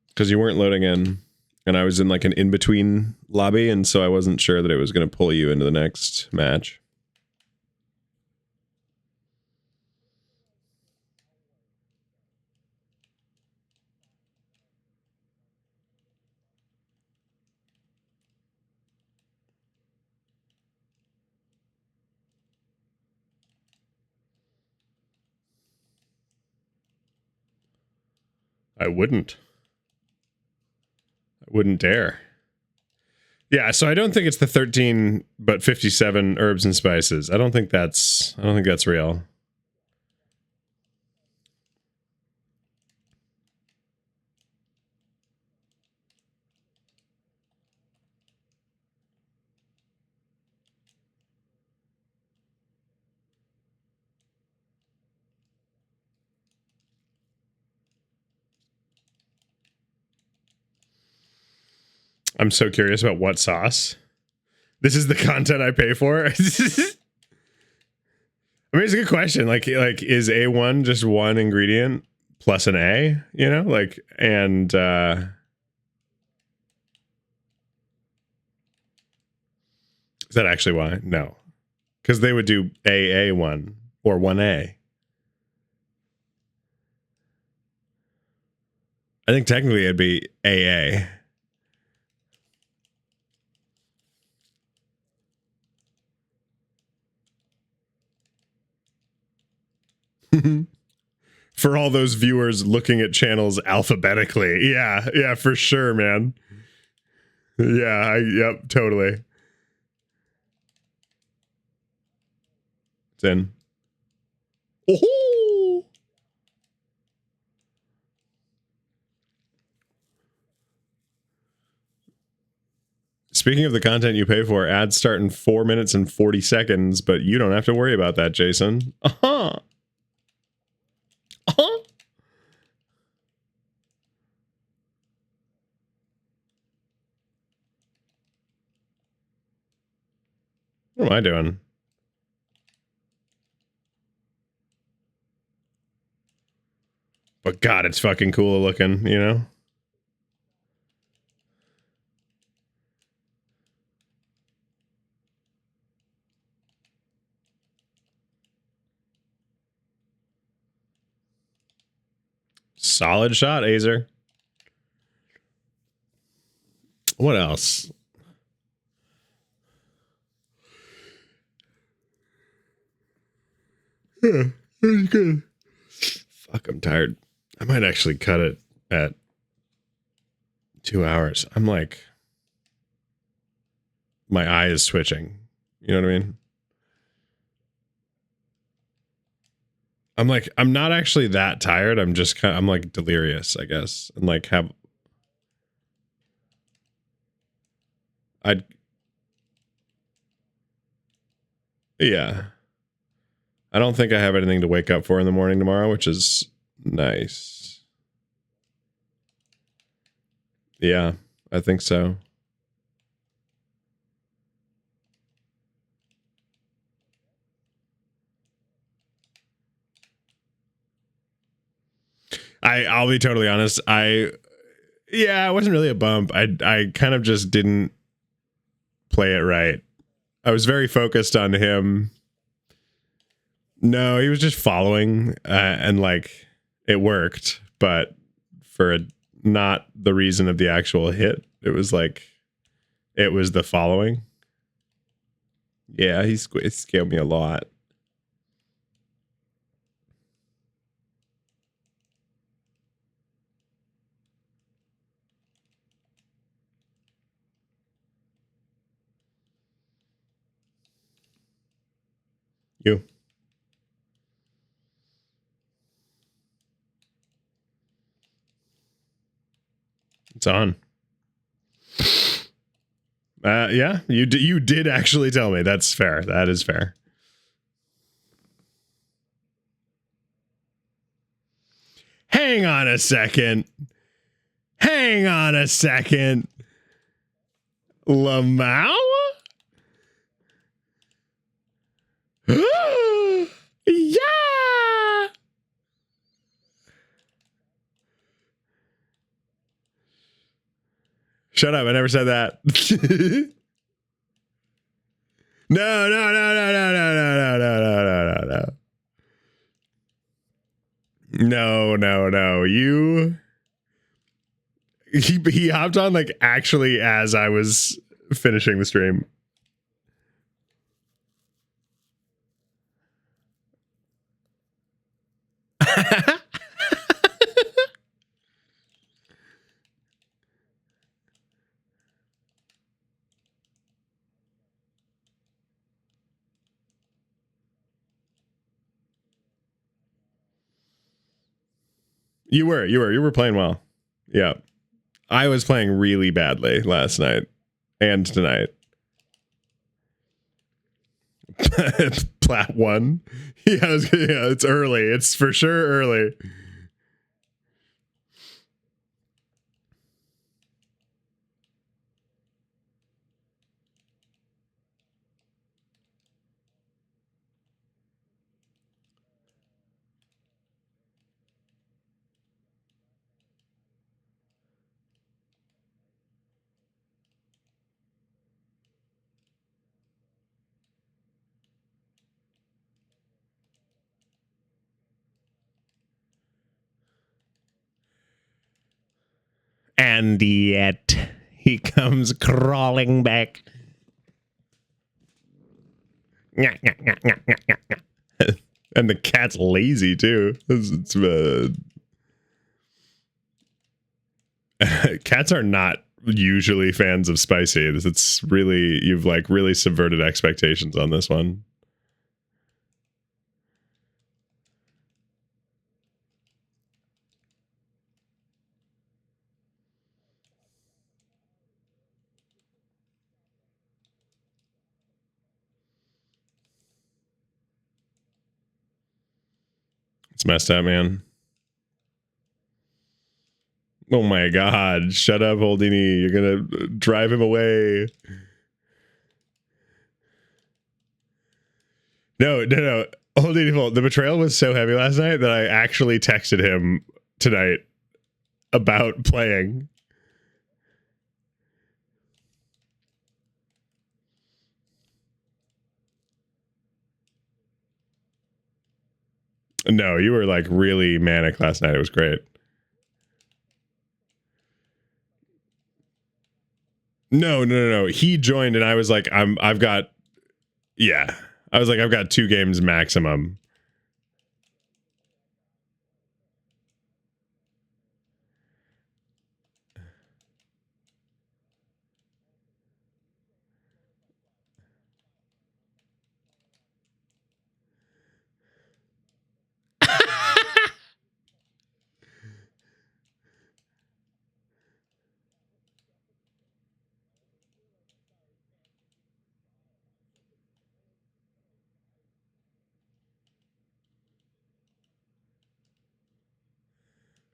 Because you weren't loading in, and I was in like an in-between lobby, and so I wasn't sure that it was going to pull you into the next match. I wouldn't dare. Yeah, so I don't think it's the 13 but 57 herbs and spices. I don't think that's real. I'm so curious about what sauce. This is the content I pay for. I mean, it's a good question. Like is A1 just one ingredient plus an A, you know? Like, and is that actually why? No. Because they would do AA1 or 1A. I think technically it'd be AA. For all those viewers looking at channels alphabetically. Yeah, for sure, man. Yeah, yep, totally. It's in. Oh! Speaking of the content you pay for, ads start in 4 minutes and 40 seconds, but you don't have to worry about that, Jason. Uh-huh. Uh-huh. What am I doing? But God, it's fucking cool looking, you know? Solid shot, Azer. What else? Yeah, that's good. Fuck, I'm tired. I might actually cut it at 2 hours. I'm like, my eye is switching. You know what I mean? I'm like, I'm not actually that tired. I'm just kind of, I'm like delirious, I guess. And like I'd Yeah. I don't think I have anything to wake up for in the morning tomorrow, which is nice. Yeah, I think so. I'll be totally honest. It wasn't really a bump. I kind of just didn't play it right. I was very focused on him. No, he was just following, and like it worked, but for not the reason of the actual hit. It was the following. Yeah, he scaled me a lot. You. It's on. Yeah, you did actually tell me. That's fair. That is fair. Hang on a second. Lamau? Yeah. Shut up. I never said that. No. No. He hopped on like actually as I was finishing the stream. You were playing well. Yeah. I was playing really badly last night and tonight. Plat 1. Yeah, it's early. It's for sure early. And yet he comes crawling back. And the cat's lazy too. Cats are not usually fans of spicy. It's really, you've like really subverted expectations on this one. It's messed up, man. Oh my god, shut up, Holdini. You're gonna drive him away. No. Holdini, the betrayal was so heavy last night that I actually texted him tonight about playing. No, you were like really manic last night. It was great. No. He joined and I was like, I've got 2 games maximum.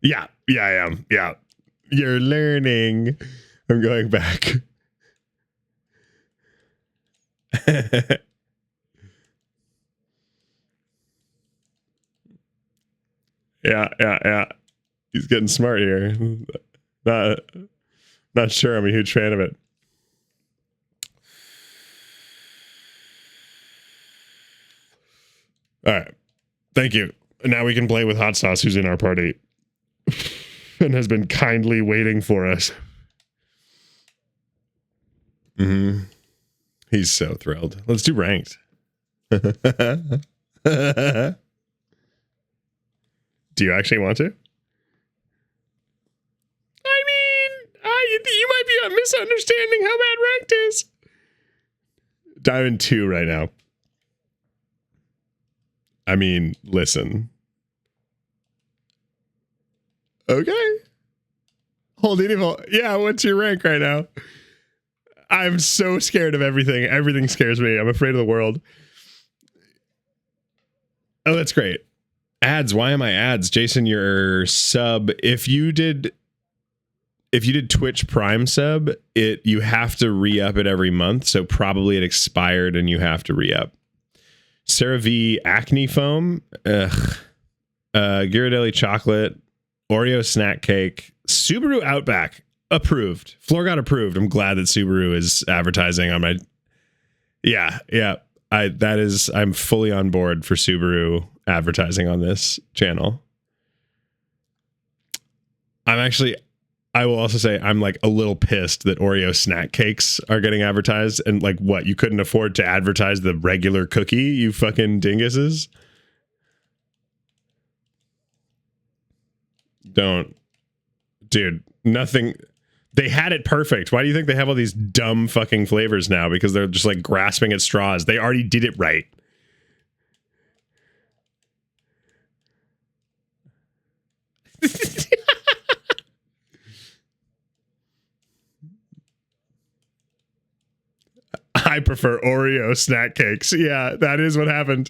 Yeah, I am. Yeah. You're learning. I'm going back. Yeah. He's getting smart here. Not sure I'm a huge fan of it. All right. Thank you. Now we can play with Hot Sauce, who's in our party and has been kindly waiting for us. He's so thrilled. Let's do ranked. Do you actually want to? I mean, you might be misunderstanding how bad ranked is. Diamond 2 right now. I mean, listen. Okay. Holding evil. Yeah, what's your rank right now? I'm so scared of everything. Everything scares me. I'm afraid of the world. Oh, that's great. Ads. Why am I ads? Jason, your sub. If you did Twitch Prime sub, you have to re-up it every month. So probably it expired and you have to re-up. Sarah V acne foam. Ghirardelli chocolate. Oreo snack cake. Subaru Outback. Approved. FloorGod approved. I'm glad that Subaru is advertising on my. Yeah. I'm fully on board for Subaru advertising on this channel. I will also say I'm like a little pissed that Oreo snack cakes are getting advertised, and like, what, you couldn't afford to advertise the regular cookie, you fucking dinguses? Don't. Dude, nothing. They had it perfect. Why do you think they have all these dumb fucking flavors now? Because they're just like grasping at straws. They already did it right. I prefer Oreo snack cakes. Yeah, that is what happened.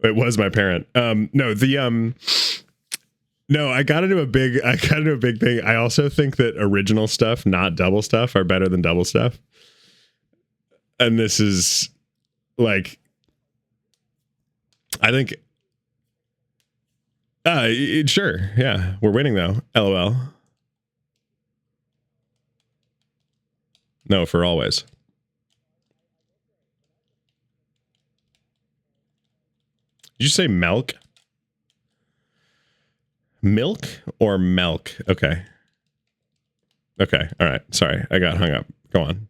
It was my parent. No, I got into a big thing. I also think that original stuff, not double stuff, are better than double stuff. And this is like, I think, sure. Yeah. We're winning though. LOL. No, for always. Did you say milk? Milk or milk? Okay. Okay. All right. Sorry. I got hung up. Go on.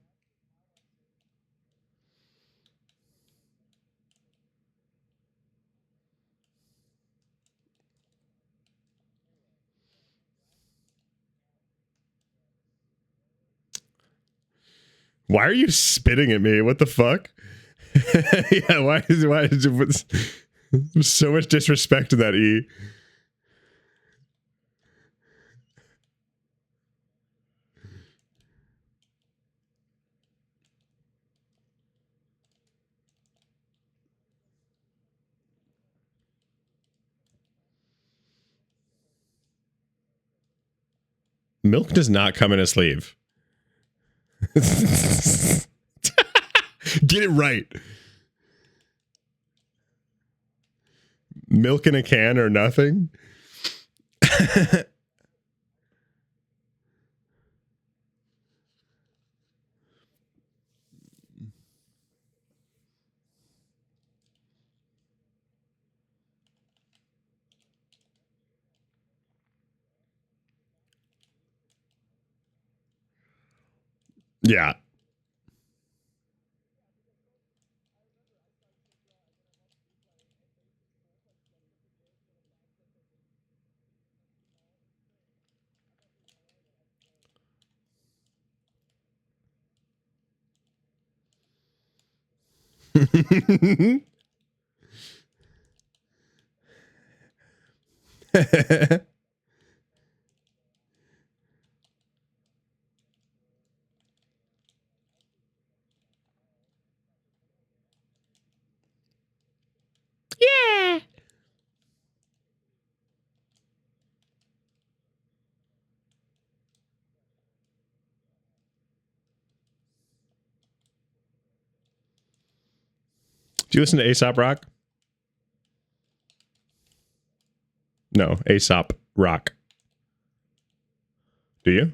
Why are you spitting at me? What the fuck? Yeah, why is it so much disrespect to that E? Milk does not come in a sleeve. Get it right. Milk in a can or nothing. Yeah. Do you listen to Aesop Rock? No, Aesop Rock. Do you?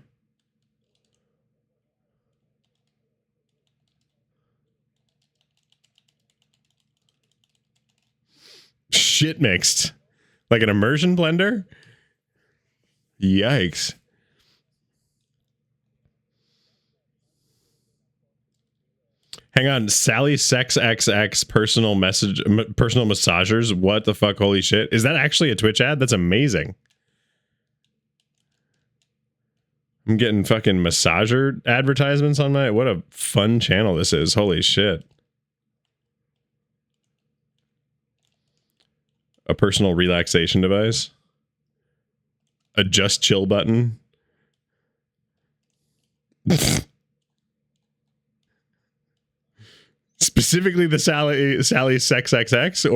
Shit mixed. Like an immersion blender? Yikes. Hang on, Sally Sex XX personal massagers. What the fuck? Holy shit. Is that actually a Twitch ad? That's amazing. I'm getting fucking massager advertisements on my... What a fun channel this is. Holy shit. A personal relaxation device. A just chill button. Specifically the Sally Sex XX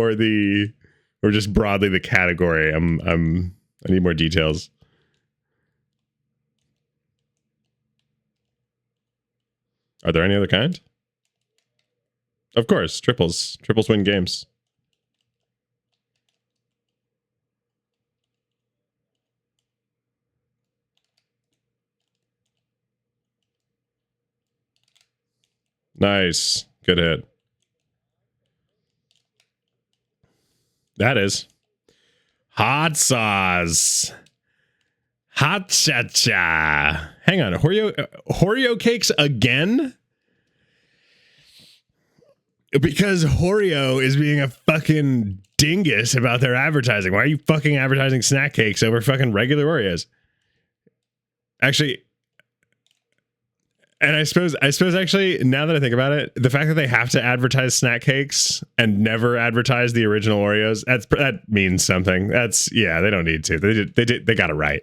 or just broadly the category. I need more details. Are there any other kind? Of course, triples. Triples win games. Nice. Good hit. That is. Hot sauce. Hot cha-cha. Hang on. Oreo cakes again? Because Oreo is being a fucking dingus about their advertising. Why are you fucking advertising snack cakes over fucking regular Oreos? Actually... And I suppose actually, now that I think about it, the fact that they have to advertise snack cakes and never advertise the original Oreos, that means something. Yeah, they don't need to. They got it right.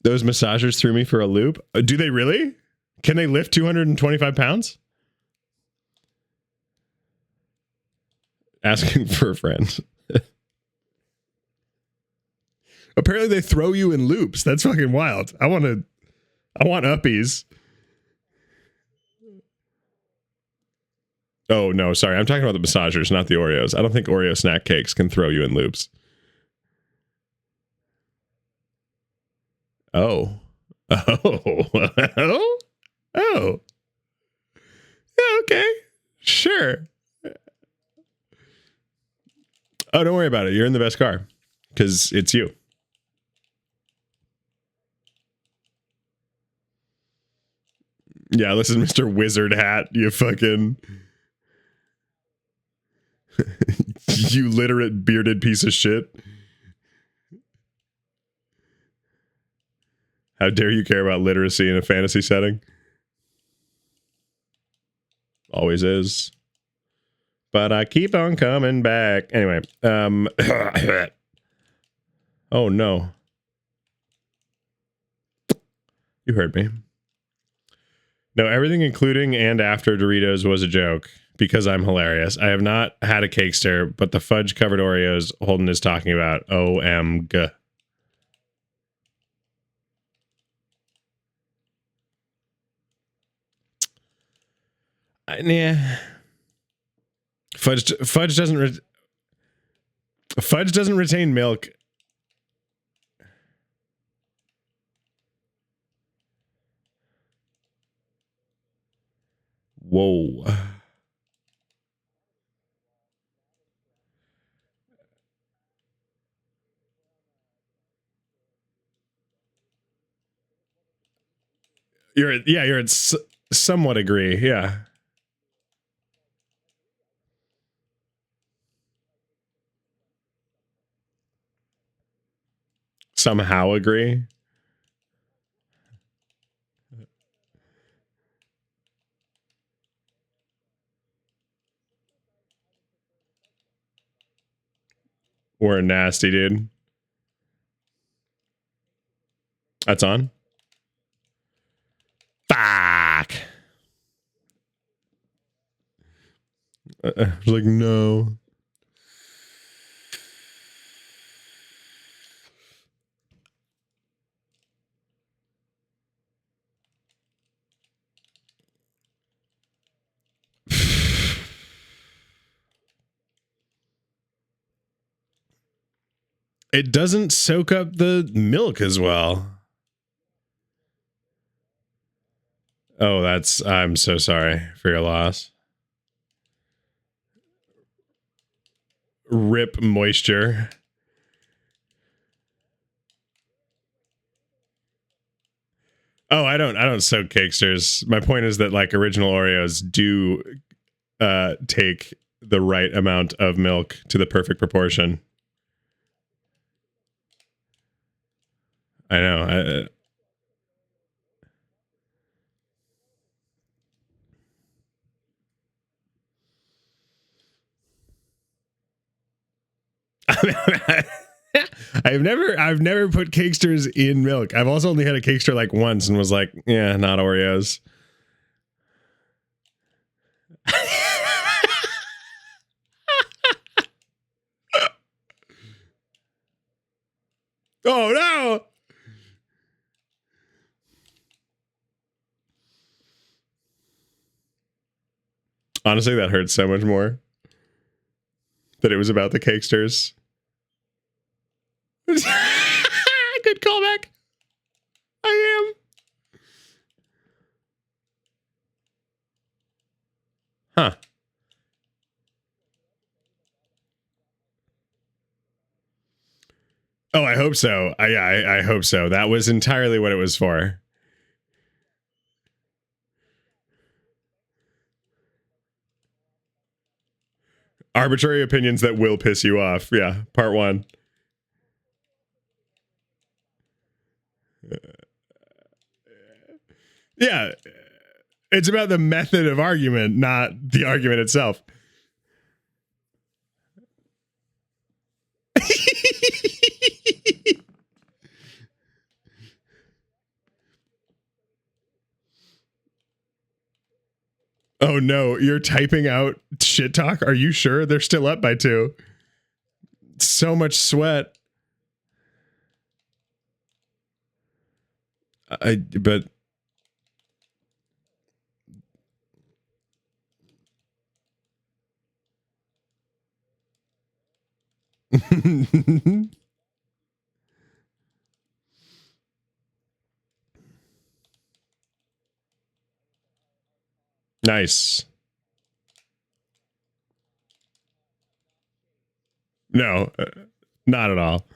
Those massagers threw me for a loop. Do they really? Can they lift 225 pounds? Asking for a friend. Apparently they throw you in loops. That's fucking wild. I want uppies. Oh, no, sorry. I'm talking about the massagers, not the Oreos. I don't think Oreo snack cakes can throw you in loops. Oh. Oh. Oh. Yeah, okay. Sure. Oh, don't worry about it. You're in the best car. Because it's you. Yeah, listen, Mr. Wizard Hat, you fucking... you literate bearded piece of shit. How dare you care about literacy in a fantasy setting? Always is. But I keep on coming back. Anyway, oh no. You heard me. No, everything including and after Doritos was a joke because I'm hilarious. I have not had a cakester, but the fudge covered Oreos Holden is talking about. OMG. Yeah. Fudge doesn't retain milk. Whoa. You're at somewhat agree. Yeah. Somehow agree. We're nasty, dude. That's on. Fuck. Like, no. It doesn't soak up the milk as well. Oh, I'm so sorry for your loss. Rip moisture. Oh, I don't soak Cakesters. My point is that like original Oreos do take the right amount of milk to the perfect proportion. I know. I've never put Cakesters in milk. I've also only had a Cakester like once and was like, yeah, not Oreos. Oh no. Honestly, that hurts so much more that it was about the Cakesters. Good callback. I am. Huh. Oh, I hope so. I hope so. That was entirely what it was for. Arbitrary opinions that will piss you off. Yeah, part 1. Yeah. It's about the method of argument, not the argument itself. Oh no, you're typing out shit talk? Are you sure? They're still up by 2. So much sweat. But nice. No, not at all.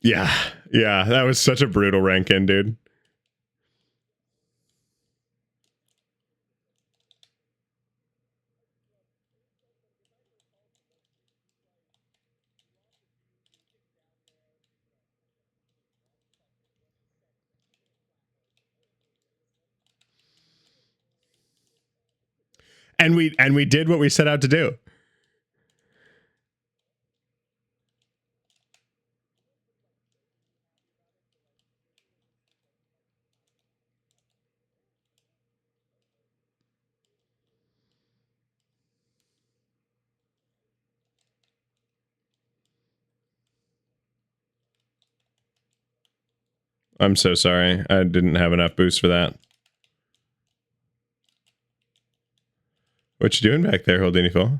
Yeah, that was such a brutal rank in, dude. And we did what we set out to do. I'm so sorry. I didn't have enough boost for that. What you doing back there, Holdini Phil?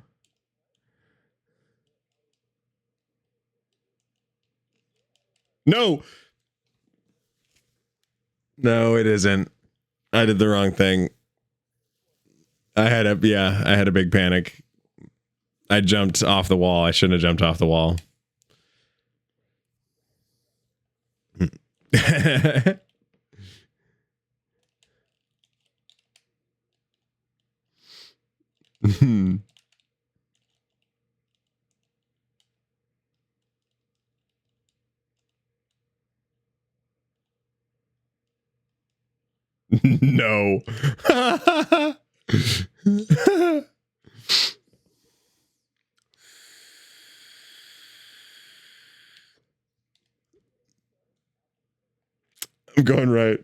No. No, it isn't. I did the wrong thing. I had a big panic. I jumped off the wall. I shouldn't have jumped off the wall. No. I'm going right.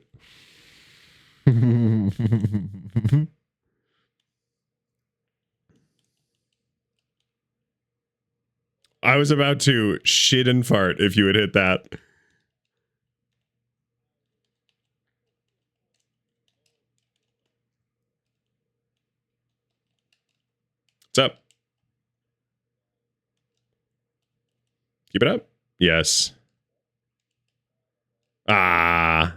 I was about to shit and fart if you had hit that. What's up? Keep it up. Yes. Ah.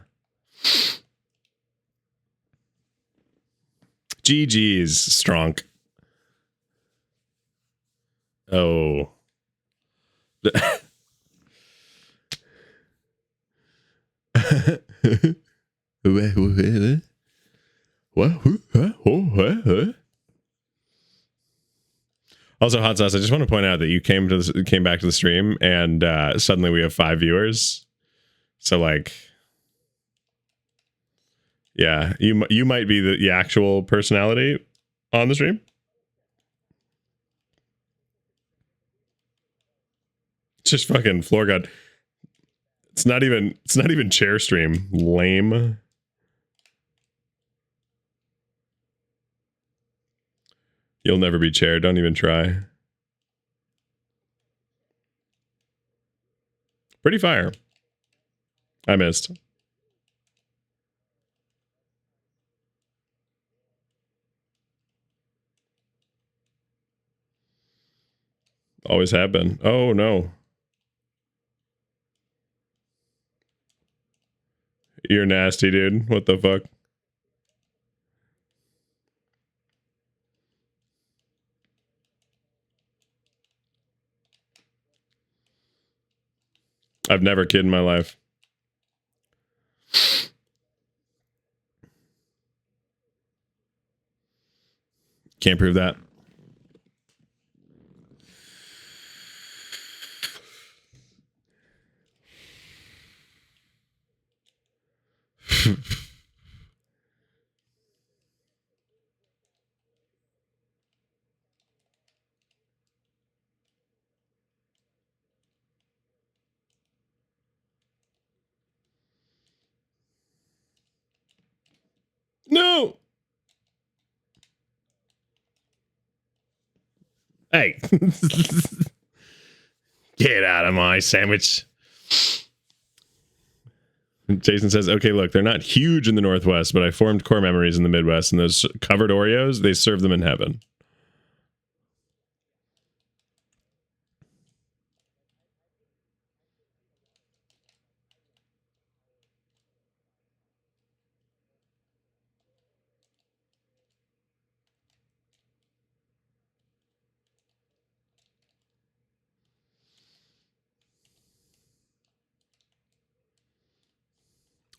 GG's, Stronk. Oh. What? Also, Hot Sauce, I just want to point out that you came back to the stream, and suddenly we have 5 viewers. So, like, yeah, you might be the actual personality on the stream. It's just fucking FloorGod. It's not even chair stream. Lame. You'll never be chair. Don't even try. Pretty fire. I missed. Always have been. Oh no. You're nasty, dude. What the fuck? I've never kid in my life. Can't prove that. No. Hey. Get out of my sandwich. Jason says, okay, look, they're not huge in the Northwest, but I formed core memories in the Midwest, and those covered Oreos, they serve them in heaven.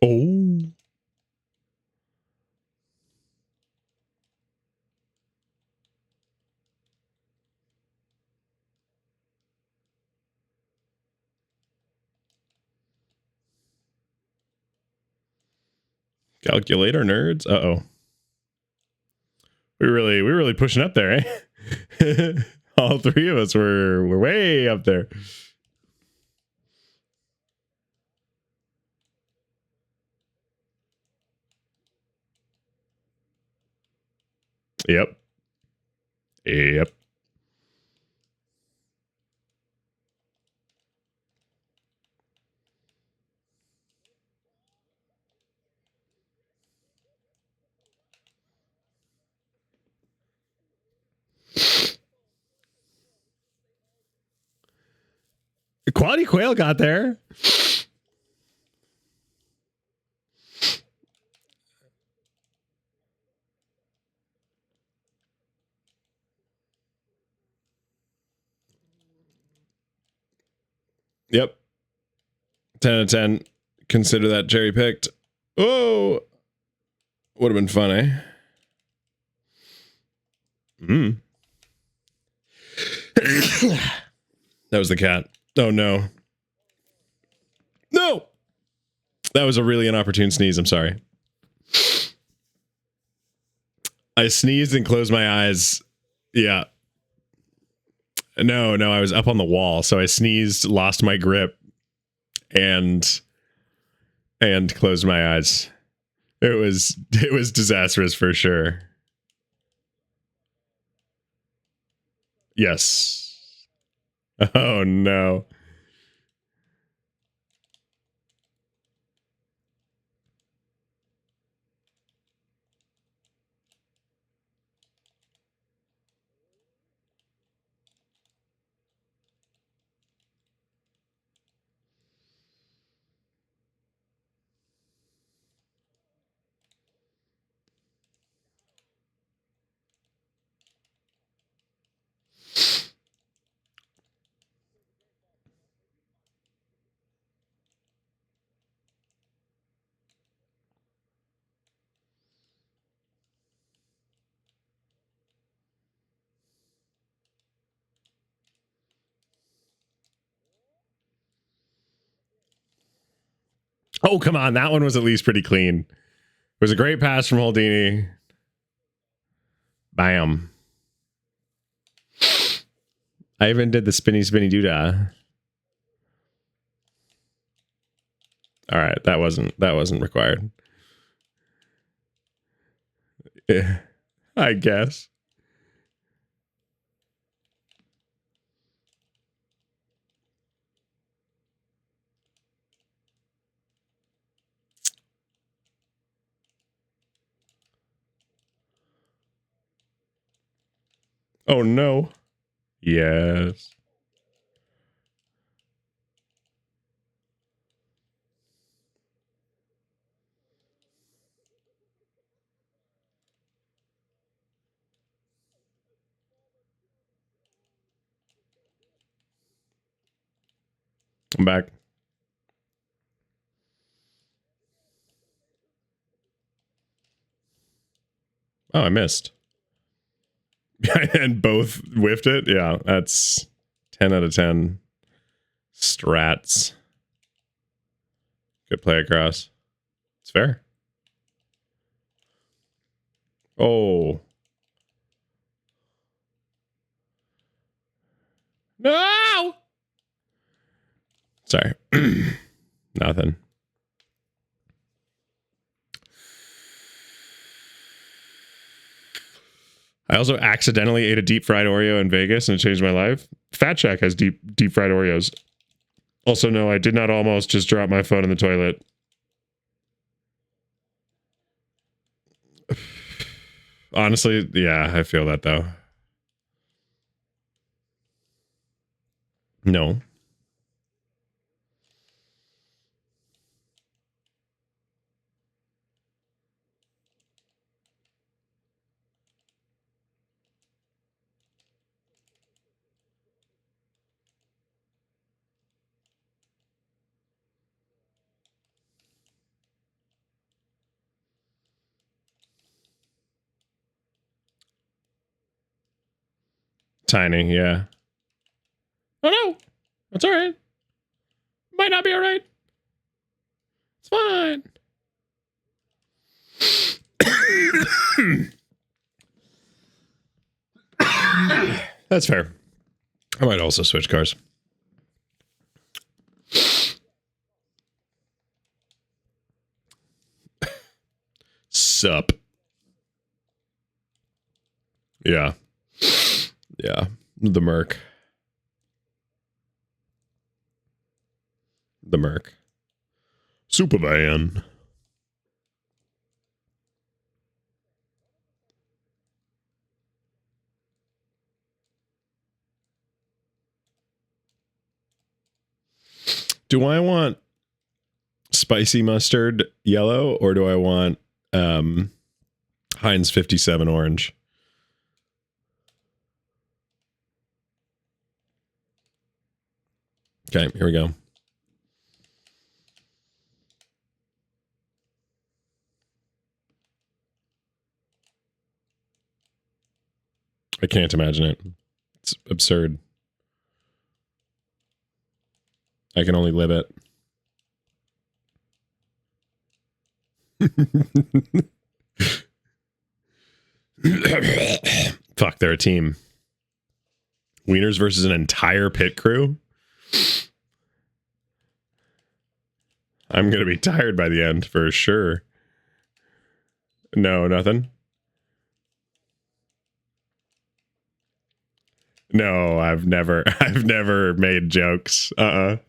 Oh. Calculator nerds. Uh-oh. We're really pushing up there, eh? All 3 of us were way up there. Yep. Quality Quail got there. Yep. 10 out of 10. Consider that cherry picked. Oh, would have been funny. That was the cat. Oh no. No. That was a really inopportune sneeze. I'm sorry. I sneezed and closed my eyes. Yeah. No, I was up on the wall, so I sneezed, lost my grip, and closed my eyes. It was disastrous for sure. Yes. Oh no. Oh, come on. That one was at least pretty clean. It was a great pass from Holdini. Bam. I even did the spinny doodah. All right, that wasn't required. Yeah, I guess. Oh no. Yes. I'm back. Oh, I missed. And both whiffed it. Yeah, that's 10 out of 10. Strats. Good play across. It's fair. Oh. No! Sorry. Nothing. I also accidentally ate a deep fried Oreo in Vegas and it changed my life. Fat Shack has deep fried Oreos. Also, no, I did not almost just drop my phone in the toilet. Honestly, yeah, I feel that though. No. Tiny, yeah. Oh no! It's alright. Might not be alright. It's fine. That's fair. I might also switch cars. Sup. Yeah. Yeah. The Merc. The Merc. Supervan. Do I want spicy mustard yellow or do I want Heinz 57 orange? Okay, here we go. I can't imagine it. It's absurd. I can only live it. Fuck, they're a team. Wieners versus an entire pit crew? I'm going to be tired by the end, for sure. No, nothing. No, I've never made jokes. I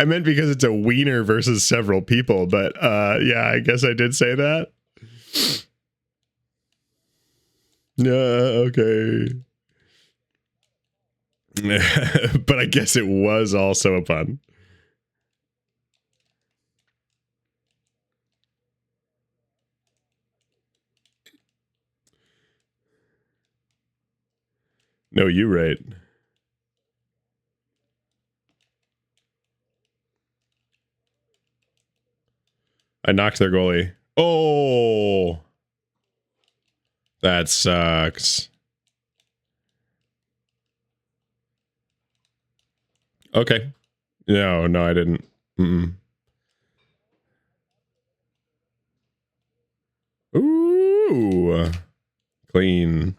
meant because it's a wiener versus several people, but yeah, I guess I did say that. Okay. But I guess it was also a pun. No, you right. I knocked their goalie. Oh. That sucks. Okay. No, I didn't. Ooh. Clean.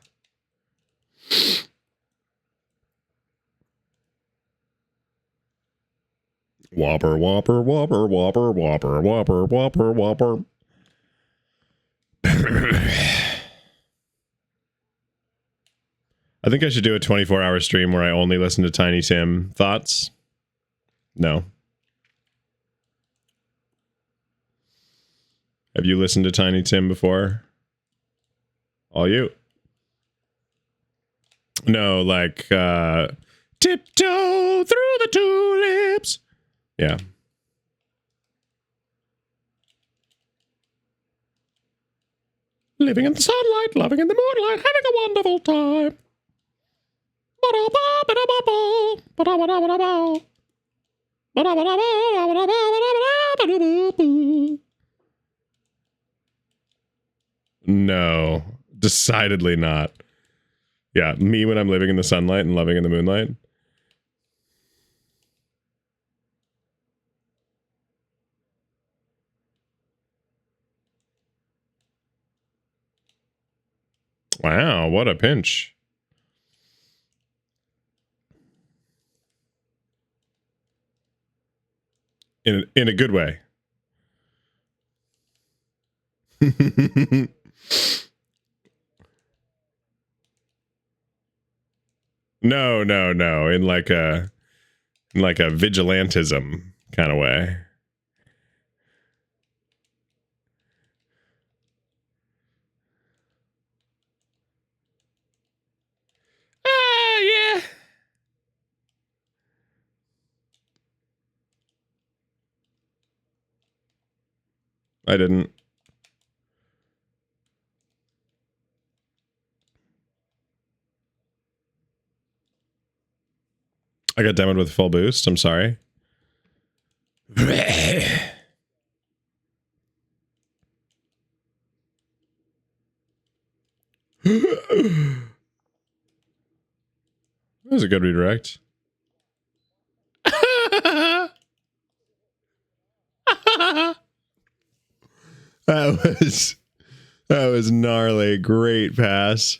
Whopper, whopper, whopper, whopper, whopper, whopper, whopper, whopper. I think I should do a 24-hour stream where I only listen to Tiny Tim thoughts. No. Have you listened to Tiny Tim before? All you? No, like, tiptoe through the tulips. Yeah. Living in the sunlight, loving in the moonlight, having a wonderful time. No, decidedly not. Yeah, me when I'm living in the sunlight and loving in the moonlight. Wow, what a pinch. In a good way. No. In like a vigilantism kind of way. Yeah. I didn't. I got demoed with full boost. I'm sorry. That was a good redirect. That was gnarly. Great pass.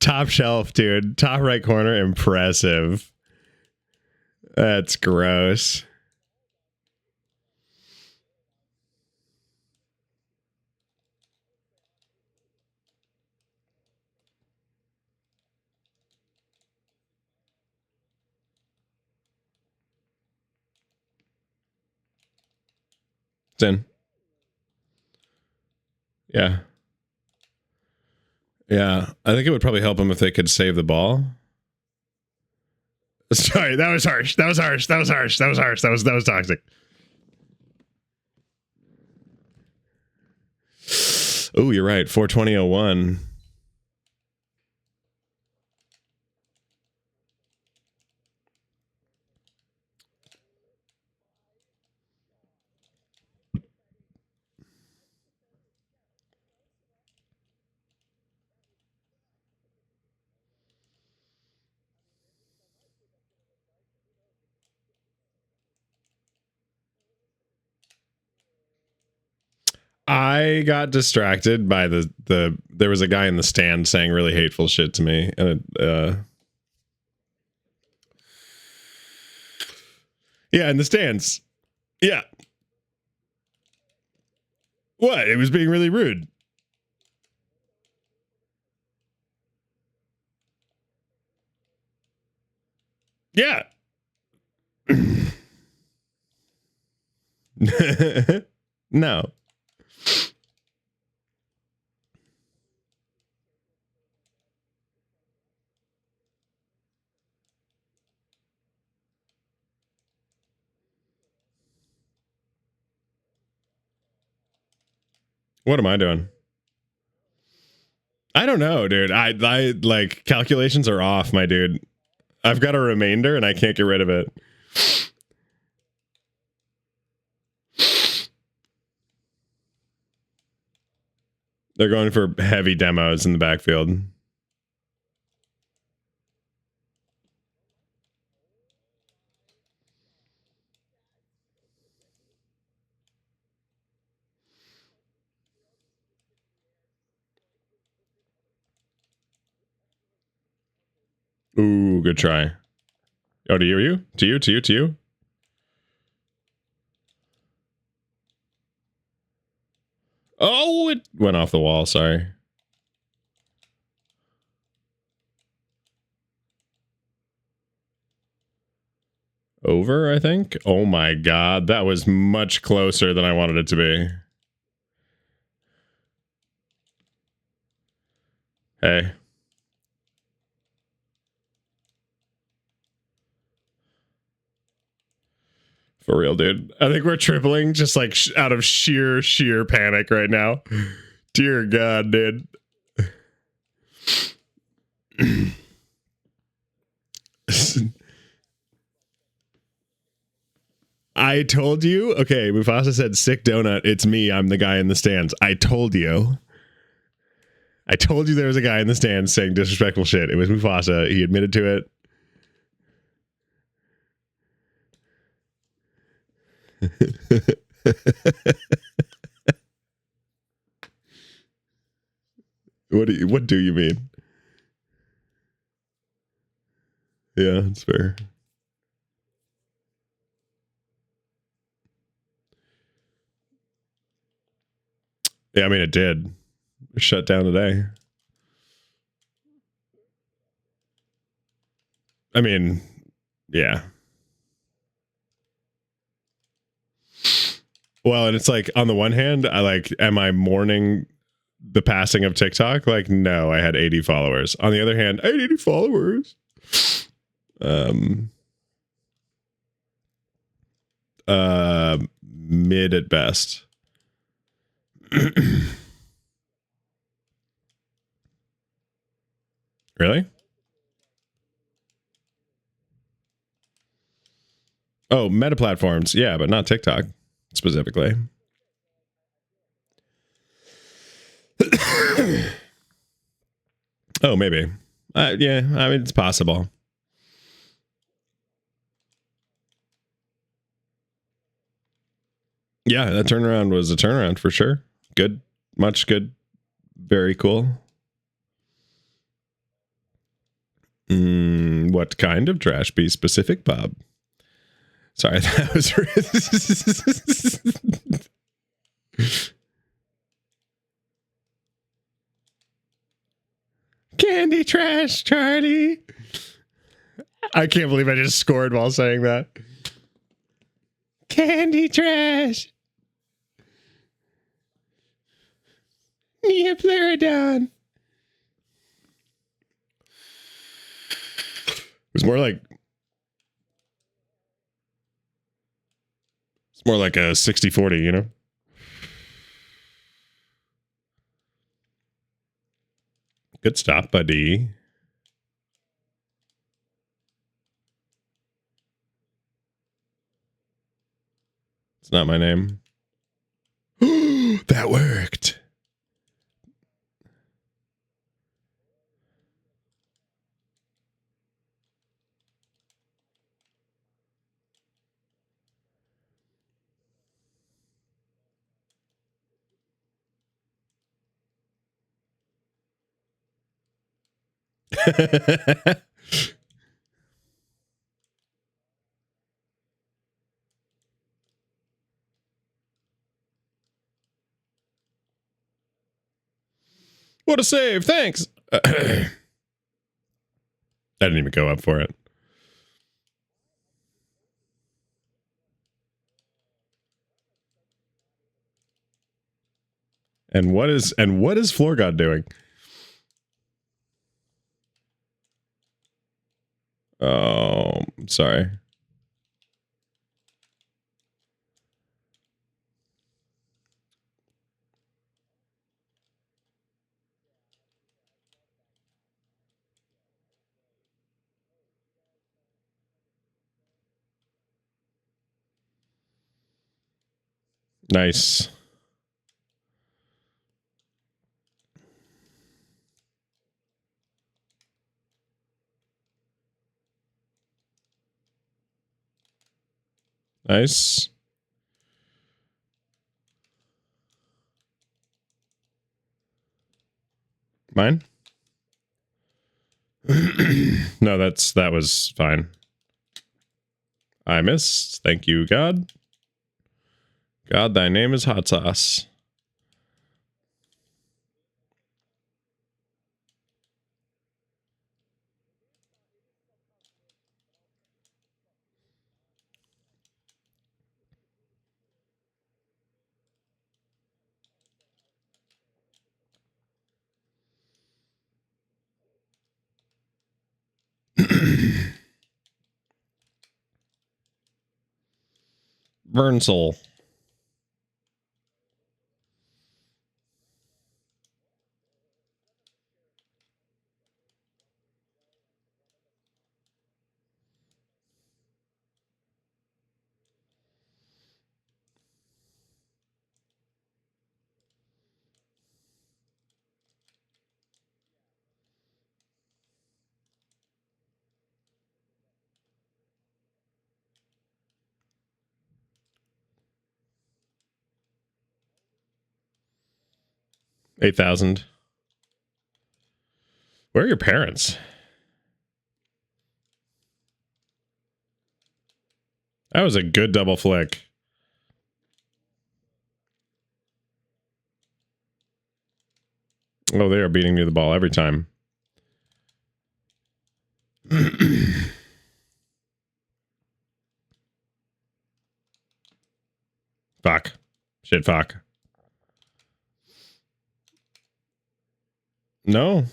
Top shelf, dude. Top right corner. Impressive. That's gross. It's in. Yeah. Yeah. I think it would probably help them if they could save the ball. Sorry, that was harsh. That was toxic. Oh, you're right. 420.01. I got distracted by the there was a guy in the stand saying really hateful shit to me, and yeah, in the stands. Yeah. What? It was being really rude. Yeah. No. What am I doing? I don't know, dude. I like calculations are off, my dude. I've got a remainder and I can't get rid of it. They're going for heavy demos in the backfield. Ooh, good try. Oh, to you? To you? Oh, it went off the wall. Sorry. Over, I think. Oh my god, that was much closer than I wanted it to be. Hey. For real, dude. I think we're tripling just like out of sheer panic right now. Dear God, dude. I told you. Okay, Mufasa said sick donut. It's me. I'm the guy in the stands. I told you. I told you there was a guy in the stands saying disrespectful shit. It was Mufasa. He admitted to it. What do you mean? Yeah, that's fair. Yeah, I mean it did. It shut down today. I mean, yeah. Well, and it's like on the one hand, am I mourning the passing of TikTok? Like, no, I had 80 followers. On the other hand, I had 80 followers. Mid at best. Really? Oh, meta platforms. Yeah, but not TikTok specifically. Oh, maybe. Yeah, I mean, it's possible. Yeah, that turnaround was a turnaround for sure. Good. Much good. Very cool. What kind of trash? Be specific, Bob. Sorry, that was... Candy trash, Charlie. I can't believe I just scored while saying that. Candy trash. Neopleurodon. It was more like... It's more like a 60-40, you know? Good stop, buddy. It's not my name. That worked. What a save. Thanks. I didn't even go up for it. And what is FloorGod doing? Oh, sorry. Nice. Nice. Mine? No, that was fine. I missed. Thank you, God. God, thy name is hot sauce. Burnsel. $8,000. Where are your parents? That was a good double flick. Oh, they are beating me the ball every time. Fuck. Shit, fuck. No,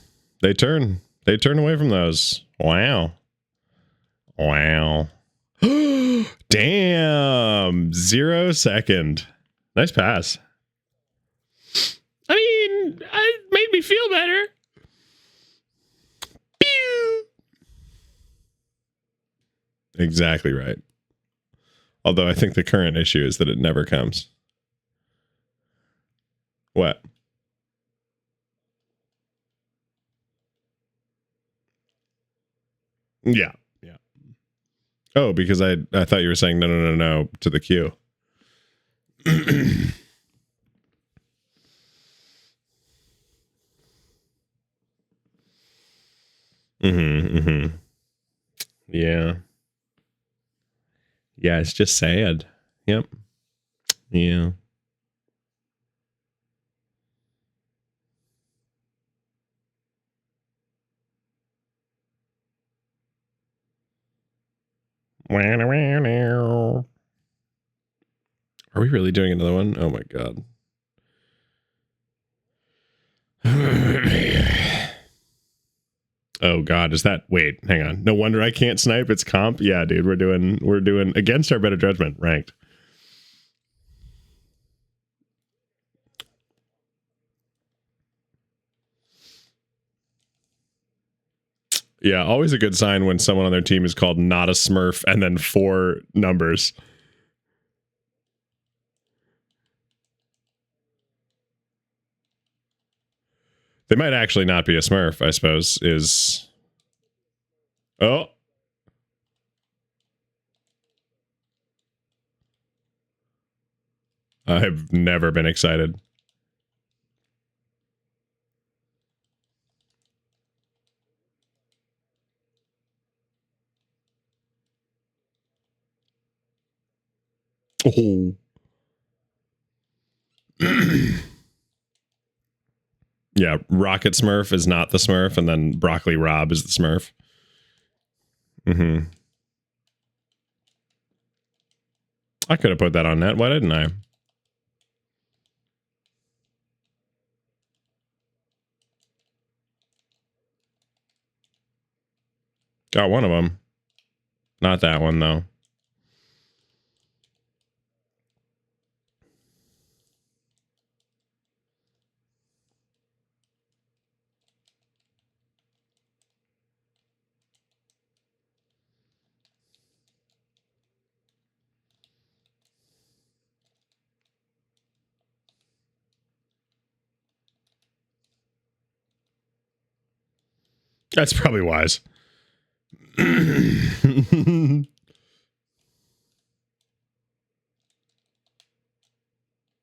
they turn. They turn away from those. Wow. Wow. Damn. 0 second. Nice pass. I mean, it made me feel better. Pew. Exactly right. Although I think the current issue is that it never comes. What? Yeah. Yeah. Oh, because I thought you were saying no to the queue. Yeah. Yeah, it's just sad. Yep. Yeah. Are we really doing another one? Oh my god. Oh god, is that wait, hang on. No wonder I can't snipe. It's comp. Yeah, dude, we're doing against our better judgment ranked. Yeah, always a good sign when someone on their team is called not a smurf and then 4 numbers. They might actually not be a smurf, I suppose, is... Oh. I've never been excited. Oh. Yeah, Rocket Smurf is not the Smurf, and then Broccoli Rob is the Smurf. Mm-hmm. I could have put that on net. Why didn't I? Got one of them. Not that one, though. That's probably wise.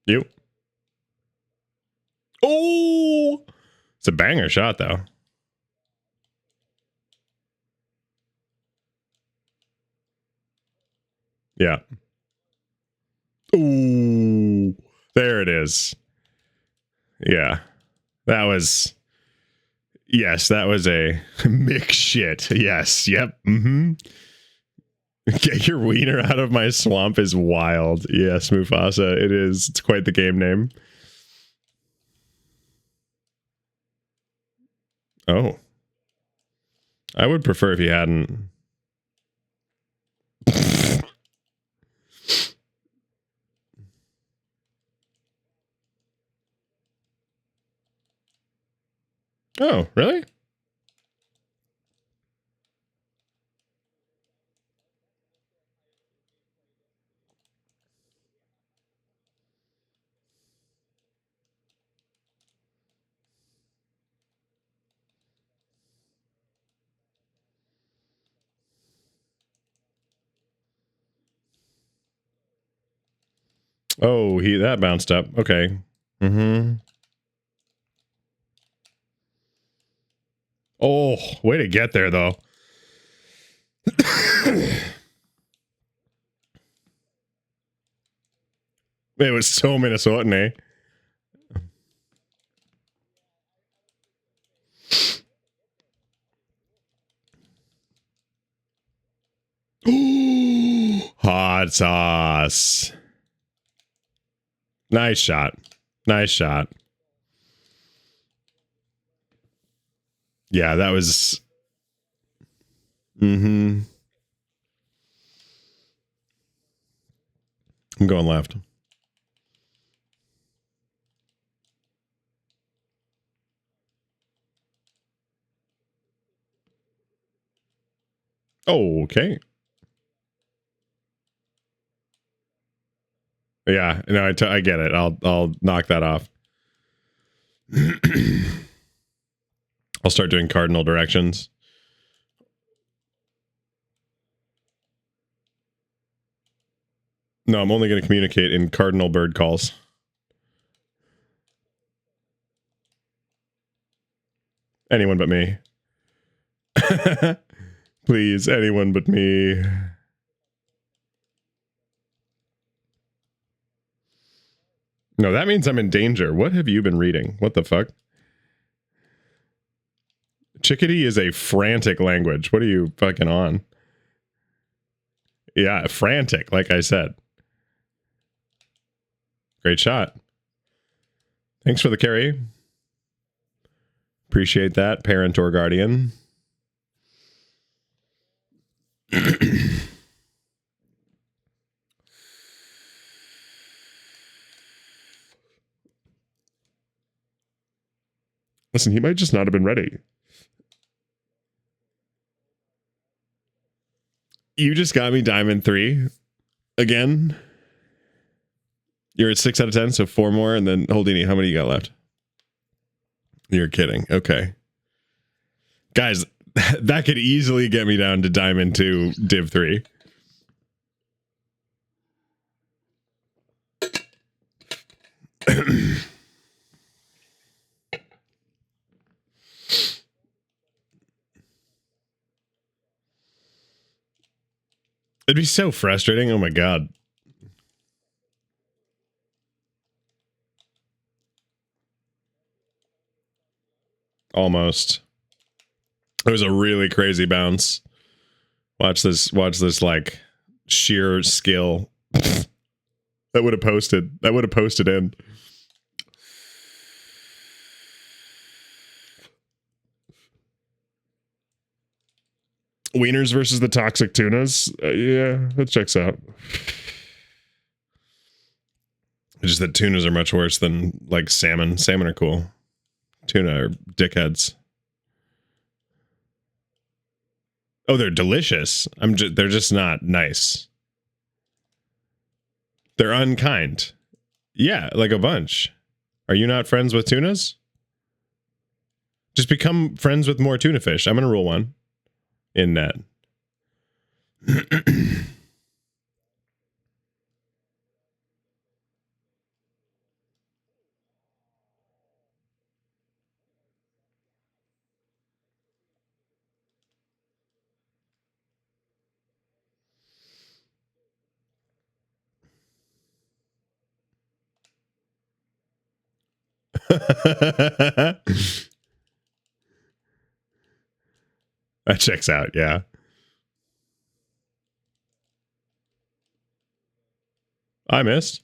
You. Oh, it's a banger shot though. Yeah. Ooh, there it is. Yeah, that was. Yes, that was a mix shit. Yes. Yep. Mm-hmm. Get your wiener out of my swamp is wild. Yes, Mufasa. It is. It's quite the game name. Oh. I would prefer if you hadn't. Oh, really? Oh, that bounced up. Okay. Mm-hmm. Oh, way to get there, though. It was so Minnesotan, eh? Hot sauce. Nice shot. Nice shot. Yeah, that was... Mm-hmm. I'm going left. Oh, okay. Yeah, no, I get it. I'll knock that off. I'll start doing cardinal directions. No, I'm only going to communicate in cardinal bird calls. Anyone but me. Please, anyone but me. No, that means I'm in danger. What have you been reading? What the fuck? Chickadee is a frantic language. What are you fucking on? Yeah, frantic, like I said. Great shot. Thanks for the carry. Appreciate that, parent or guardian. Listen, he might just not have been ready. You just got me diamond 3 again. You're at 6 out of 10, so 4 more, and then Holdini, how many you got left? You're kidding. Okay. Guys, that could easily get me down to diamond 2, div 3. It'd be so frustrating. Oh my god. Almost. It was a really crazy bounce. Watch this like sheer skill. That would have posted. That would have posted in. Wieners versus the toxic tunas. Yeah, that checks out. It's just that tunas are much worse than like salmon. Salmon are cool. Tuna are dickheads. Oh, they're delicious. They're just not nice. They're unkind. Yeah, like a bunch. Are you not friends with tunas? Just become friends with more tuna fish. I'm gonna rule one in net. That checks out, yeah. I missed.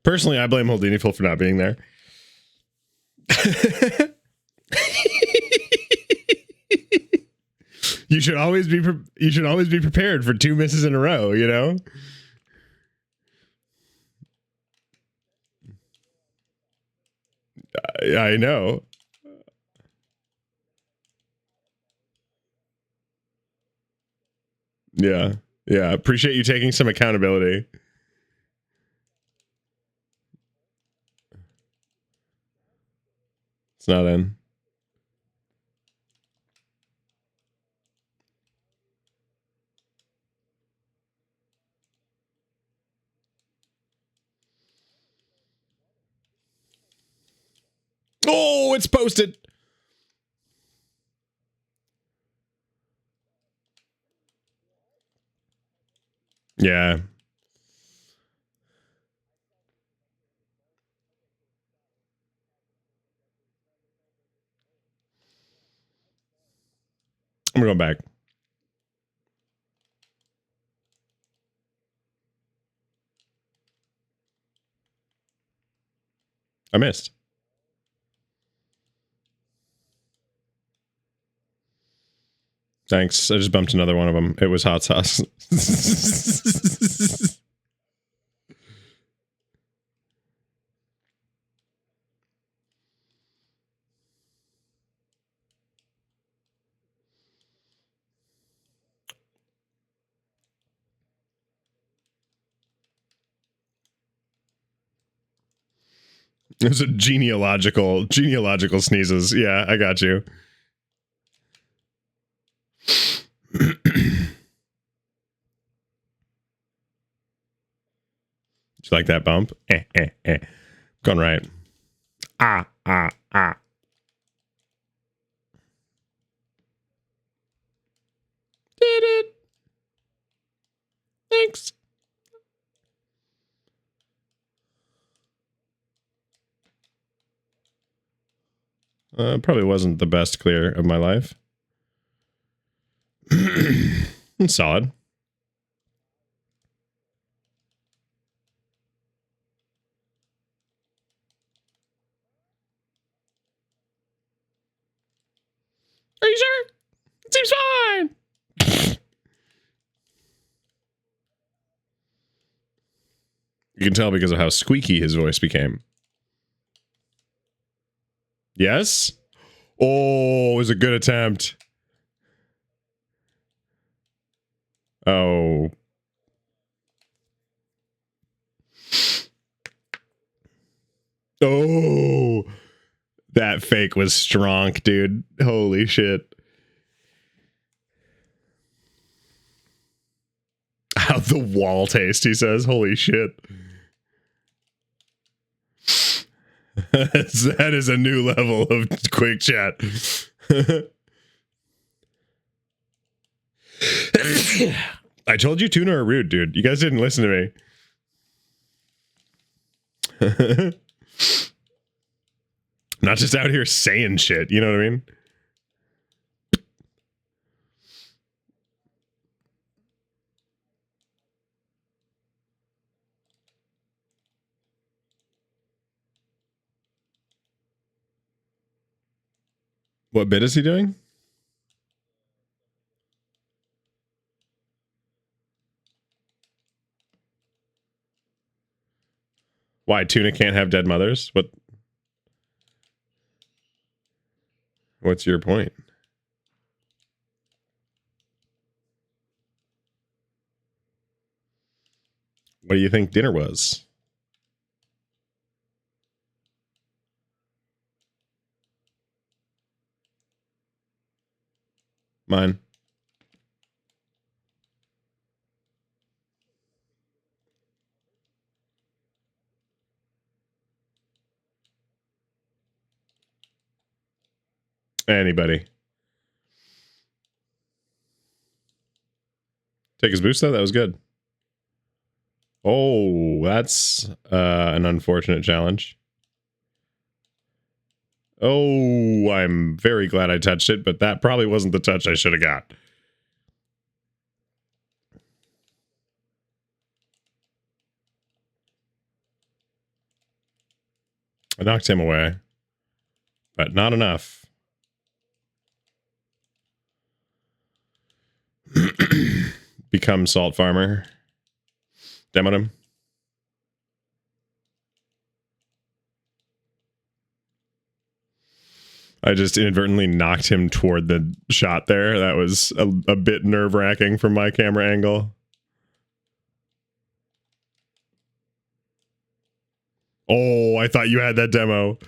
Personally, I blame Holdini Full for not being there. You should always be prepared for 2 misses in a row, you know? I know. Yeah. Yeah. Appreciate you taking some accountability. It's not in. Oh, it's posted. Yeah. I'm going back. I missed. Thanks. I just bumped another one of them. It was hot sauce. It was a genealogical sneezes. Yeah, I got you. Did you like that bump? Going right. Ah. Did it. Thanks. Probably wasn't the best clear of my life. Solid. Are you sure? It seems fine. You can tell because of how squeaky his voice became. Yes? Oh, it was a good attempt. Oh. Oh. That fake was strong, dude. Holy shit. How the wall taste, he says. Holy shit. That is a new level of quick chat. I told you tuna are rude, dude. You guys didn't listen to me. Not just out here saying shit, you know what I mean? What bit is he doing? Why tuna can't have dead mothers? What's your point? What do you think dinner was? Mine. Anybody. Take his boost though? That was good. Oh, that's an unfortunate challenge. Oh, I'm very glad I touched it, but that probably wasn't the touch I should have got. I knocked him away, but not enough. Become salt farmer. Demoed him. I just inadvertently knocked him toward the shot there. That was a bit nerve-wracking from my camera angle. Oh, I thought you had that demo.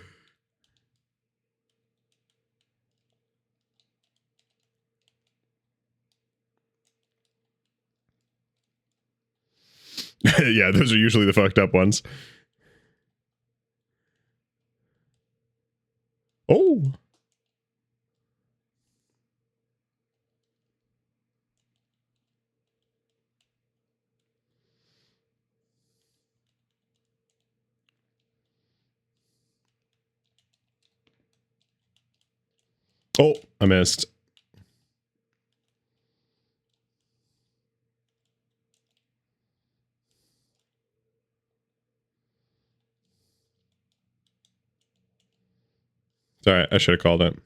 Yeah, those are usually the fucked up ones. Oh. Oh, I missed. Sorry, I should have called it.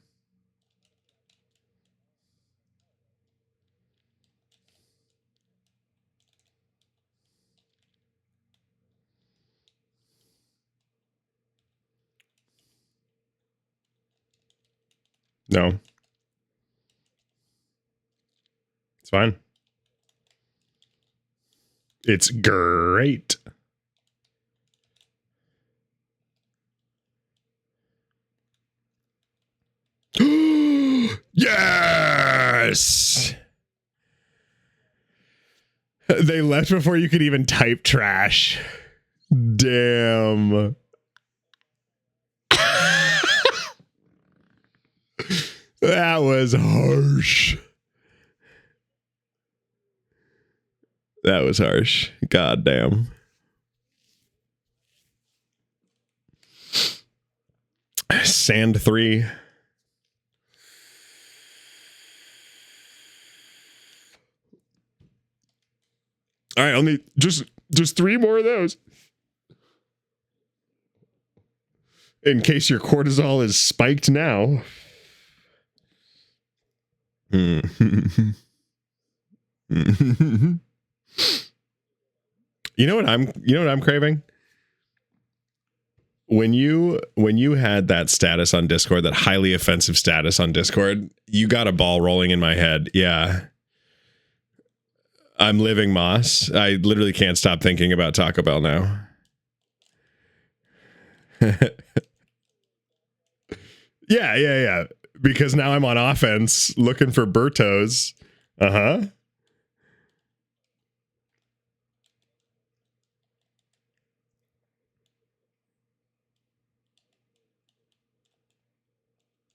No. It's fine. It's great. Yes! They left before you could even type trash. Damn. That was harsh. That was harsh. God damn. Sand 3. All right, I'll need just 3 more of those. In case your cortisol is spiked now. You know what I'm craving? When you had that status on Discord, that highly offensive status on Discord, you got a ball rolling in my head. Yeah. I'm living Moss. I literally can't stop thinking about Taco Bell now. Yeah. Because now I'm on offense looking for Bertos. Uh-huh.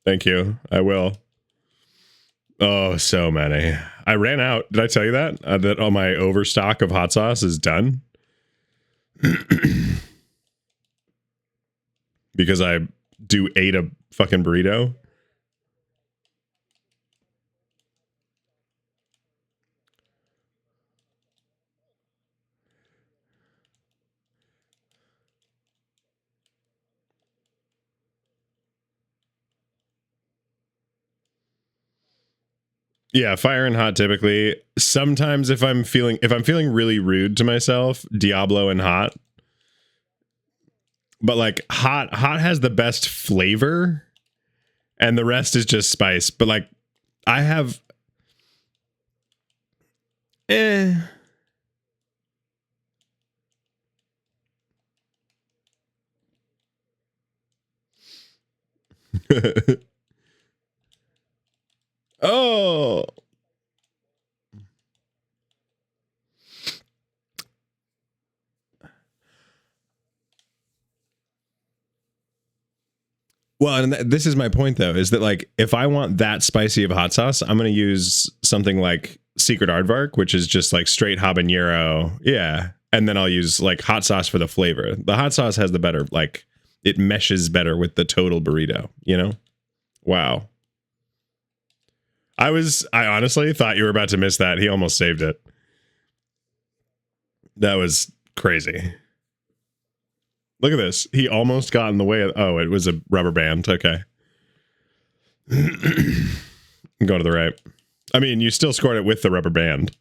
Thank you. I will. Oh, so many. I ran out. Did I tell you that? That all my overstock of hot sauce is done? Because I ate a fucking burrito. Yeah, fire and hot typically. Sometimes if I'm feeling really rude to myself, Diablo and hot. But like hot has the best flavor and the rest is just spice. But like I have Oh. Well, and this is my point though, is that like if I want that spicy of hot sauce, I'm going to use something like Secret Aardvark, which is just like straight habanero. Yeah. and then I'll use like hot sauce for the flavor. The hot sauce has the better, like it meshes better with the total burrito, you know? Wow. I honestly thought you were about to miss that. He almost saved it. That was crazy. Look at this. He almost got in the way of, oh, it was a rubber band. Okay. Go to the right. I mean, you still scored it with the rubber band.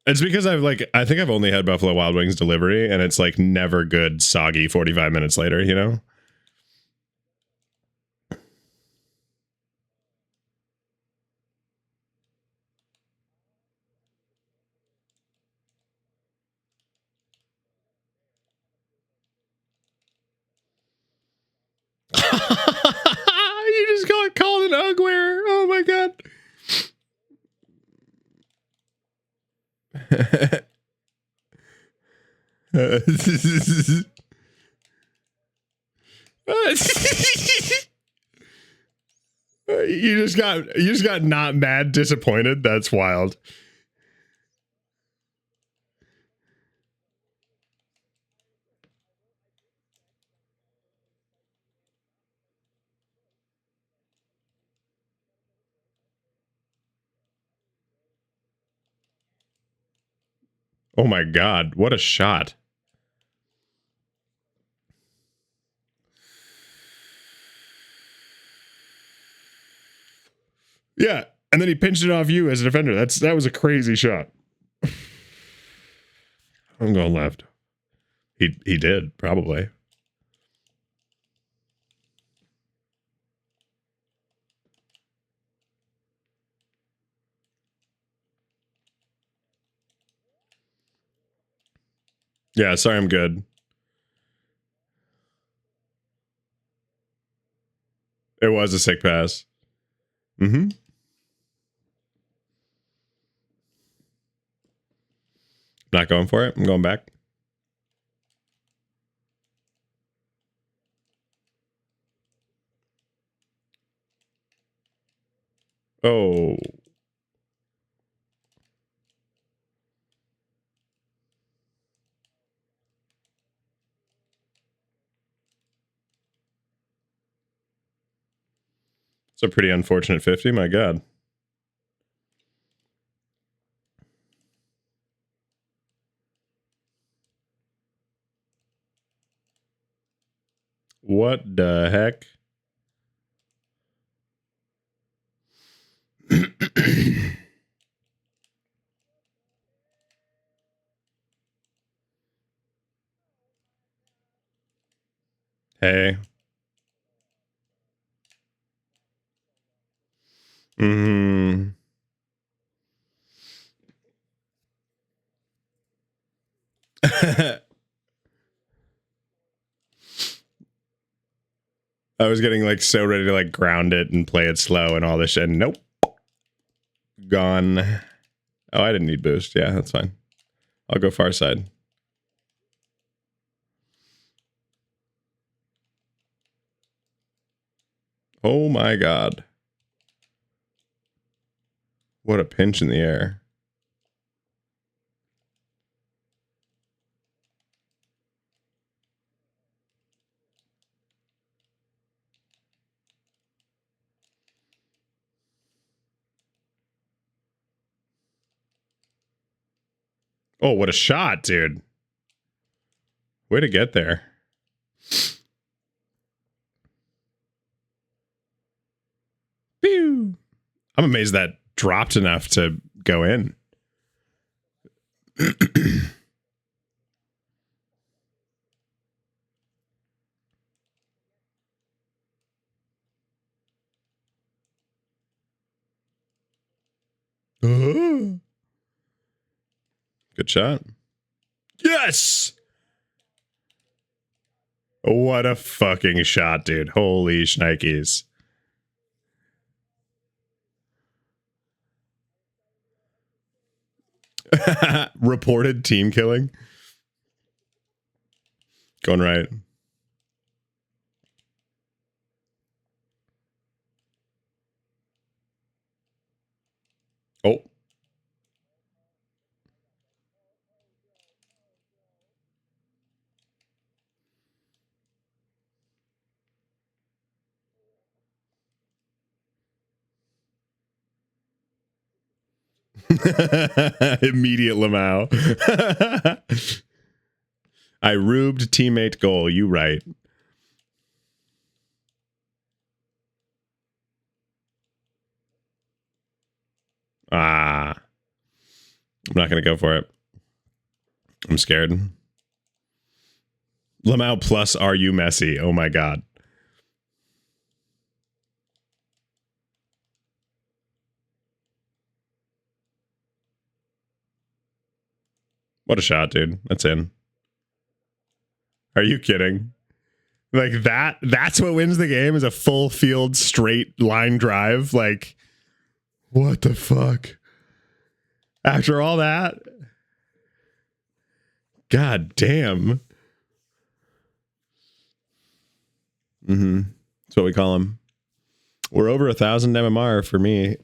It's because I think I've only had Buffalo Wild Wings delivery, and it's like never good, soggy 45 minutes later, you know? You just got called an ugwear. Oh my god. You just got not mad, disappointed. That's wild. Oh my god, what a shot. Yeah, and then he pinched it off you as a defender. That was a crazy shot. I'm going left. He did, probably. Yeah, sorry, I'm good. It was a sick pass. Mm-hmm. Not going for it. I'm going back. Oh. It's a pretty unfortunate 50. My god. What the heck? Hey. Mm-hmm. I was getting like so ready to like ground it and play it slow and all this shit. Nope. Gone. Oh, I didn't need boost. Yeah, that's fine. I'll go far side. Oh my god. What a pinch in the air. Oh, what a shot, dude. Way to get there. Pew. I'm amazed that dropped enough to go in. Good shot. Yes! What a fucking shot, dude. Holy shnikes. Reported team killing. Going right. Oh. Immediate Lamau. I rubed teammate goal. You right. Ah. I'm not going to go for it. I'm scared. Lamau plus are you messy? Oh my god. What a shot, dude. That's in. Are you kidding? Like that's what wins the game is a full field straight line drive. Like, what the fuck? After all that? God damn. Mm-hmm. That's what we call them. We're over 1,000 MMR for me.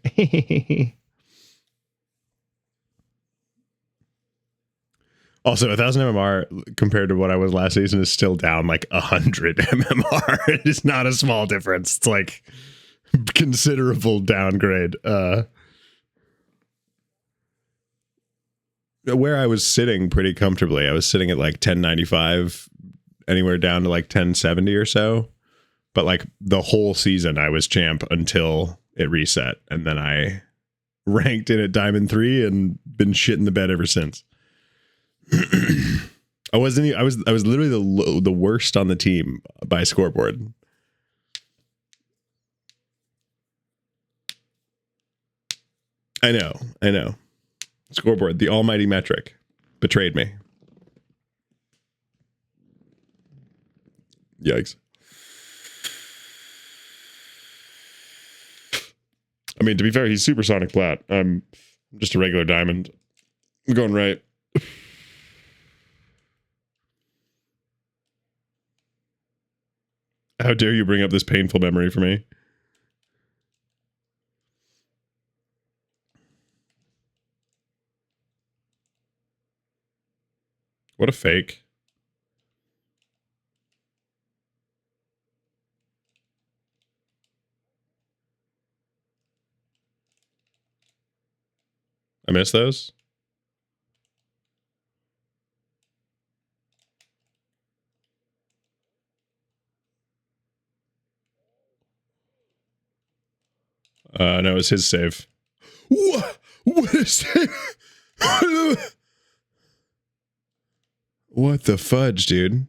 Also, 1,000 MMR compared to what I was last season is still down like 100 MMR. It is not a small difference. It's like considerable downgrade. Where I was sitting pretty comfortably, I was sitting at like 1095, anywhere down to like 1070 or so. But like the whole season, I was champ until it reset, and then I ranked in at Diamond 3 and been shit in the bed ever since. I was literally the worst on the team by scoreboard. I know. Scoreboard, the almighty metric, betrayed me. Yikes. I mean, to be fair, he's supersonic plat. I'm just a regular diamond. I'm going right. How dare you bring up this painful memory for me? What a fake. I missed those. No, it's his save. What is it? What the fudge, dude?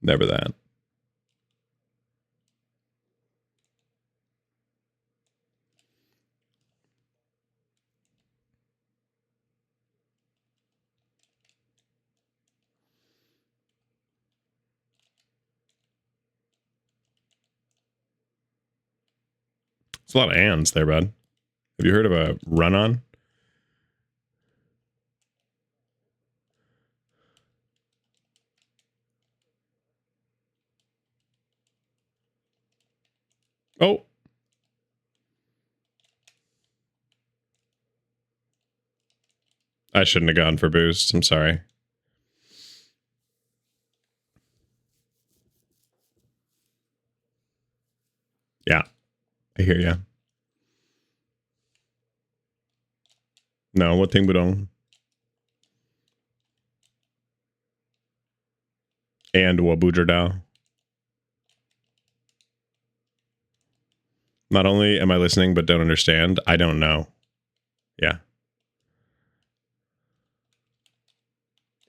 Never that. It's a lot of ands there, bud. Have you heard of a run-on? Oh. I shouldn't have gone for boost. I'm sorry. Yeah. I hear ya. No, what thing budong? And Wabujerdao. Not only am I listening, but don't understand, I don't know. Yeah.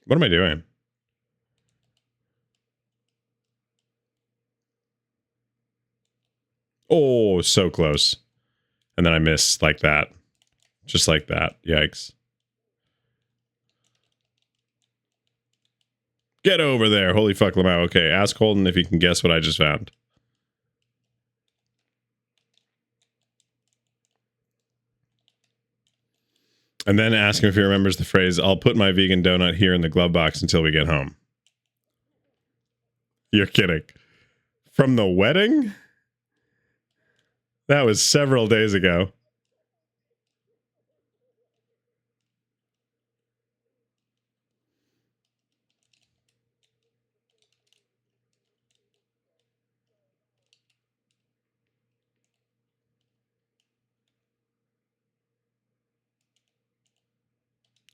What am I doing? Oh, so close. And then I miss like that. Just like that. Yikes. Get over there. Holy fuck, Lamau. Okay, ask Holden if he can guess what I just found. And then ask him if he remembers the phrase, I'll put my vegan donut here in the glove box until we get home. You're kidding. From the wedding? That was several days ago.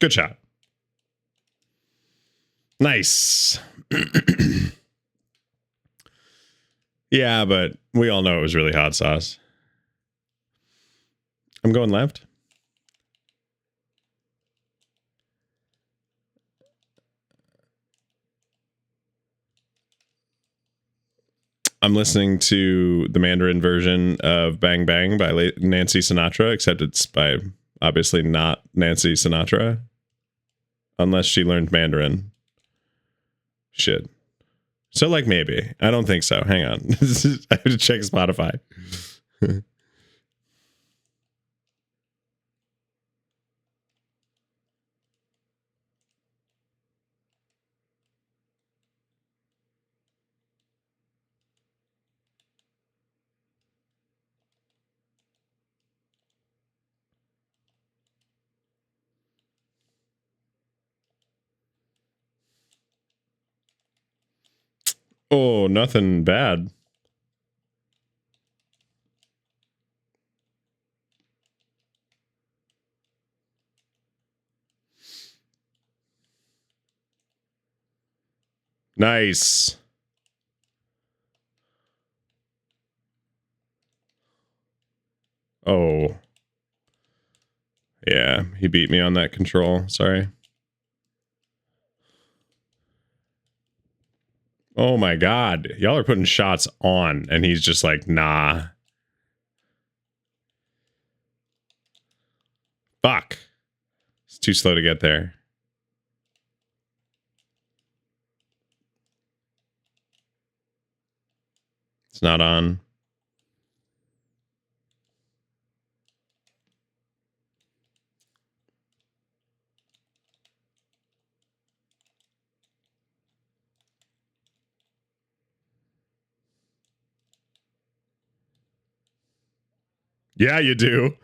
Good shot. Nice. Yeah, but we all know it was really hot sauce. I'm going left. I'm listening to the Mandarin version of Bang Bang by Nancy Sinatra, except it's by obviously not Nancy Sinatra. Unless she learned Mandarin. Shit. So, like, maybe. I don't think so. Hang on. I have to check Spotify. Oh, nothing bad. Nice. Oh. Yeah, he beat me on that control. Sorry. Oh my god. Y'all are putting shots on, and he's just like, nah. Fuck. It's too slow to get there. It's not on. Yeah, you do.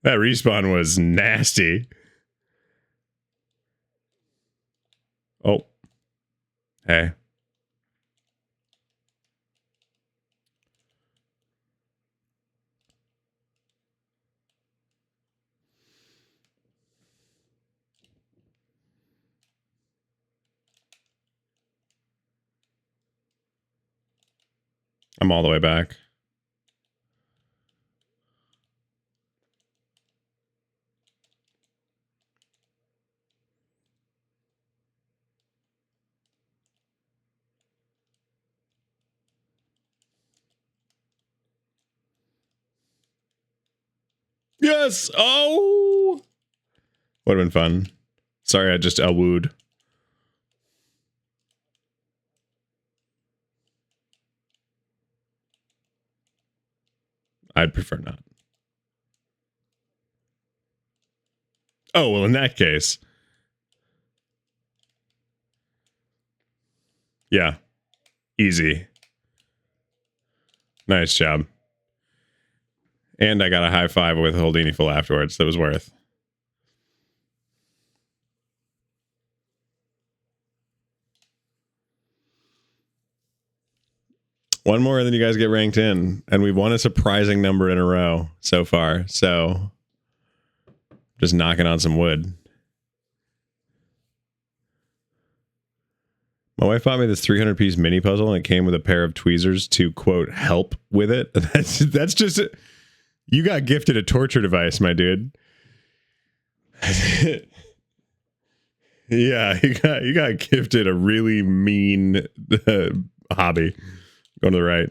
That respawn was nasty. Oh. Hey. I'm all the way back. Yes! Oh! Would have been fun. Sorry, I just wooed. I'd prefer not. Oh, well, in that case. Yeah. Easy. Nice job. And I got a high five with Holdini full afterwards. That was worth. One more, and then you guys get ranked in. And we've won a surprising number in a row so far. So, just knocking on some wood. My wife bought me this 300-piece mini puzzle, and it came with a pair of tweezers to, quote, help with it. That's just... You got gifted a torture device, my dude. Yeah, you got gifted a really mean hobby. Go to the right.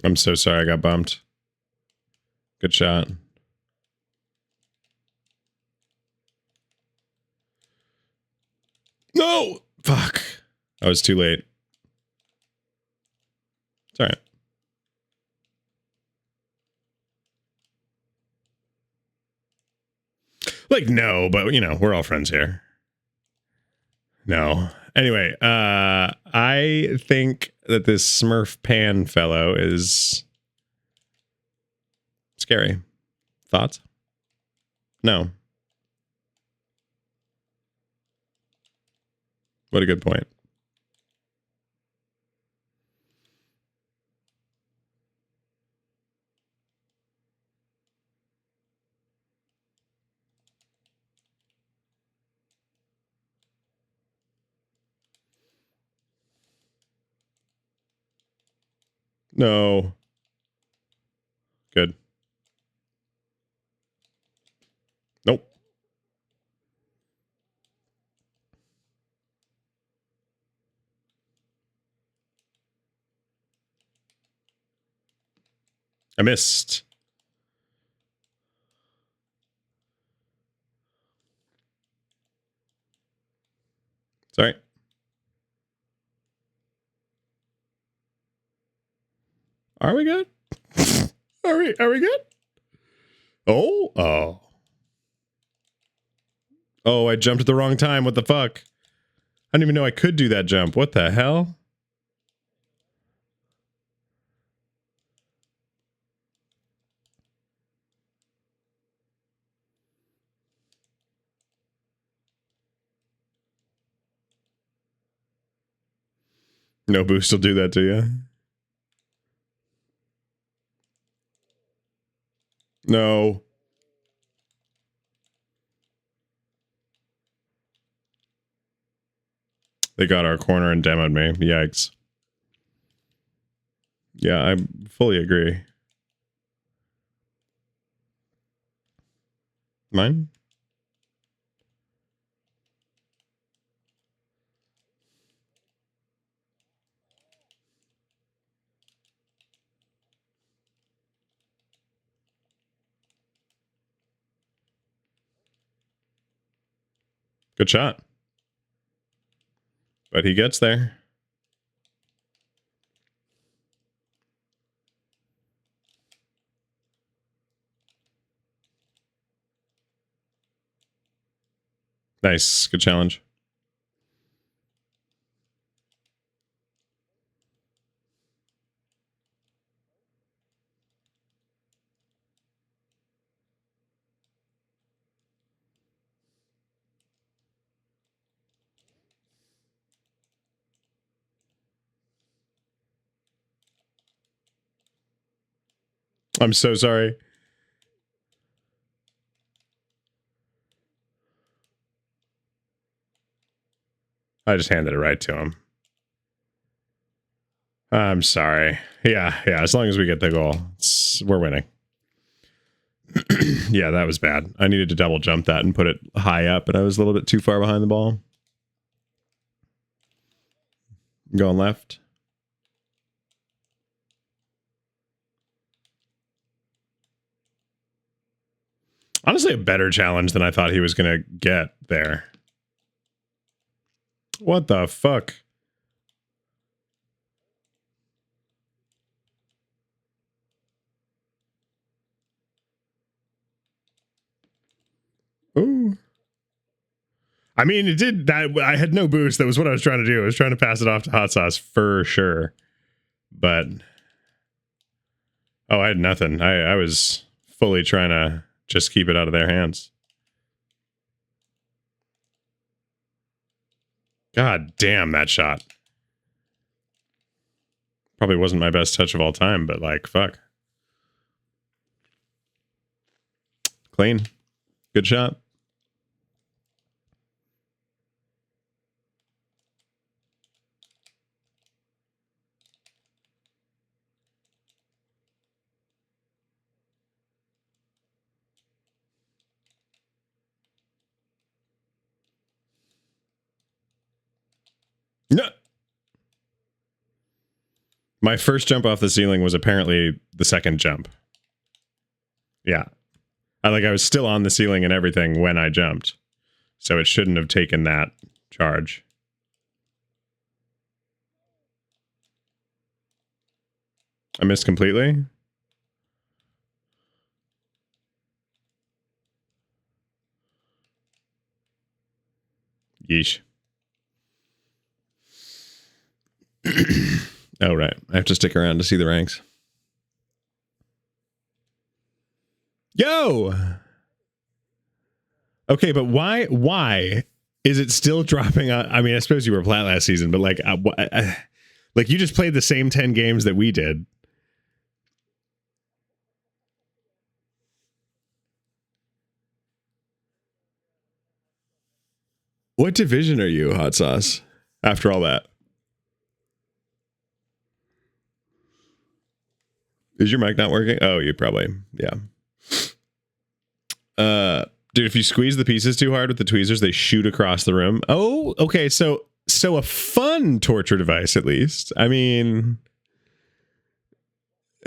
I'm so sorry I got bumped. Good shot. No! Fuck. I was too late. It's alright. Like, no, but, you know, we're all friends here. No. Anyway, I think that this Smurf Pan fellow is scary. Thoughts? No. What a good point. No. Good. Nope. I missed. Sorry. Are we good? Are we good? Oh. Oh, I jumped at the wrong time. What the fuck? I didn't even know I could do that jump. What the hell? No boost will do that to you. No. They got our corner and demoed me. Yikes. Yeah, I fully agree. Mine? Good shot. But he gets there. Nice. Good challenge. I'm so sorry. I just handed it right to him. I'm sorry. Yeah. As long as we get the goal, we're winning. Yeah, that was bad. I needed to double jump that and put it high up, and I was a little bit too far behind the ball. Going left. Honestly, a better challenge than I thought he was going to get there. What the fuck? Ooh. I mean, it did that. I had no boost. That was what I was trying to do. I was trying to pass it off to Hot Sauce for sure. But, oh, I had nothing. I was fully trying to just keep it out of their hands. God damn, that shot. Probably wasn't my best touch of all time, but like, fuck. Clean. Good shot. No. My first jump off the ceiling was apparently the second jump. Yeah. I was still on the ceiling and everything when I jumped. So it shouldn't have taken that charge. I missed completely? Yeesh. Oh, right. I have to stick around to see the ranks. Yo! Okay, but why is it still dropping on? I mean, I suppose you were plat last season, but like you just played the same 10 games that we did. What division are you, Hot Sauce, after all that? Is your mic not working? Oh, you probably, yeah. Dude, if you squeeze the pieces too hard with the tweezers, they shoot across the room. Oh, okay. So a fun torture device, at least. I mean,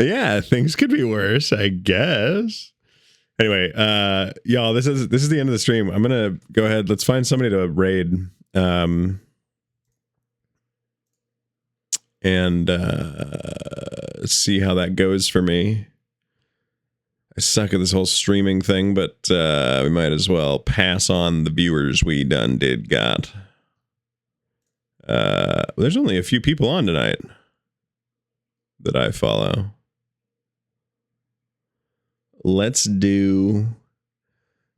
yeah, things could be worse, I guess. Anyway, y'all, this is the end of the stream. I'm gonna go ahead. Let's find somebody to raid. And see how that goes for me. I suck at this whole streaming thing, but we might as well pass on the viewers we done did got. There's only a few people on tonight that I follow. Let's do...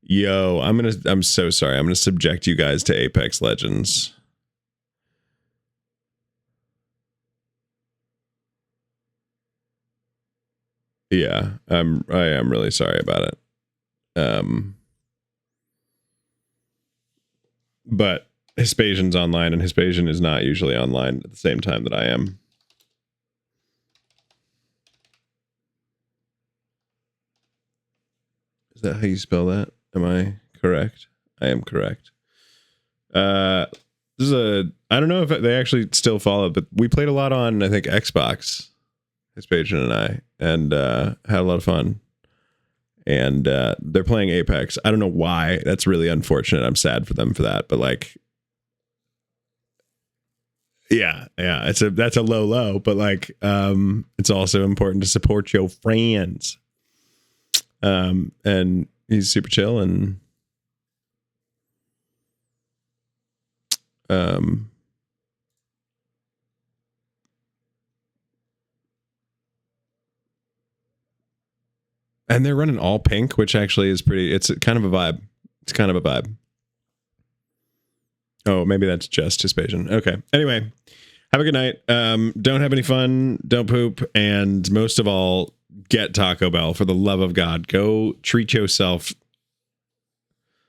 Yo, I'm so sorry. I'm gonna subject you guys to Apex Legends. Yeah, I am really sorry about it. But Hispasian's online, and Hispasian is not usually online at the same time that I am. Is that how you spell that? Am I correct? I am correct. This is I don't know if they actually still follow, but we played a lot on, I think, Xbox. Hispasian and I, and had a lot of fun. And they're playing Apex. I don't know why. That's really unfortunate. I'm sad for them for that. But like, yeah, that's a low. But like, it's also important to support your friends. And he's super chill and and they're running all pink, which actually is pretty, it's kind of a vibe. It's kind of a vibe. Oh, maybe that's just Hispasian. Okay. Anyway, have a good night. Don't have any fun. Don't poop. And most of all, get Taco Bell for the love of God. Go treat yourself.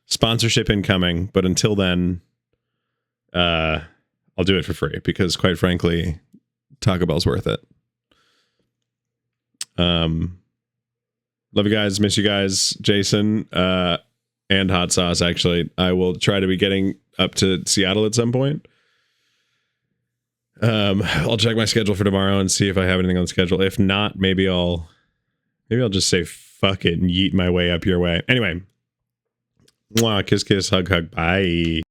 Sponsorship incoming. But until then, I'll do it for free because quite frankly, Taco Bell's worth it. Love you guys. Miss you guys. Jason, and Hot Sauce, actually. I will try to be getting up to Seattle at some point. I'll check my schedule for tomorrow and see if I have anything on the schedule. If not, maybe I'll just say fuck it and yeet my way up your way. Anyway. Mwah, kiss, kiss, hug, hug. Bye.